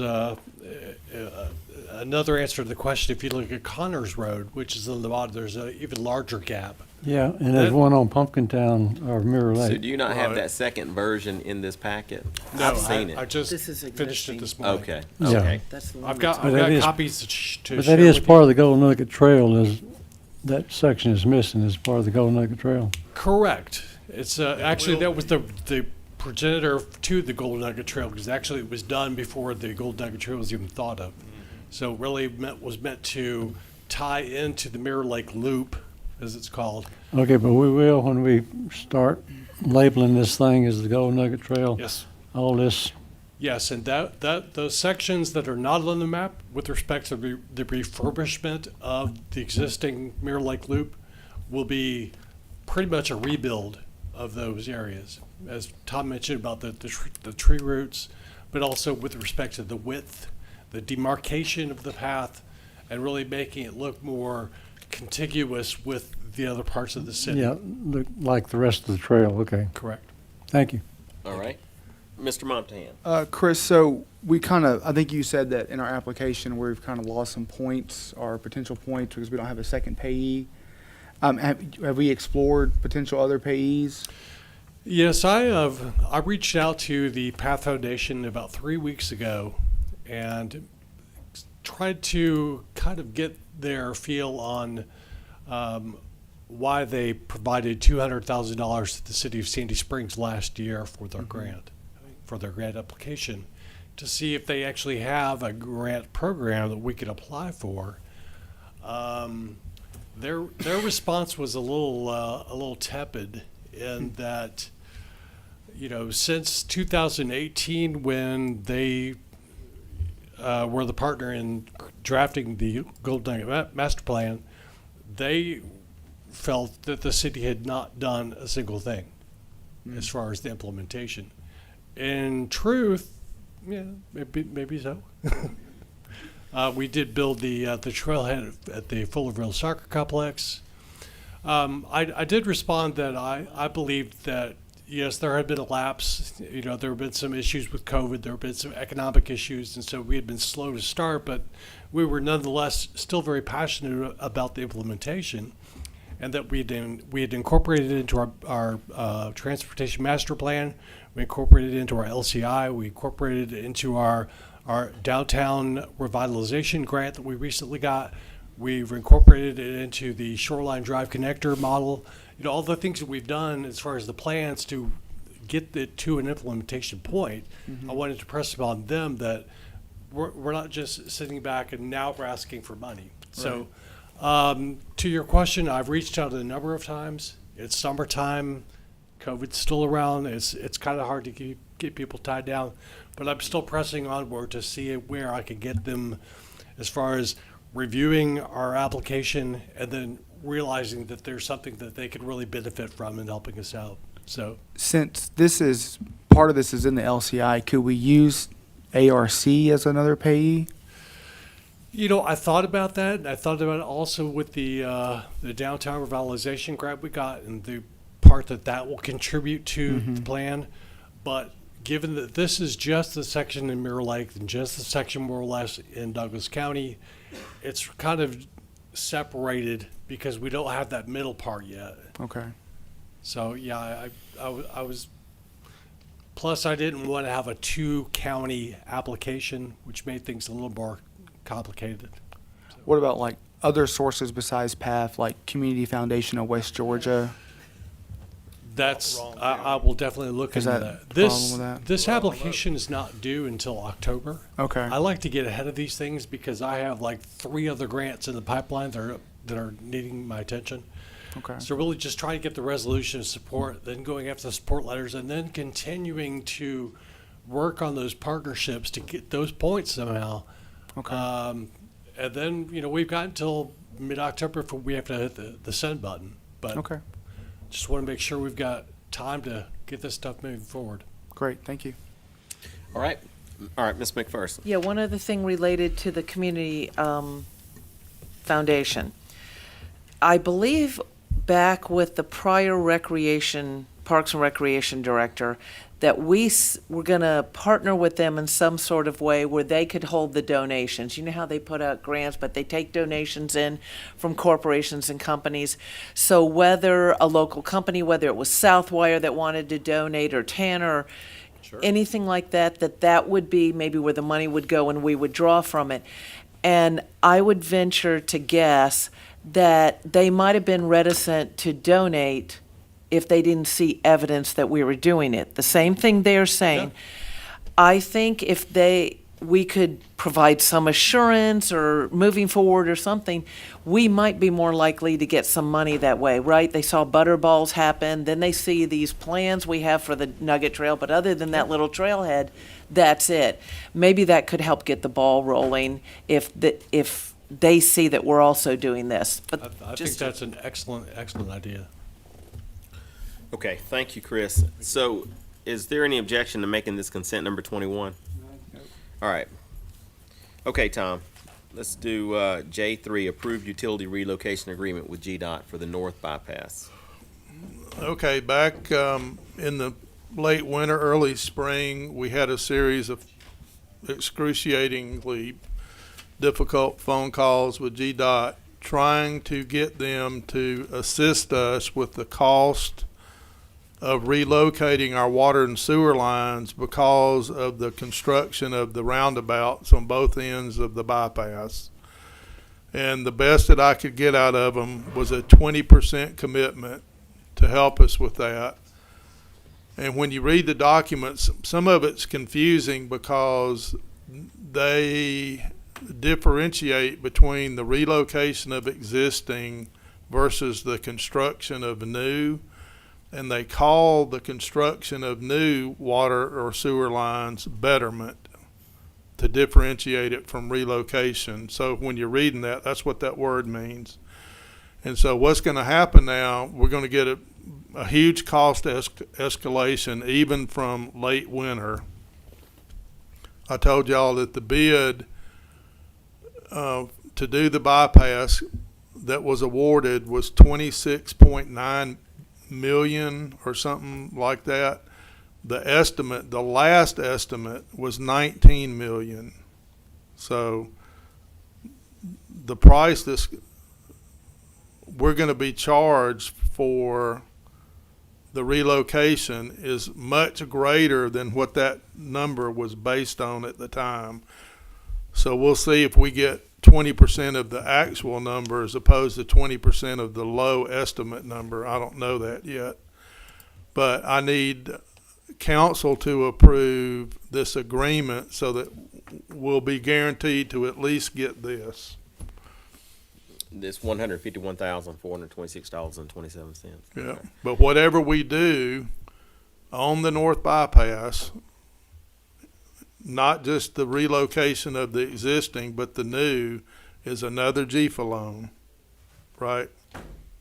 another answer to the question. If you look at Connors Road, which is in the bottom, there's an even larger gap. Yeah, and there's one on Pumpkin Town or Mirror Lake. So do you not have that second version in this packet? No, I've seen it. I just This is finished it existing. this morning. Okay. Yeah. Okay. That's the one I've we're got, talking I've But got that is- copies to But share that is with part you. of the Golden Nugget Trail, is that section is missing as part of the Golden Nugget Trail. Correct. It's actually that was the progenitor to the Golden Nugget Trail, because actually it was done before the Golden Nugget Trail was even thought of. So really was meant to tie into the Mirror Lake Loop, as it's called. Okay, but we will, when we start labeling this thing as the Golden Nugget Trail. Yes. All this, Yes, and those sections that are not on the map with respect to the refurbishment of the existing Mirror Lake Loop will be pretty much a rebuild of those areas, as Tom mentioned about the tree roots, but also with respect to the width, the demarcation of the path, and really making it look more contiguous with the other parts of the city. yeah, like the rest of the trail, okay. Correct. Thank you. All right. Mr. Montan. Chris, so we I think you said that in our application we've kind of lost some points or potential points because we don't have a second payee. Have we explored potential other payees? Yes, I reached out to the Path Foundation about 3 weeks ago and tried to kind of get their feel on why they provided $200,000 to the city of Sandy Springs last year for their grant, for their grant application, to see if they actually have a grant program that we could apply for. Their response was a little tepid in that, you know, since 2018 when they were the partner in drafting the Golden Nugget Master Plan, they felt that the city had not done a single thing as far as the implementation. In truth, yeah, maybe so. We did build the trailhead at the Villarreal soccer complex. I did respond that I believed that, yes, there had been a lapse. You know, there have been some issues with COVID. There have been some economic issues, and so we had been slow to start, but we were nonetheless still very passionate about the implementation, and that we had incorporated it into our transportation master plan. We incorporated it into our LCI. We incorporated it into our downtown revitalization grant that we recently got. We've incorporated it into the Shoreline Drive connector model. You know, all the things that we've done as far as the plans to get it to an implementation point. I wanted to press upon them that we're not just sitting back and now we're asking for money. So to your question, I've reached out a number of times. It's summertime. COVID's still around. It's kind of hard to get people tied down, but I'm still pressing onward to see where I can get them as far as reviewing our application and then realizing that there's something that they could really benefit from in helping us out. So Since part of this is in the LCI, could we use ARC as another payee? You know, I thought about that, and I thought about it also with the downtown revitalization grant we got, and the part that will contribute to the plan. But given that this is just the section in Mirror Lake and just the section more or less in Douglas County, it's kind of separated because we don't have that middle part yet. Okay. So yeah, I was. Plus, I didn't want to have a 2-county application, which made things a little more complicated. What about like other sources besides PATH, like Community Foundation of West Georgia? That's I will definitely look Is into that that. problem with that? This application is not due until October. Okay. I like to get ahead of these things because I have like 3 other grants in the pipeline that are needing my attention. Okay. So really just trying to get the resolution of support, then going after the support letters, and then continuing to work on those partnerships to get those points somehow. Okay. And then, you know, we've got until mid-October before we have to hit the send button. But Okay. just want to make sure we've got time to get this stuff moving forward. Great. Thank you. All right. All right, Ms. McPherson. Yeah, one other thing related to the community foundation. I believe back with the prior Parks and Recreation director, that we were going to partner with them in some sort of way where they could hold the donations. You know how they put out grants, but they take donations in from corporations and companies. So whether a local company, whether it was Southwire that wanted to donate or Tanner, anything like that, that would be maybe where the money would go and we would draw from it. And I would venture to guess that they might have been reticent to donate if they didn't see evidence that we were doing it. The same thing they're saying. Yeah. I think if we could provide some assurance or moving forward or something, we might be more likely to get some money that way, right? They saw Butterballs happen, then they see these plans we have for the Nugget Trail, but other than that little trailhead, that's it. Maybe that could help get the ball rolling if they see that we're also doing this. But I think that's an excellent idea. Okay, thank you, Chris. So is there any objection to making this consent number 21? All right. Okay, Tom, let's do J3, approved utility relocation agreement with GDOT for the North Bypass. Okay, back in the late winter, early spring, we had a series of excruciatingly difficult phone calls with GDOT trying to get them to assist us with the cost of relocating our water and sewer lines because of the construction of the roundabouts on both ends of the bypass. And the best that I could get out of them was a 20% commitment to help us with that. And when you read the documents, some of it's confusing because they differentiate between the relocation of existing versus the construction of new. And they call the construction of new water or sewer lines betterment to differentiate it from relocation. So when you're reading that, that's what that word means. And so what's going to happen now, we're going to get a huge cost escalation even from late winter. I told y'all that the bid to do the bypass that was awarded was $26.9 million or something like that. The last estimate was 19 million. So the price we're going to be charged for the relocation is much greater than what that number was based on at the time. So we'll see if we get 20% of the actual number as opposed to 20% of the low estimate number. I don't know that yet. But I need council to approve this agreement so that we'll be guaranteed to at least get this. This $151,426.27. Yeah. Okay. But whatever we do on the North Bypass, not just the relocation of the existing, but the new, is another GFA loan, right?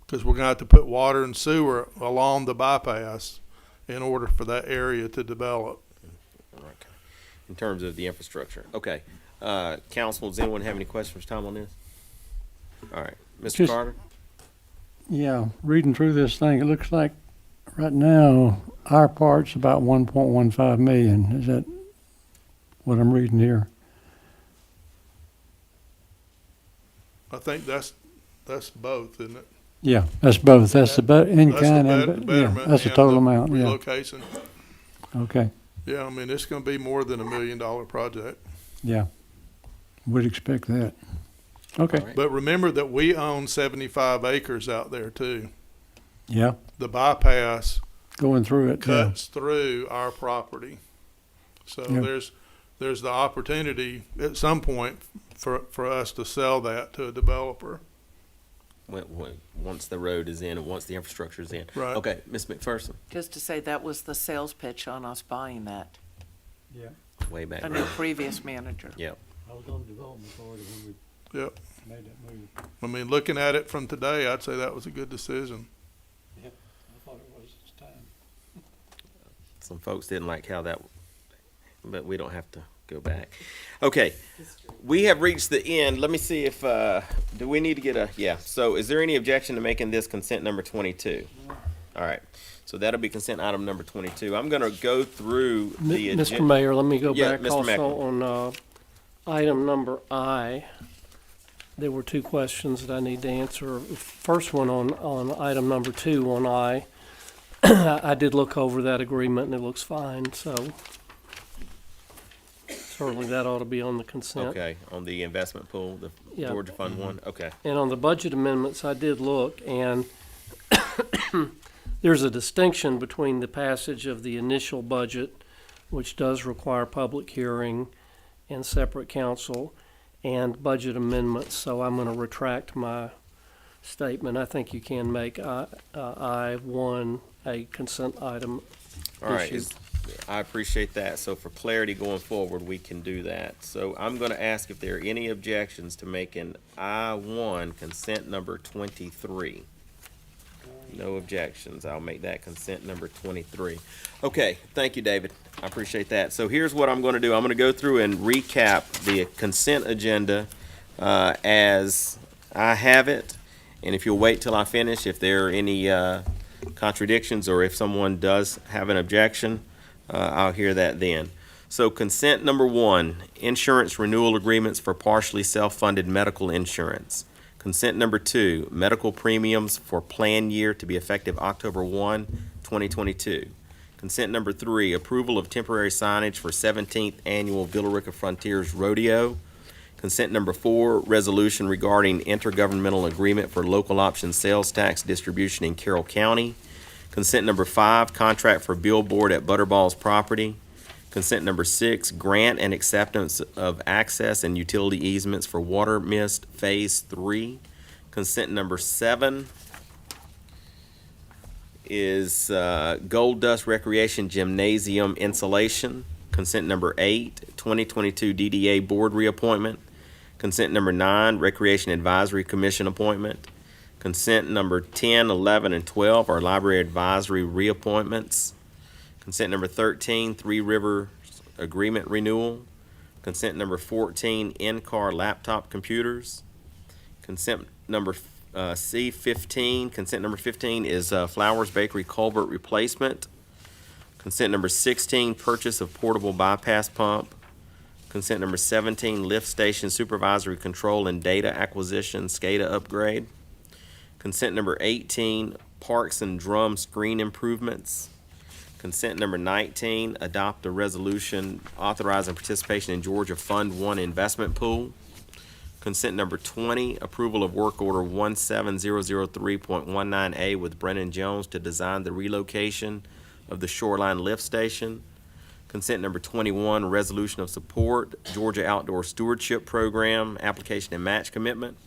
Because we're going to have to put water and sewer along the bypass in order for that area to develop. Okay. In terms of the infrastructure. Okay. Council, does anyone have any questions for Tom on this? All right, Mr. Just- Carter? Yeah, reading through this thing, it looks like right now our part's about 1.15 million. Is that what I'm reading here? I think that's both, isn't it? Yeah, that's both. That's the in That's the kind bet- and yeah, betterment that's the and total the amount. Yeah. Relocation. Okay. Yeah, I mean, it's gonna be more than $1 million project. Yeah. Would expect that. Okay. But remember that we own 75 acres out there too. Yeah. The bypass Going through it. Yeah. cuts through our property. So Yeah. there's the opportunity at some point for us to sell that to a developer. Once the road is in and once the infrastructure is in. Right. Okay, Ms. McPherson, Just to say, that was the sales pitch on us buying that, Yeah. way back. under the previous manager. Yep. I was on the development authority when Yep. we made that move. I mean, looking at it from today, I'd say that was a good decision. Yeah. I thought it was this time. Some folks didn't like how that, but we don't have to go back. Okay, we have reached the end. Let me see if, do we need to get so is there any objection to making this consent number 22? All right, so that'll be consent item number 22. I'm gonna go through the agenda. Mr. Mayor, let me go Yeah, back Mr. also Macklin. on item number I. There were two questions that I need to answer. First one on item number 2 on I. I did look over that agreement and it looks fine, so certainly that ought to be on the consent. Okay, on the investment pool, the Yeah. Georgia Fund 1, okay. And on the budget amendments, I did look, and there's a distinction between the passage of the initial budget, which does require public hearing and separate council, and budget amendments, so I'm gonna retract my statement. I think you can make I-1 a consent item All right, issue. I appreciate that. So for clarity going forward, we can do that. So I'm gonna ask if there are any objections to making I-1 consent number 23. No objections. I'll make that consent number 23. Okay, thank you, David. I appreciate that. So here's what I'm gonna do. I'm gonna go through and recap the consent agenda as I have it. And if you'll wait till I finish, if there are any contradictions or if someone does have an objection, I'll hear that then. So consent number 1, insurance renewal agreements for partially self-funded medical insurance. Consent number 2, medical premiums for plan year to be effective October 1, 2022. Consent number 3, approval of temporary signage for 17th Annual Villorica Frontiers Rodeo. Consent number 4, resolution regarding intergovernmental agreement for local option sales tax distribution in Carroll County. Consent number 5, contract for billboard at Butterball's property. Consent number 6, grant and acceptance of access and utility easements for Water Mist Phase 3. Consent number 7 is Gold Dust Recreation Gymnasium insulation. Consent number 8, 2022 DDA Board reappointment. Consent number 9, Recreation Advisory Commission appointment. Consent number 10, 11, and 12 are Library Advisory reappointments. Consent number 13, Three Rivers Agreement renewal. Consent number 14, in-car laptop computers. Consent number C15, consent number 15 is Flowers Bakery Culvert replacement. Consent number 16, purchase of portable bypass pump. Consent number 17, lift station supervisory control and data acquisition SCADA upgrade. Consent number 18, parks and drum screen improvements. Consent number 19, adopt a resolution authorizing participation in Georgia Fund 1 investment pool. Consent number 20, approval of work order 17003.19A with Brennan Jones to design the relocation of the Shoreline lift station. Consent number 21, resolution of support, Georgia Outdoor Stewardship Program, application and match commitment.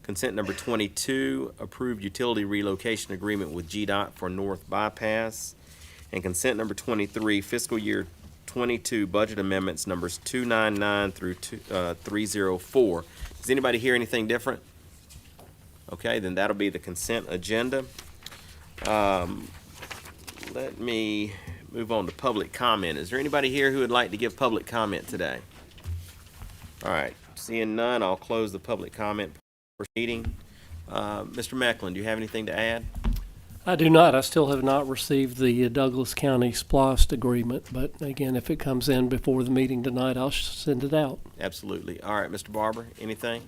Consent number 22, approved utility relocation agreement with GDOT for North Bypass. And consent number 23, fiscal year 22 budget amendments numbers 299 through 304. Does anybody hear anything different? Okay, then that'll be the consent agenda. Let me move on to public comment. Is there anybody here who would like to give public comment today? All right, seeing none, I'll close the public comment proceeding. Mr. Macklin, do you have anything to add? I do not. I still have not received the Douglas County SPLOST agreement, but again, if it comes in before the meeting tonight, I'll send it out. Absolutely. All right, Mr. Barber, anything?